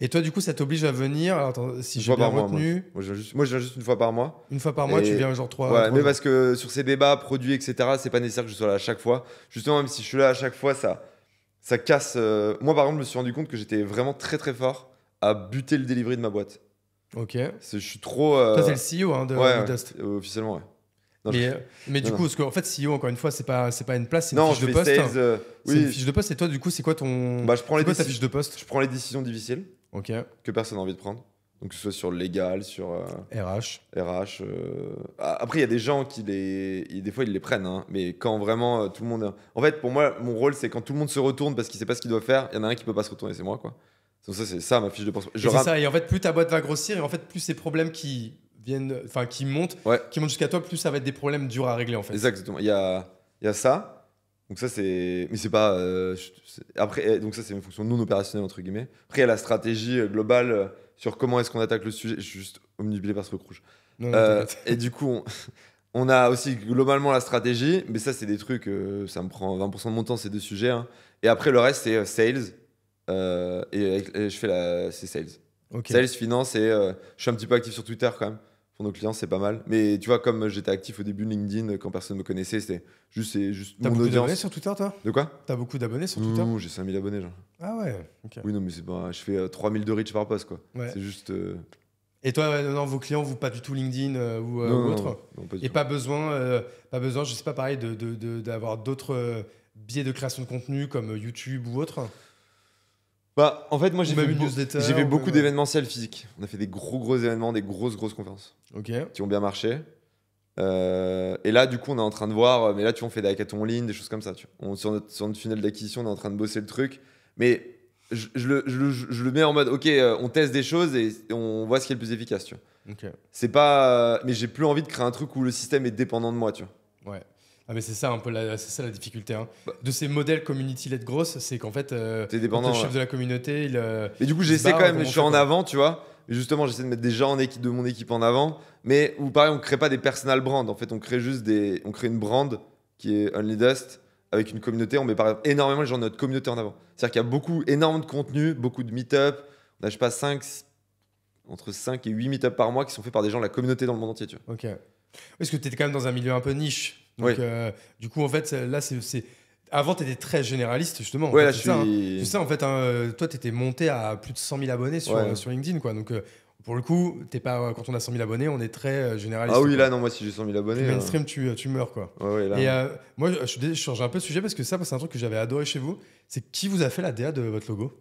Et toi, du coup, ça t'oblige à venir. Alors, attends, si j'ai bien retenu. Moi, je viens juste une fois par mois. Une fois par mois, tu viens genre 3 Ouais, mais parce que sur ces débats, produits, etc., c'est pas nécessaire que je sois là à chaque fois. Justement, même si je suis là à chaque fois, ça casse. Moi, par exemple, je me suis rendu compte que j'étais vraiment très très fort à buter le delivery de ma boîte. Ok. Je suis trop. Toi, t'es le CEO de Dust. Officiellement, ouais. Non, mais du coup, parce qu'en fait, CEO, encore une fois, c'est pas une place, c'est une non, fiche de poste. Sales, c'est une fiche de poste. Et toi, du coup, c'est quoi ton. Bah, je prends ta fiche de poste? Je prends les décisions difficiles Ok. que personne n'a envie de prendre. Donc, que ce soit sur le légal, sur RH. RH. Après, il y a des gens des fois, ils les prennent. Hein, mais quand vraiment tout le monde. En fait, pour moi, mon rôle, c'est quand tout le monde se retourne parce qu'il sait pas ce qu'il doit faire, il y en a un qui peut pas se retourner, c'est moi, quoi. Donc, ça, c'est ça ma fiche de poste. C'est ça. Et en fait, plus ta boîte va grossir, et en fait, plus ces problèmes qui montent jusqu'à toi, plus ça va être des problèmes durs à régler, en fait. Exactement. Il y a ça. Donc ça c'est, mais c'est pas. Après, donc ça c'est une fonction non opérationnelle entre guillemets. Après il y a la stratégie globale sur comment est-ce qu'on attaque le sujet. Je suis juste omnibulé par ce truc rouge. Non, et du coup on a aussi globalement la stratégie, mais ça c'est des trucs, ça me prend 20% de mon temps ces deux sujets. Hein. Et après le reste c'est sales et je fais c'est sales. Okay. Sales, finance et je suis un petit peu actif sur Twitter quand même. Pour nos clients, c'est pas mal. Mais tu vois, comme j'étais actif au début de LinkedIn, quand personne me connaissait, c'est juste mon audience. T'as beaucoup d'abonnés sur Twitter, toi? De quoi? T'as beaucoup d'abonnés sur Twitter? Non, j'ai 5000 abonnés, genre. Ah ouais, ok. Oui, non, mais c'est pas... Je fais 3000 de reach par post, quoi. Ouais. C'est juste... Et toi, non, vos clients, vous pas du tout LinkedIn ou autre? Non, pas du Et tout. pas besoin, je sais pas, pareil, d'avoir d'autres biais de création de contenu comme YouTube ou autre? Bah, en fait, moi, j'ai fait beaucoup d'événements d'événementiels physiques. On a fait des gros événements, des grosses conférences qui ont bien marché. Et là, du coup, on est en train de voir. Mais là, tu vois, on fait des hackathons en ligne, des choses comme ça. Tu vois. Sur notre funnel d'acquisition, on est en train de bosser le truc. Mais je le mets en mode, ok, on teste des choses et on voit ce qui est le plus efficace. Tu vois. Ok. C'est pas. Mais j'ai plus envie de créer un truc où le système est dépendant de moi. Tu vois. Ouais. Ah mais c'est ça un peu la difficulté hein. De ces modèles community-led grosses, c'est qu'en fait t'es dépendant, le chef de la communauté mais du coup j'essaie quand même, je suis en avant, tu vois, et justement j'essaie de mettre des gens de mon équipe en avant, mais où pareil on crée pas des personal brands, en fait on crée juste on crée une brand qui est Only Dust avec une communauté, on met par exemple énormément les gens de notre communauté en avant, c'est-à-dire qu'il y a énormément de contenu, beaucoup de meet-up, on a je sais pas entre 5 et 8 meet-up par mois qui sont faits par des gens de la communauté dans le monde entier, tu vois. Ok. Parce que tu étais quand même dans un milieu un peu niche. Donc, du coup, en fait, là, c'est. Avant, tu étais très généraliste, justement. Ouais, en là, fait, je sais, en fait, toi, tu étais monté à plus de 100 000 abonnés sur LinkedIn, quoi. Donc, pour le coup, quand on a 100 000 abonnés, on est très généraliste. Ah oui, quoi. là, non, moi, si j'ai 100 000 abonnés. Mainstream, tu meurs, quoi. Ouais, là. Et moi, je change un peu de sujet parce que ça, c'est un truc que j'avais adoré chez vous. C'est qui vous a fait la DA de votre logo?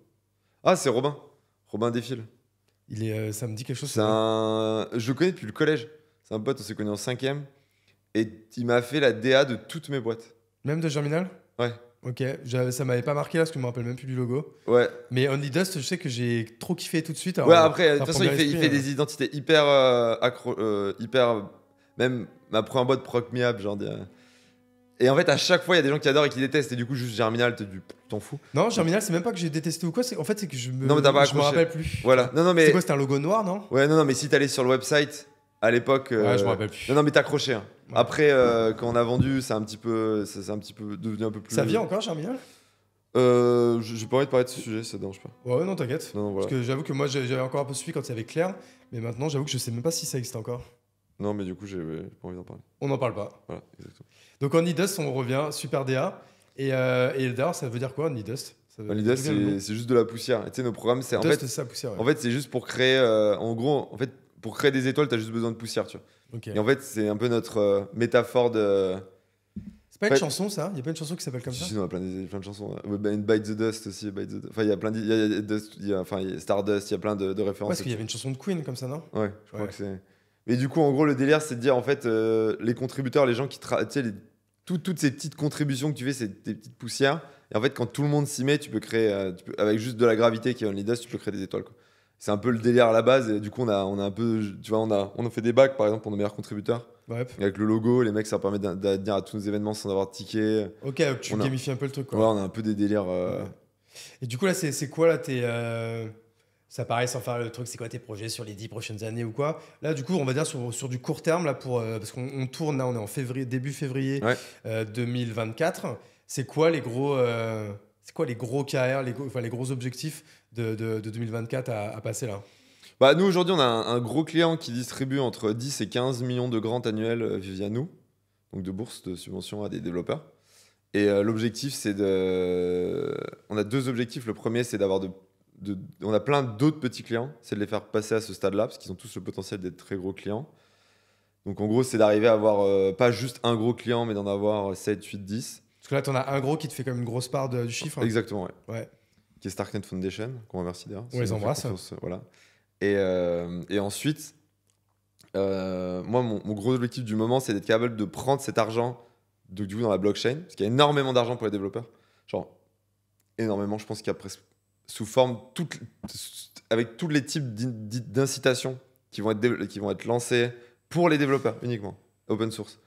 Ah, c'est Robin. Robin Défile. Ça me dit quelque chose. Je le connais depuis le collège. C'est un pote, on s'est connus en 5e. Et il m'a fait la DA de toutes mes boîtes. Même de Germinal? Ouais. Ok, ça m'avait pas marqué là parce que je me rappelle même plus du logo. Ouais. Mais Only Dust, je sais que j'ai trop kiffé tout de suite. Alors, ouais, après, de toute façon, il fait des identités hyper hyper. Même ma première boîte Proc Me Up, genre. Et en fait, à chaque fois, il y a des gens qui adorent et qui détestent. Et du coup, juste Germinal, t'en fous. Non, Germinal, c'est même pas que j'ai détesté ou quoi. En fait, c'est que je me rappelle plus. Voilà. Non, mais... C'est quoi, c'était un logo noir, non? Ouais, non, mais si t'allais sur le website, à l'époque. Ouais, je me rappelle plus. Non, mais t'accrochais. Hein. Ouais. Après, quand on a vendu, c'est un petit peu devenu un peu plus. Ça vit encore, Germinal? J'ai pas envie de parler de ce sujet, ça dérange pas. Ouais, non, t'inquiète. Non, voilà. Parce que j'avoue que moi, j'avais encore un peu suivi quand il y avait Claire. Mais maintenant, j'avoue que je sais même pas si ça existe encore. Non, mais du coup, j'ai pas envie d'en parler. On n'en parle pas. Voilà, exactement. Donc, Only Dust, on revient, super DA. Et d'ailleurs, ça veut dire quoi, Only Dust? Only Dust, c'est juste de la poussière. Tu sais, nos programmes, c'est ça, poussière. Ouais. En fait, c'est juste pour créer. En gros, en fait, pour créer des étoiles, t'as juste besoin de poussière, tu vois. Okay. Et en fait, c'est un peu notre métaphore de. C'est pas une chanson, ça? Il y a pas une chanson qui s'appelle comme ça? Si, on a plein de chansons. Bite the Dust aussi. Enfin, il y a plein de. Il y a Stardust, il y a plein de références. Ouais, parce qu'il y avait une chanson de Queen comme ça, non? Ouais, je crois que c'est. Mais du coup, en gros, le délire, c'est de dire, en fait, les contributeurs, les gens qui. Tu sais, toutes ces petites contributions que tu fais, c'est des petites poussières. Et en fait, quand tout le monde s'y met, tu peux créer. Avec juste de la gravité qui est Only Dust, tu peux créer des étoiles, quoi. C'est un peu le délire à la base. Et du coup, on a un peu. Tu vois, on a fait des bacs, par exemple, pour nos meilleurs contributeurs. Ouais. Avec le logo, les mecs, ça permet d'adhérer à tous nos événements sans avoir de ticket. Ok, tu gamifies un peu le truc, quoi. Ouais, on a un peu des délires. Ouais. Et du coup, là, c'est quoi, là, ça paraît sans faire le truc, c'est quoi tes projets sur les 10 prochaines années ou quoi? Là, du coup, on va dire sur du court terme, là, parce qu'on tourne, là, on est en début février 2024. C'est quoi les gros KR, les gros objectifs de 2024 à passer là? Bah, nous, aujourd'hui, on a un gros client qui distribue entre 10 et 15 millions de grants annuels via nous, donc de bourses de subventions à des développeurs. Et l'objectif, c'est on a deux objectifs. Le premier, c'est d'avoir on a plein d'autres petits clients, c'est de les faire passer à ce stade-là, parce qu'ils ont tous le potentiel d'être très gros clients. Donc en gros, c'est d'arriver à avoir pas juste un gros client, mais d'en avoir 7, 8, 10. Parce que là, tu en as un gros qui te fait comme une grosse part du chiffre. Exactement, ouais. Qui est Starknet Foundation, qu'on remercie d'ailleurs. On les embrasse. Voilà. Et ensuite, moi, mon gros objectif du moment, c'est d'être capable de prendre cet argent du coup dans la blockchain, parce qu'il y a énormément d'argent pour les développeurs. Genre, énormément, je pense qu'il y a presque sous forme, avec tous les types d'incitations qui vont être lancées pour les développeurs uniquement, open source.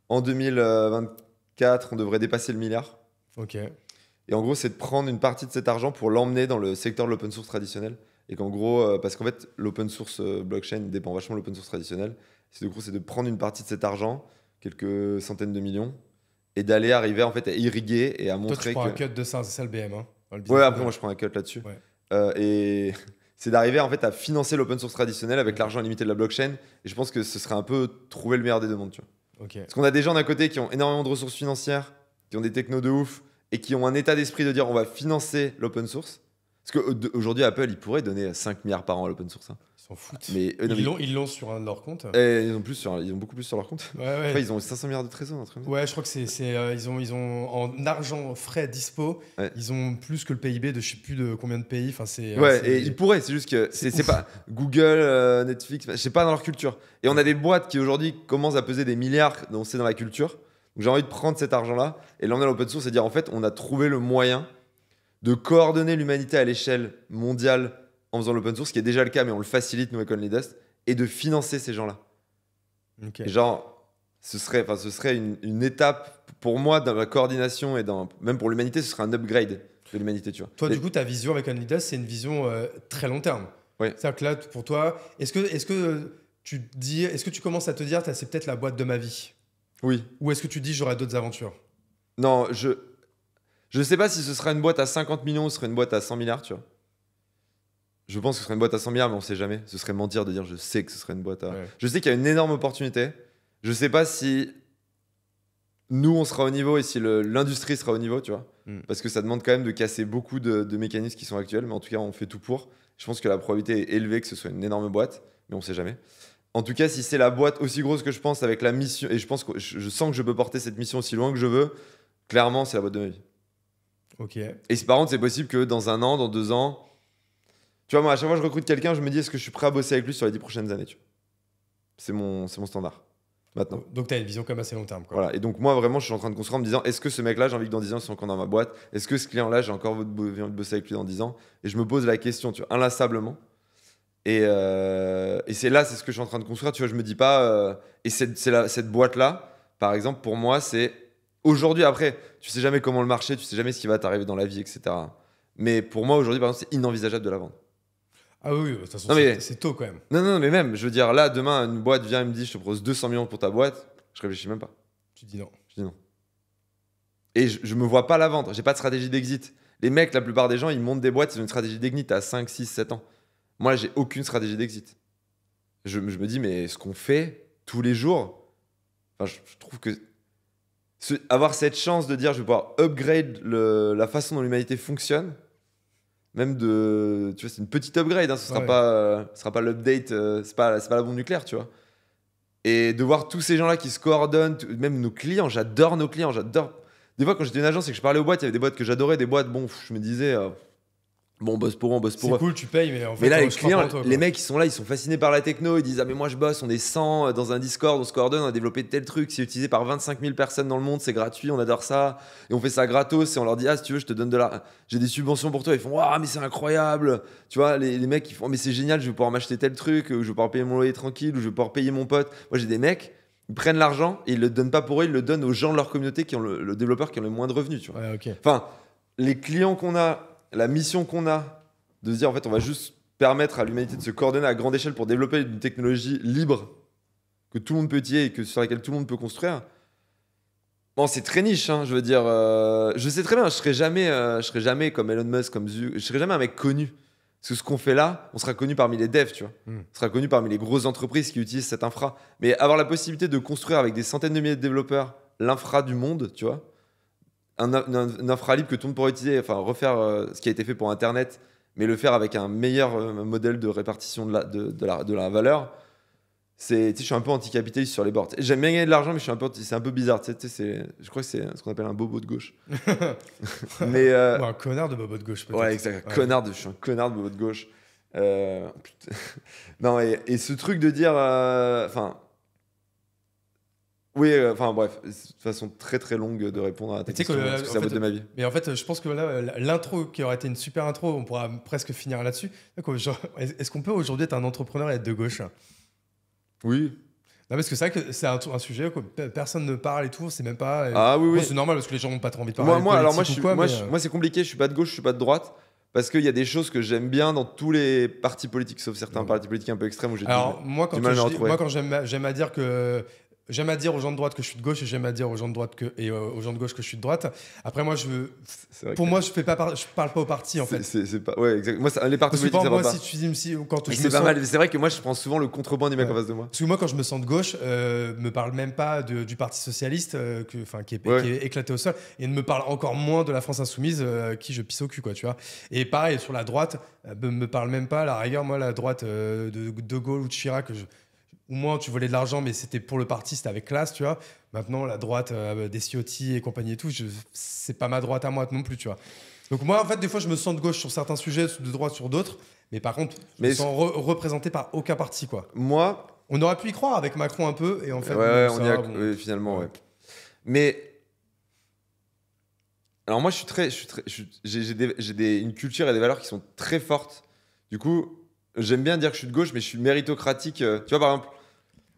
En 2024, on devrait dépasser le milliard. Ok. Et en gros, c'est de prendre une partie de cet argent pour l'emmener dans le secteur de l'open source traditionnel. Et qu'en gros, parce qu'en fait, l'open source blockchain dépend vachement de l'open source traditionnel. C'est de prendre une partie de cet argent, quelques centaines de millions, et d'aller arriver en fait à irriguer et à montrer Toi, tu prends un cut de ça, c'est ça le BM. Ouais, après, moi, je prends un cut là-dessus. Ouais. Et c'est d'arriver en fait à financer l'open source traditionnel avec l'argent illimité de la blockchain. Et je pense que ce serait un peu trouver le meilleur des deux mondes, tu vois. Okay. Parce qu'on a des gens d'un côté qui ont énormément de ressources financières, qui ont des technos de ouf, et qui ont un état d'esprit de dire on va financer l'open source. Parce qu'aujourd'hui, Apple, ils pourraient donner 5 milliards par an à l'open source. Hein. Ils s'en foutent. Mais, ils l'ont sur un de leurs comptes. Ils ont beaucoup plus sur leur compte. Ouais. Enfin, ils ont 500 milliards de trésors. Ouais, je crois que ils ont en argent frais dispo, ils ont plus que le PIB de je sais plus de combien de pays. Enfin, et ils pourraient, c'est juste que c'est pas Google, Netflix, je sais pas dans leur culture. Et on a des boîtes qui aujourd'hui commencent à peser des milliards, donc c'est dans la culture. Donc j'ai envie de prendre cet argent-là et l'emmener à l'open source et dire en fait, on a trouvé le moyen de coordonner l'humanité à l'échelle mondiale en faisant l'open source, ce qui est déjà le cas, mais on le facilite, nous, avec OnlyDust, et de financer ces gens-là. Okay. Et genre, ce serait une étape, pour moi, dans la coordination et même pour l'humanité, ce serait un upgrade de l'humanité, tu vois. Toi, du coup, ta vision avec OnlyDust, c'est une vision très long terme. Oui. C'est-à-dire que là, pour toi, est-ce que tu commences à te dire, c'est peut-être la boîte de ma vie? Oui. Ou est-ce que tu dis, j'aurai d'autres aventures? Non, je sais pas si ce sera une boîte à 50 millions ou ce serait une boîte à 100 milliards, tu vois. Je pense que ce serait une boîte à 100 milliards, mais on sait jamais. Ce serait mentir de dire je sais que ce serait une boîte à... Ouais. Je sais qu'il y a une énorme opportunité. Je sais pas si nous, on sera au niveau et si l'industrie sera au niveau, tu vois. Parce que ça demande quand même de casser beaucoup de mécanismes qui sont actuels. Mais en tout cas, on fait tout pour. Je pense que la probabilité est élevée que ce soit une énorme boîte, mais on sait jamais. En tout cas, si c'est la boîte aussi grosse que je pense avec la mission, et je pense que je sens que je peux porter cette mission aussi loin que je veux, clairement, c'est la boîte de ma vie. Ok. Et par contre, c'est possible que dans 1 an, dans 2 ans, tu vois, moi, à chaque fois que je recrute quelqu'un, je me dis est-ce que je suis prêt à bosser avec lui sur les 10 prochaines années, tu vois. C'est mon standard. Maintenant. Donc, tu as une vision quand même assez long terme, quoi. Voilà. Et donc, moi, vraiment, je suis en train de construire en me disant est-ce que ce mec-là, j'ai envie que dans 10 ans, il soit encore dans ma boîte? Est-ce que ce client-là, j'ai encore envie de bosser avec lui dans 10 ans? Et je me pose la question, tu vois, inlassablement. Et c'est ce que je suis en train de construire, tu vois. Je me dis pas. Et cette boîte-là, par exemple, pour moi, c'est. Aujourd'hui, après, tu sais jamais comment le marché, tu sais jamais ce qui va t'arriver dans la vie, etc. Mais pour moi, aujourd'hui, par exemple, c'est inenvisageable de la vendre. Ah oui, de toute façon, c'est tôt quand même. Non, mais même, je veux dire, là, demain, une boîte vient et me dit je te propose 200 millions pour ta boîte, je réfléchis même pas. Tu dis non. Je dis non. Et je me vois pas la vendre, j'ai pas de stratégie d'exit. Les mecs, la plupart des gens, ils montent des boîtes, ils ont une stratégie d'exit à 5, 6, 7 ans. Moi, j'ai aucune stratégie d'exit. Je me dis, mais ce qu'on fait tous les jours, enfin, je trouve que avoir cette chance de dire je vais pouvoir upgrade la façon dont l'humanité fonctionne, même tu vois, c'est une petite upgrade, hein, ce sera pas l'update, c'est pas la bombe nucléaire, tu vois. Et de voir tous ces gens-là qui se coordonnent, même nos clients, j'adore nos clients, j'adore. Des fois, quand j'étais une agence et que je parlais aux boîtes, il y avait des boîtes que j'adorais, des boîtes, bon, je me disais, bon, bosse pour eux, on bosse pour eux. C'est cool, tu payes, mais en fait, mais là, les clients, les mecs, ils sont là, ils sont fascinés par la techno, ils disent, ah, mais moi, je bosse, on est 100 dans un Discord, on se coordonne, on a développé tel truc, c'est utilisé par 25 000 personnes dans le monde, c'est gratuit, on adore ça, et on fait ça gratos, et on leur dit, ah, si tu veux, je te donne j'ai des subventions pour toi, ils font, waouh, mais c'est incroyable, tu vois, les mecs, ils font, mais c'est génial, je vais pouvoir m'acheter tel truc, ou je vais pouvoir payer mon loyer tranquille, ou je vais pouvoir payer mon pote. Moi, j'ai des mecs, ils prennent l'argent, et ils le donnent pas pour eux, ils le donnent aux gens de leur communauté qui ont le développeur qui ont le moins de revenus, tu vois. Ouais, okay. Enfin, les clients qu'on a, la mission qu'on a, de se dire en fait on va juste permettre à l'humanité de se coordonner à grande échelle pour développer une technologie libre que tout le monde peut utiliser et sur laquelle tout le monde peut construire. Bon, c'est très niche, hein, je veux dire. Je sais très bien, je serai jamais comme Elon Musk, comme je serai jamais un mec connu. Parce que ce qu'on fait là, on sera connu parmi les devs, tu vois. On sera connu parmi les grosses entreprises qui utilisent cette infra. Mais avoir la possibilité de construire avec des centaines de milliers de développeurs l'infra du monde, tu vois, un infra libre que tout le monde pourra utiliser, enfin refaire ce qui a été fait pour Internet, mais le faire avec un meilleur modèle de répartition de la valeur, je suis un peu anticapitaliste sur les bords. J'aime bien gagner de l'argent, mais c'est un peu bizarre. Je crois que c'est ce qu'on appelle un bobo de gauche. Mais un connard de bobo de gauche, peut-être. Ouais, exact. Ouais. Je suis un connard de bobo de gauche. Non, et ce truc de dire... Oui, bref, c'est une façon très très longue de répondre à ta question, parce que c'est la botte de ma vie. Mais en fait, je pense que là, l'intro qui aurait été une super intro, on pourra presque finir là-dessus. Est-ce qu'on peut aujourd'hui être un entrepreneur et être de gauche? Oui. Non, parce que c'est vrai que c'est un sujet que personne ne parle et tout, c'est même pas... Ah oui, oui. C'est normal parce que les gens n'ont pas trop envie de parler moi, c'est compliqué, je suis pas de gauche, je suis pas de droite. Parce qu'il y a des choses que j'aime bien dans tous les partis politiques, sauf certains partis politiques un peu extrêmes où j'ai moi, quand j'aime à dire que... J'aime à dire aux gens de droite que je suis de gauche et j'aime à dire aux gens de droite aux gens de gauche que je suis de droite. Après, moi, je parle pas aux partis en fait. C'est pas, ouais, exact. Moi, les partis politiques, ça va pas. C'est pas mal. C'est vrai que moi, je prends souvent le contreband du mec en face de moi. Parce que moi, quand je me sens de gauche, me parle même pas du Parti socialiste qui est éclaté au sol et ne me parle encore moins de la France insoumise qui je pisse au cul, quoi, tu vois. Et pareil sur la droite, me parle même pas. À la rigueur, moi, la droite de Gaulle ou de Chirac. Au moins, tu volais de l'argent, mais c'était pour le parti, c'était avec classe, tu vois. Maintenant, la droite des Ciotti et compagnie et tout, c'est pas ma droite à moi non plus, tu vois. Donc moi, en fait, des fois, je me sens de gauche sur certains sujets, de droite sur d'autres. Mais par contre, je me sens représenté par aucun parti, quoi. Moi... On aurait pu y croire avec Macron un peu, et en fait... Oui, finalement, ouais. Mais... Alors moi, j'ai une culture et des valeurs qui sont très fortes. Du coup, j'aime bien dire que je suis de gauche, mais je suis méritocratique. Tu vois, par exemple...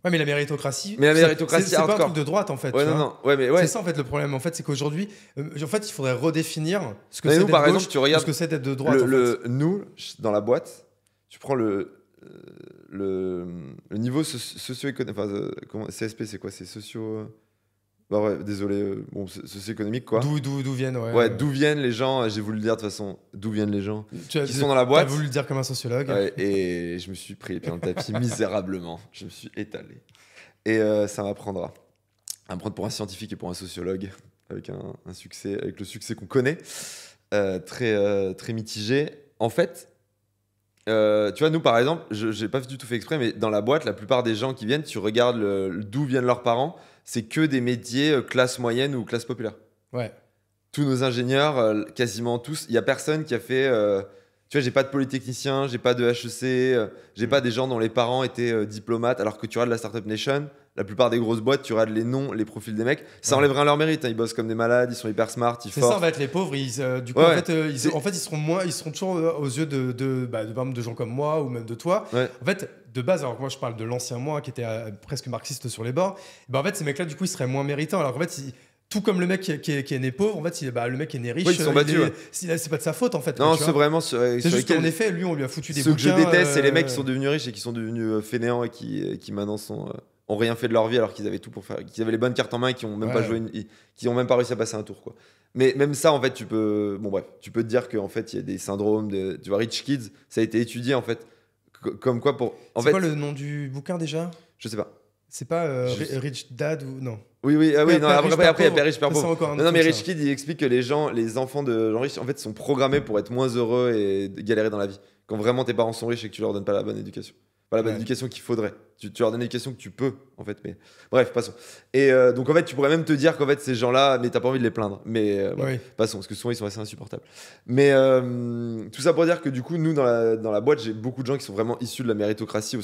Ouais, mais la méritocratie, c'est pas un truc de droite, en fait. Ouais, non. Ouais. C'est ça, en fait, le problème. En fait, c'est qu'aujourd'hui, il faudrait redéfinir ce que c'est d'être de gauche, ce que c'est d'être de droite. Nous, dans la boîte, tu prends le niveau socio-économique. CSP, c'est quoi? C'est socio... Bah ouais, désolé, socio-économique, quoi. D'où viennent, ouais. D'où viennent les gens, j'ai voulu le dire de toute façon, d'où viennent les gens qui sont dans la boîte. Tu as voulu le dire comme un sociologue. Ouais, et je me suis pris les pieds dans le tapis misérablement. Je me suis étalé. Et ça m'apprendra. À me prendre pour un scientifique et pour un sociologue, avec un succès, avec le succès qu'on connaît, très mitigé. En fait, tu vois, nous, par exemple, je n'ai pas du tout fait exprès, mais dans la boîte, la plupart des gens qui viennent, tu regardes d'où viennent leurs parents, c'est que des métiers classe moyenne ou classe populaire. Ouais. Tous nos ingénieurs, quasiment tous, il n'y a personne qui a fait... tu vois, j'ai pas de polytechnicien, j'ai pas de HEC, j'ai pas des gens dont les parents étaient diplomates, alors que tu regardes la Startup Nation, la plupart des grosses boîtes, tu regardes les noms, les profils des mecs, ça enlève rien à leur mérite, hein, ils bossent comme des malades, ils sont hyper smart, ils forcent. C'est ça, en fait, les pauvres, du coup, ils seront toujours aux yeux de gens comme moi ou même de toi. Ouais. En fait, de base, alors que moi je parle de l'ancien moi qui était presque marxiste sur les bords, en fait, ces mecs-là, du coup, ils seraient moins méritants, alors qu'en fait, tout comme le mec qui est né pauvre, en fait, le mec qui est né riche, ils sont battus, c'est pas de sa faute, en fait. Non, c'est vraiment... C'est juste qu'en effet, lui, on lui a foutu des bouquins... Ceux que je déteste, c'est les mecs qui sont devenus riches et qui sont devenus fainéants et qui maintenant ont rien fait de leur vie alors qu'ils avaient tout pour faire, qu'ils avaient les bonnes cartes en main et qui ont même pas joué, qui ont même pas réussi à passer un tour, quoi. Mais même ça, en fait, tu peux te dire qu'en fait, il y a des syndromes tu vois, Rich Kids, ça a été étudié, en fait, comme quoi pour... C'est quoi le nom du bouquin déjà? Je sais pas. C'est pas Rich Dad ou non? Oui, non, après, il y a Père Riche, Père Pauvre. Non, mais Rich Kid, il explique que les enfants de gens riches, en fait, sont programmés pour être moins heureux et galérer dans la vie. Quand vraiment tes parents sont riches et que tu leur donnes pas la bonne éducation. Pas la bonne éducation qu'il faudrait. Tu leur donnes l'éducation que tu peux, en fait. Mais bref, passons. Et donc, en fait, tu pourrais même te dire qu'en fait, ces gens-là, mais t'as pas envie de les plaindre. Mais passons, parce que souvent, ils sont assez insupportables. Mais tout ça pour dire que du coup, nous, dans la boîte, j'ai beaucoup de gens qui sont vraiment issus de la méritocratie au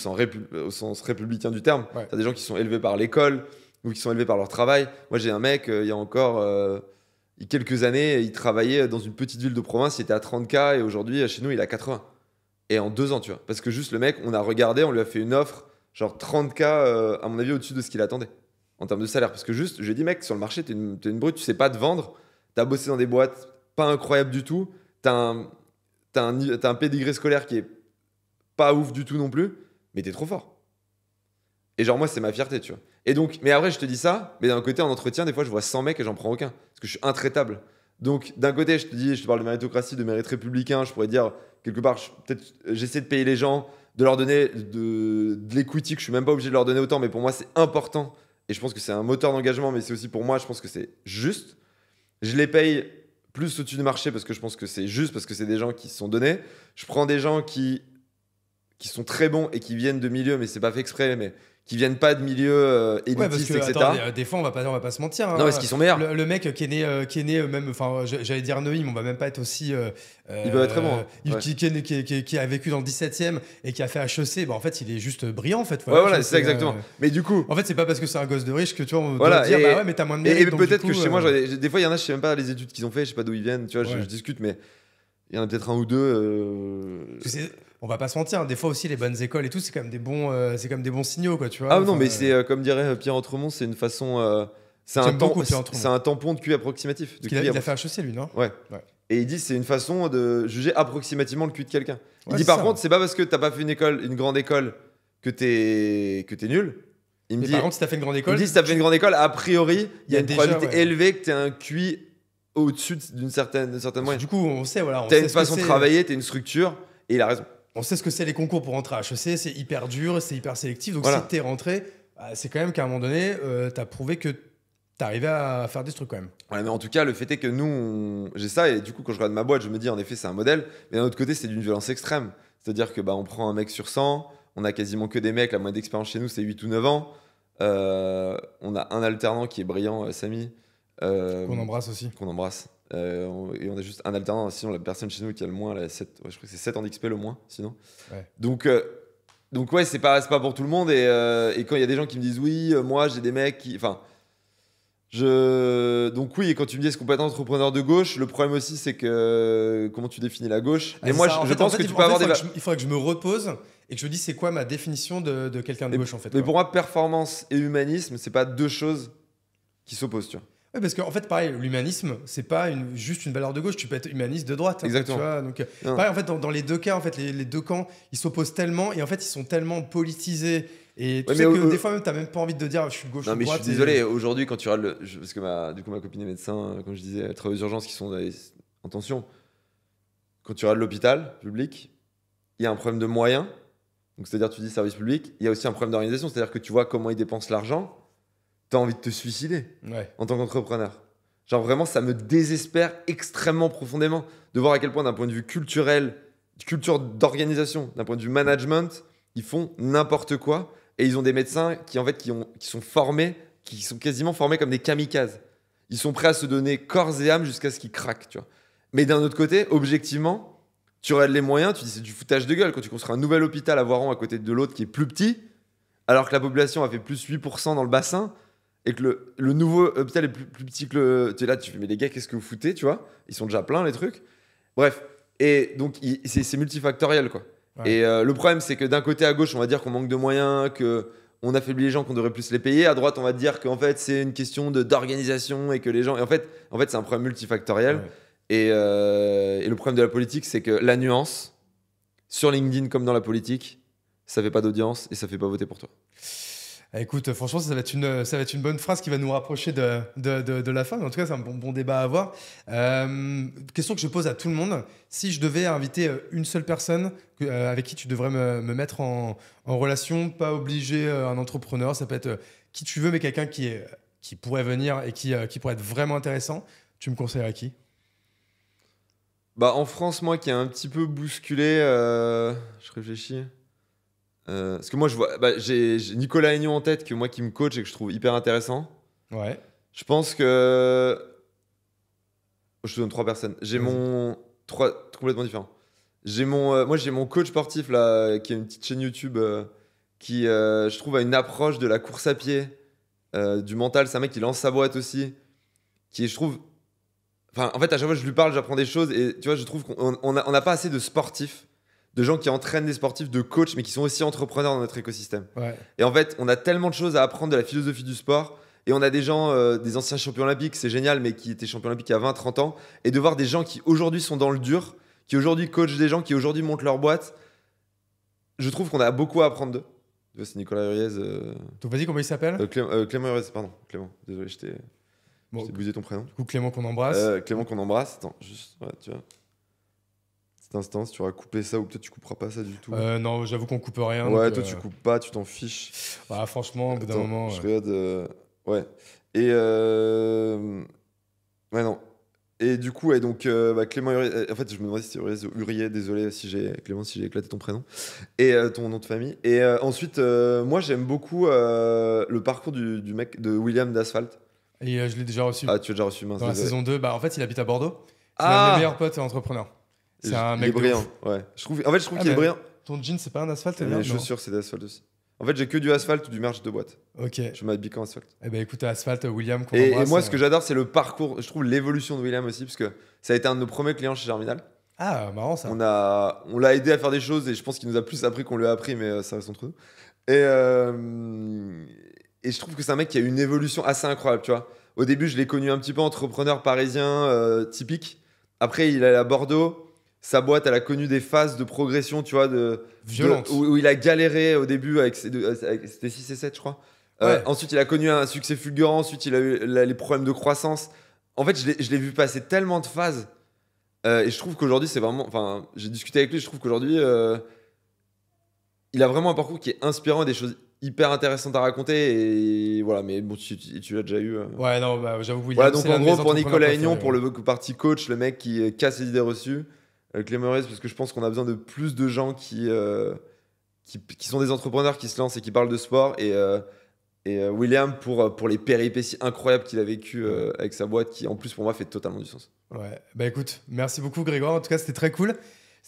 sens républicain du terme. Ouais. T'as des gens qui sont élevés par l'école ou qui sont élevés par leur travail. Moi, j'ai un mec, il y a encore quelques années, il travaillait dans une petite ville de province, il était à 30K et aujourd'hui, chez nous, il est à 80. Et en 2 ans, tu vois. Parce que juste le mec, on a regardé, on lui a fait une offre, genre 30K, à mon avis, au-dessus de ce qu'il attendait en termes de salaire. Parce que juste, je lui ai dit, mec, sur le marché, t'es une brute, tu sais pas te vendre, t'as bossé dans des boîtes pas incroyables du tout, t'as un pédigré scolaire qui est pas ouf du tout non plus, mais t'es trop fort. Et genre, moi, c'est ma fierté, tu vois. Et donc, mais après, je te dis ça, mais d'un côté, en entretien, des fois, je vois 100 mecs et j'en prends aucun. Parce que je suis intraitable. Donc, d'un côté, je te parle de méritocratie, de mérite républicain, je pourrais dire, quelque part, j'essaie de payer les gens, de leur donner de l'equity que je suis même pas obligé de leur donner autant, mais pour moi, c'est important. Et je pense que c'est un moteur d'engagement, mais c'est aussi pour moi, je pense que c'est juste. Je les paye plus au-dessus du marché parce que je pense que c'est juste, parce que c'est des gens qui se sont donnés. Je prends des gens qui sont très bons et qui viennent de milieux, mais c'est pas fait exprès, mais qui viennent pas de milieux élitistes, parce que, etc. Attends, des fois, on va pas se mentir. Non, parce qu'ils sont meilleurs. Le mec qui est né même, enfin, j'allais dire Neuilly, mais on va même pas être aussi. Il peut être très bon. Qui a vécu dans le 17e et qui a fait HEC, bah, en fait, il est juste brillant, en fait. Voilà, c'est exactement. Mais du coup. En fait, c'est pas parce que c'est un gosse de riche que tu vois, on doit dire, bah ouais, mais t'as moins de mérite. Et peut-être que chez moi, des fois, il y en a, je sais même pas les études qu'ils ont fait, je sais pas d'où ils viennent, tu vois, je discute, mais il y en a peut-être un ou deux. On va pas se mentir, des fois aussi les bonnes écoles et tout, c'est quand même des bons signaux, quoi, tu vois. Ah non, mais c'est comme dirait Pierre Autremont, c'est une façon. C'est un tampon de QI approximatif. Il a fait HEC, lui, non? Ouais. Et il dit c'est une façon de juger approximativement le QI de quelqu'un. Il dit par contre, c'est pas parce que t'as pas fait une grande école que t'es nul. Par contre, si t'as fait une grande école. Il me dit si t'as fait une grande école, a priori, il y a une probabilité élevée que t'aies un QI au-dessus d'une certaine moyenne. Du coup, on sait, voilà. T'as une façon de travailler, t'as une structure, et il a raison. On sait ce que c'est les concours pour rentrer à HEC, c'est hyper dur, c'est hyper sélectif. Donc si t'es rentré, c'est quand même qu'à un moment donné, t'as prouvé que t'arrivais à faire des trucs quand même. Ouais, mais en tout cas, le fait est que nous, j'ai ça, et du coup, quand je regarde ma boîte, je me dis en effet, c'est un modèle, mais d'un autre côté, c'est d'une violence extrême. C'est-à-dire que on prend un mec sur 100, on a quasiment que des mecs, la moyenne d'expérience chez nous, c'est 8 ou 9 ans. On a un alternant qui est brillant, Samy. Qu'on embrasse aussi. Qu'on embrasse. Et on a juste un alternant, sinon la personne chez nous qui a le moins, je crois que c'est 7 ans d'XP le moins, sinon. Ouais. Donc ouais, c'est pas pour tout le monde. Et quand il y a des gens qui me disent oui, moi j'ai des mecs qui. Enfin. Donc oui, et quand tu me dis est-ce qu'on peut être entrepreneur de gauche, le problème aussi c'est que comment tu définis la gauche. Et moi je pense que tu peux avoir des. Il faudrait que je me repose et que je me dise c'est quoi ma définition de quelqu'un de gauche en fait. Mais pour moi, performance et humanisme, c'est pas deux choses qui s'opposent, tu vois. Oui, parce qu'en fait, pareil, l'humanisme, c'est pas juste une valeur de gauche. Tu peux être humaniste de droite. Exactement. Tu vois, donc, pareil, en fait, dans les deux cas, en fait, les deux camps, ils s'opposent tellement et en fait, ils sont tellement politisés. Et tu sais que des fois, même, t'as même pas envie de dire je suis de gauche ou de droite. Non, mais je suis désolé. Aujourd'hui, quand tu regardes parce que ma copine est médecin, comme je disais, elle travaille aux urgences qui sont en tension. Quand tu regardes l'hôpital public, il y a un problème de moyens. Donc, c'est-à-dire, tu dis service public. Il y a aussi un problème d'organisation. C'est-à-dire que tu vois comment ils dépensent l'argent. T'as envie de te suicider en tant qu'entrepreneur. Genre vraiment, ça me désespère extrêmement profondément de voir à quel point d'un point de vue culturel, culture d'organisation, d'un point de vue management, ils font n'importe quoi et ils ont des médecins qui sont formés, qui sont quasiment formés comme des kamikazes. Ils sont prêts à se donner corps et âme jusqu'à ce qu'ils craquent, tu vois. Mais d'un autre côté, objectivement, tu aurais les moyens, tu dis c'est du foutage de gueule quand tu construis un nouvel hôpital à Voiron à côté de l'autre qui est plus petit, alors que la population a fait plus 8% dans le bassin. Et que le nouveau hôpital est plus petit que le. Tu es là, tu fais, mais les gars, qu'est-ce que vous foutez, tu vois? Ils sont déjà pleins, les trucs. Bref. Et donc, c'est multifactoriel, quoi. Ouais. Et le problème, c'est que d'un côté à gauche, on va dire qu'on manque de moyens, qu'on affaiblit les gens, qu'on devrait plus les payer. À droite, on va dire qu'en fait, c'est une question d'organisation et que les gens. Et en fait c'est un problème multifactoriel. Ouais. Et le problème de la politique, c'est que la nuance, sur LinkedIn comme dans la politique, ça fait pas d'audience et ça fait pas voter pour toi. Écoute, franchement, ça va être une bonne phrase qui va nous rapprocher de la fin. Mais en tout cas, c'est un bon débat à avoir. Question que je pose à tout le monde. Si je devais inviter une seule personne avec qui tu devrais me mettre en relation, pas obligé un entrepreneur, ça peut être qui tu veux, mais quelqu'un qui pourrait venir et qui pourrait être vraiment intéressant, tu me conseillerais à qui? En France, moi qui ai un petit peu bousculé, je réfléchis. Parce que moi, je vois, j'ai Nicolas Aignan en tête, qui me coach et que je trouve hyper intéressant. Ouais. Je pense que. Je te donne 3 personnes. J'ai trois complètement différents. Moi, j'ai mon coach sportif, là, qui a une petite chaîne YouTube, qui, je trouve, a une approche de la course à pied, du mental. C'est un mec qui lance sa boîte aussi, qui, je trouve. Enfin, en fait, à chaque fois que je lui parle, j'apprends des choses. Et tu vois, je trouve qu'on n'a pas assez de sportifs, de gens qui entraînent des sportifs, de coachs, mais qui sont aussi entrepreneurs dans notre écosystème. Ouais. Et en fait, on a tellement de choses à apprendre de la philosophie du sport. Et on a des gens, des anciens champions olympiques, c'est génial, mais qui étaient champions olympiques il y a 20, 30 ans. Et de voir des gens qui aujourd'hui sont dans le dur, qui aujourd'hui coachent des gens, qui aujourd'hui montent leur boîte. Je trouve qu'on a beaucoup à apprendre d'eux. C'est Nicolas Huriez. Donc vas-y, comment il s'appelle? Clément Huriez, pardon. Clément, désolé, je t'ai bousillé ton prénom. Du coup, Clément qu'on embrasse. Clément qu'on embrasse. Attends, juste, ouais, tu vois. Instant, si tu auras coupé ça ou peut-être tu couperas pas ça du tout. Non, j'avoue qu'on coupe rien. Ouais, toi tu coupes pas, tu t'en fiches. Bah, franchement, au bout d'un moment. Je regarde. Ouais. Et. Ouais, non. Et du coup, donc, Clément Hurier, en fait, je me demandais si c'était Hurier, désolé Clément si j'ai éclaté ton prénom et ton nom de famille. Et ensuite, moi j'aime beaucoup le parcours du mec de William d'Asphalt. Et je l'ai déjà reçu. Ah, tu l'as déjà reçu, mince. Dans la saison 2, en fait, il habite à Bordeaux. C'est l'un de mes meilleurs potes entrepreneurs. C'est un mec brillant. Ouais. Je trouve qu'il est brillant. Ton jean, c'est pas un asphalte, les chaussures, c'est d'asphalte aussi. En fait, j'ai que du asphalte ou du merch de boîte. Ok. Je m'habille qu'en asphalte. Eh ben écoute, asphalte, William. Et moi, ce que j'adore, c'est le parcours. Je trouve l'évolution de William aussi, parce que ça a été un de nos premiers clients chez Germinal. Ah, marrant ça. On l'a aidé à faire des choses et je pense qu'il nous a plus appris qu'on lui a appris, mais ça reste entre nous. Et je trouve que c'est un mec qui a une évolution assez incroyable, tu vois. Au début, je l'ai connu un petit peu entrepreneur parisien typique. Après, il est à Bordeaux. Sa boîte, elle a connu des phases de progression, tu vois, violente. Où il a galéré au début c'était 6 et 7, je crois. Ouais. Ensuite, il a connu un succès fulgurant. Ensuite, il a eu les problèmes de croissance. En fait, je l'ai vu passer tellement de phases. Et je trouve qu'aujourd'hui, c'est vraiment... Enfin, j'ai discuté avec lui, je trouve qu'aujourd'hui, il a vraiment un parcours qui est inspirant et des choses hyper intéressantes à raconter. Et voilà, mais bon, tu l'as déjà eu. Ouais, non, j'avoue, William, voilà, donc en gros, pour Nicolas Aignan, pour le parti coach, le mec qui casse les idées reçues. Clément Hurier, parce que je pense qu'on a besoin de plus de gens qui sont des entrepreneurs qui se lancent et qui parlent de sport. Et William pour les péripéties incroyables qu'il a vécues avec sa boîte, qui en plus pour moi fait totalement du sens. Ouais, écoute, merci beaucoup Grégoire. En tout cas, c'était très cool.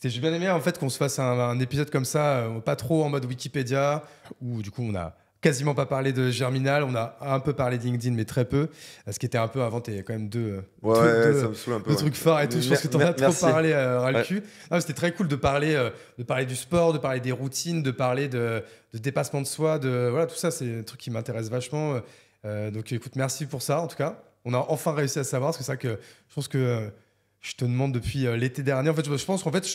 J'ai bien aimé en fait qu'on se fasse un épisode comme ça, pas trop en mode Wikipédia, où du coup on a quasiment pas parlé de Germinal, on a un peu parlé de LinkedIn, mais très peu. Ce qui était un peu avant, t'es quand même deux ça me saoule un peu, trucs forts et tout. Je pense que t'en as trop parlé ras le cul. C'était très cool de parler du sport, de parler des routines, de parler de dépassement de soi, voilà, tout ça, c'est un truc qui m'intéresse vachement. Donc écoute, merci pour ça en tout cas. On a enfin réussi à savoir, parce que c'est ça que je pense que je te demande depuis l'été dernier. En fait, je pense qu'en fait,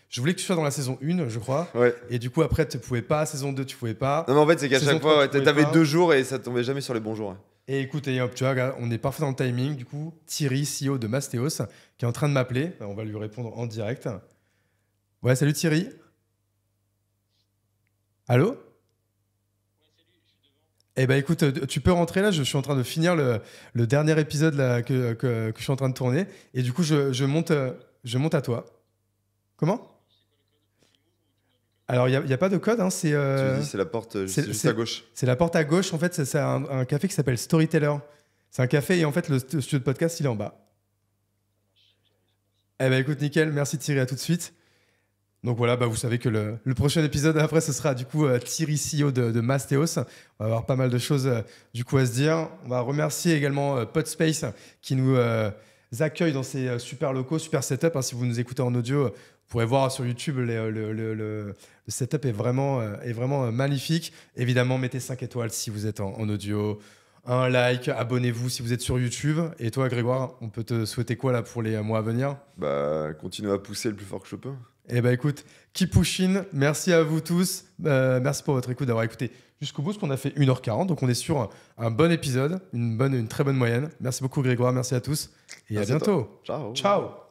je voulais que tu sois dans la saison 1, je crois. Ouais. Et du coup, après, tu pouvais pas. Saison 2, tu pouvais pas. Non, mais en fait, c'est qu'à chaque fois, t'avais 2 jours et ça tombait jamais sur les bons jours. Et écoute, hop, tu vois, on est parfait dans le timing. Du coup, Thierry, CEO de Mastéos, qui est en train de m'appeler. On va lui répondre en direct. Ouais, salut Thierry. Allô ? Eh ben écoute, tu peux rentrer là, je suis en train de finir le dernier épisode là, que je suis en train de tourner. Et du coup, je monte à toi. Comment ? Alors, il n'y a pas de code. Hein, tu dis, c'est la porte juste à gauche. C'est la porte à gauche. En fait, c'est un café qui s'appelle Storyteller. C'est un café et en fait, le studio de podcast, il est en bas. Eh ben écoute, nickel. Merci Thierry, à tout de suite. Donc voilà, vous savez que le prochain épisode après, ce sera du coup Thierry, CEO de Mastéos. On va avoir pas mal de choses du coup à se dire. On va remercier également Podspace qui nous accueille dans ces super locaux, super setup. Si vous nous écoutez en audio, vous pourrez voir sur YouTube, le setup est vraiment magnifique. Évidemment, mettez 5 étoiles si vous êtes en audio. Un like, abonnez-vous si vous êtes sur YouTube. Et toi, Grégoire, on peut te souhaiter quoi là pour les mois à venir ? Continue à pousser le plus fort que je peux. Eh ben écoute, keep pushing. Merci à vous tous. Merci pour votre écoute, d'avoir écouté jusqu'au bout, parce qu'on a fait 1h40. Donc on est sur un bon épisode, une très bonne moyenne. Merci beaucoup Grégoire, merci à tous. Et merci à bientôt. Ciao. Ciao.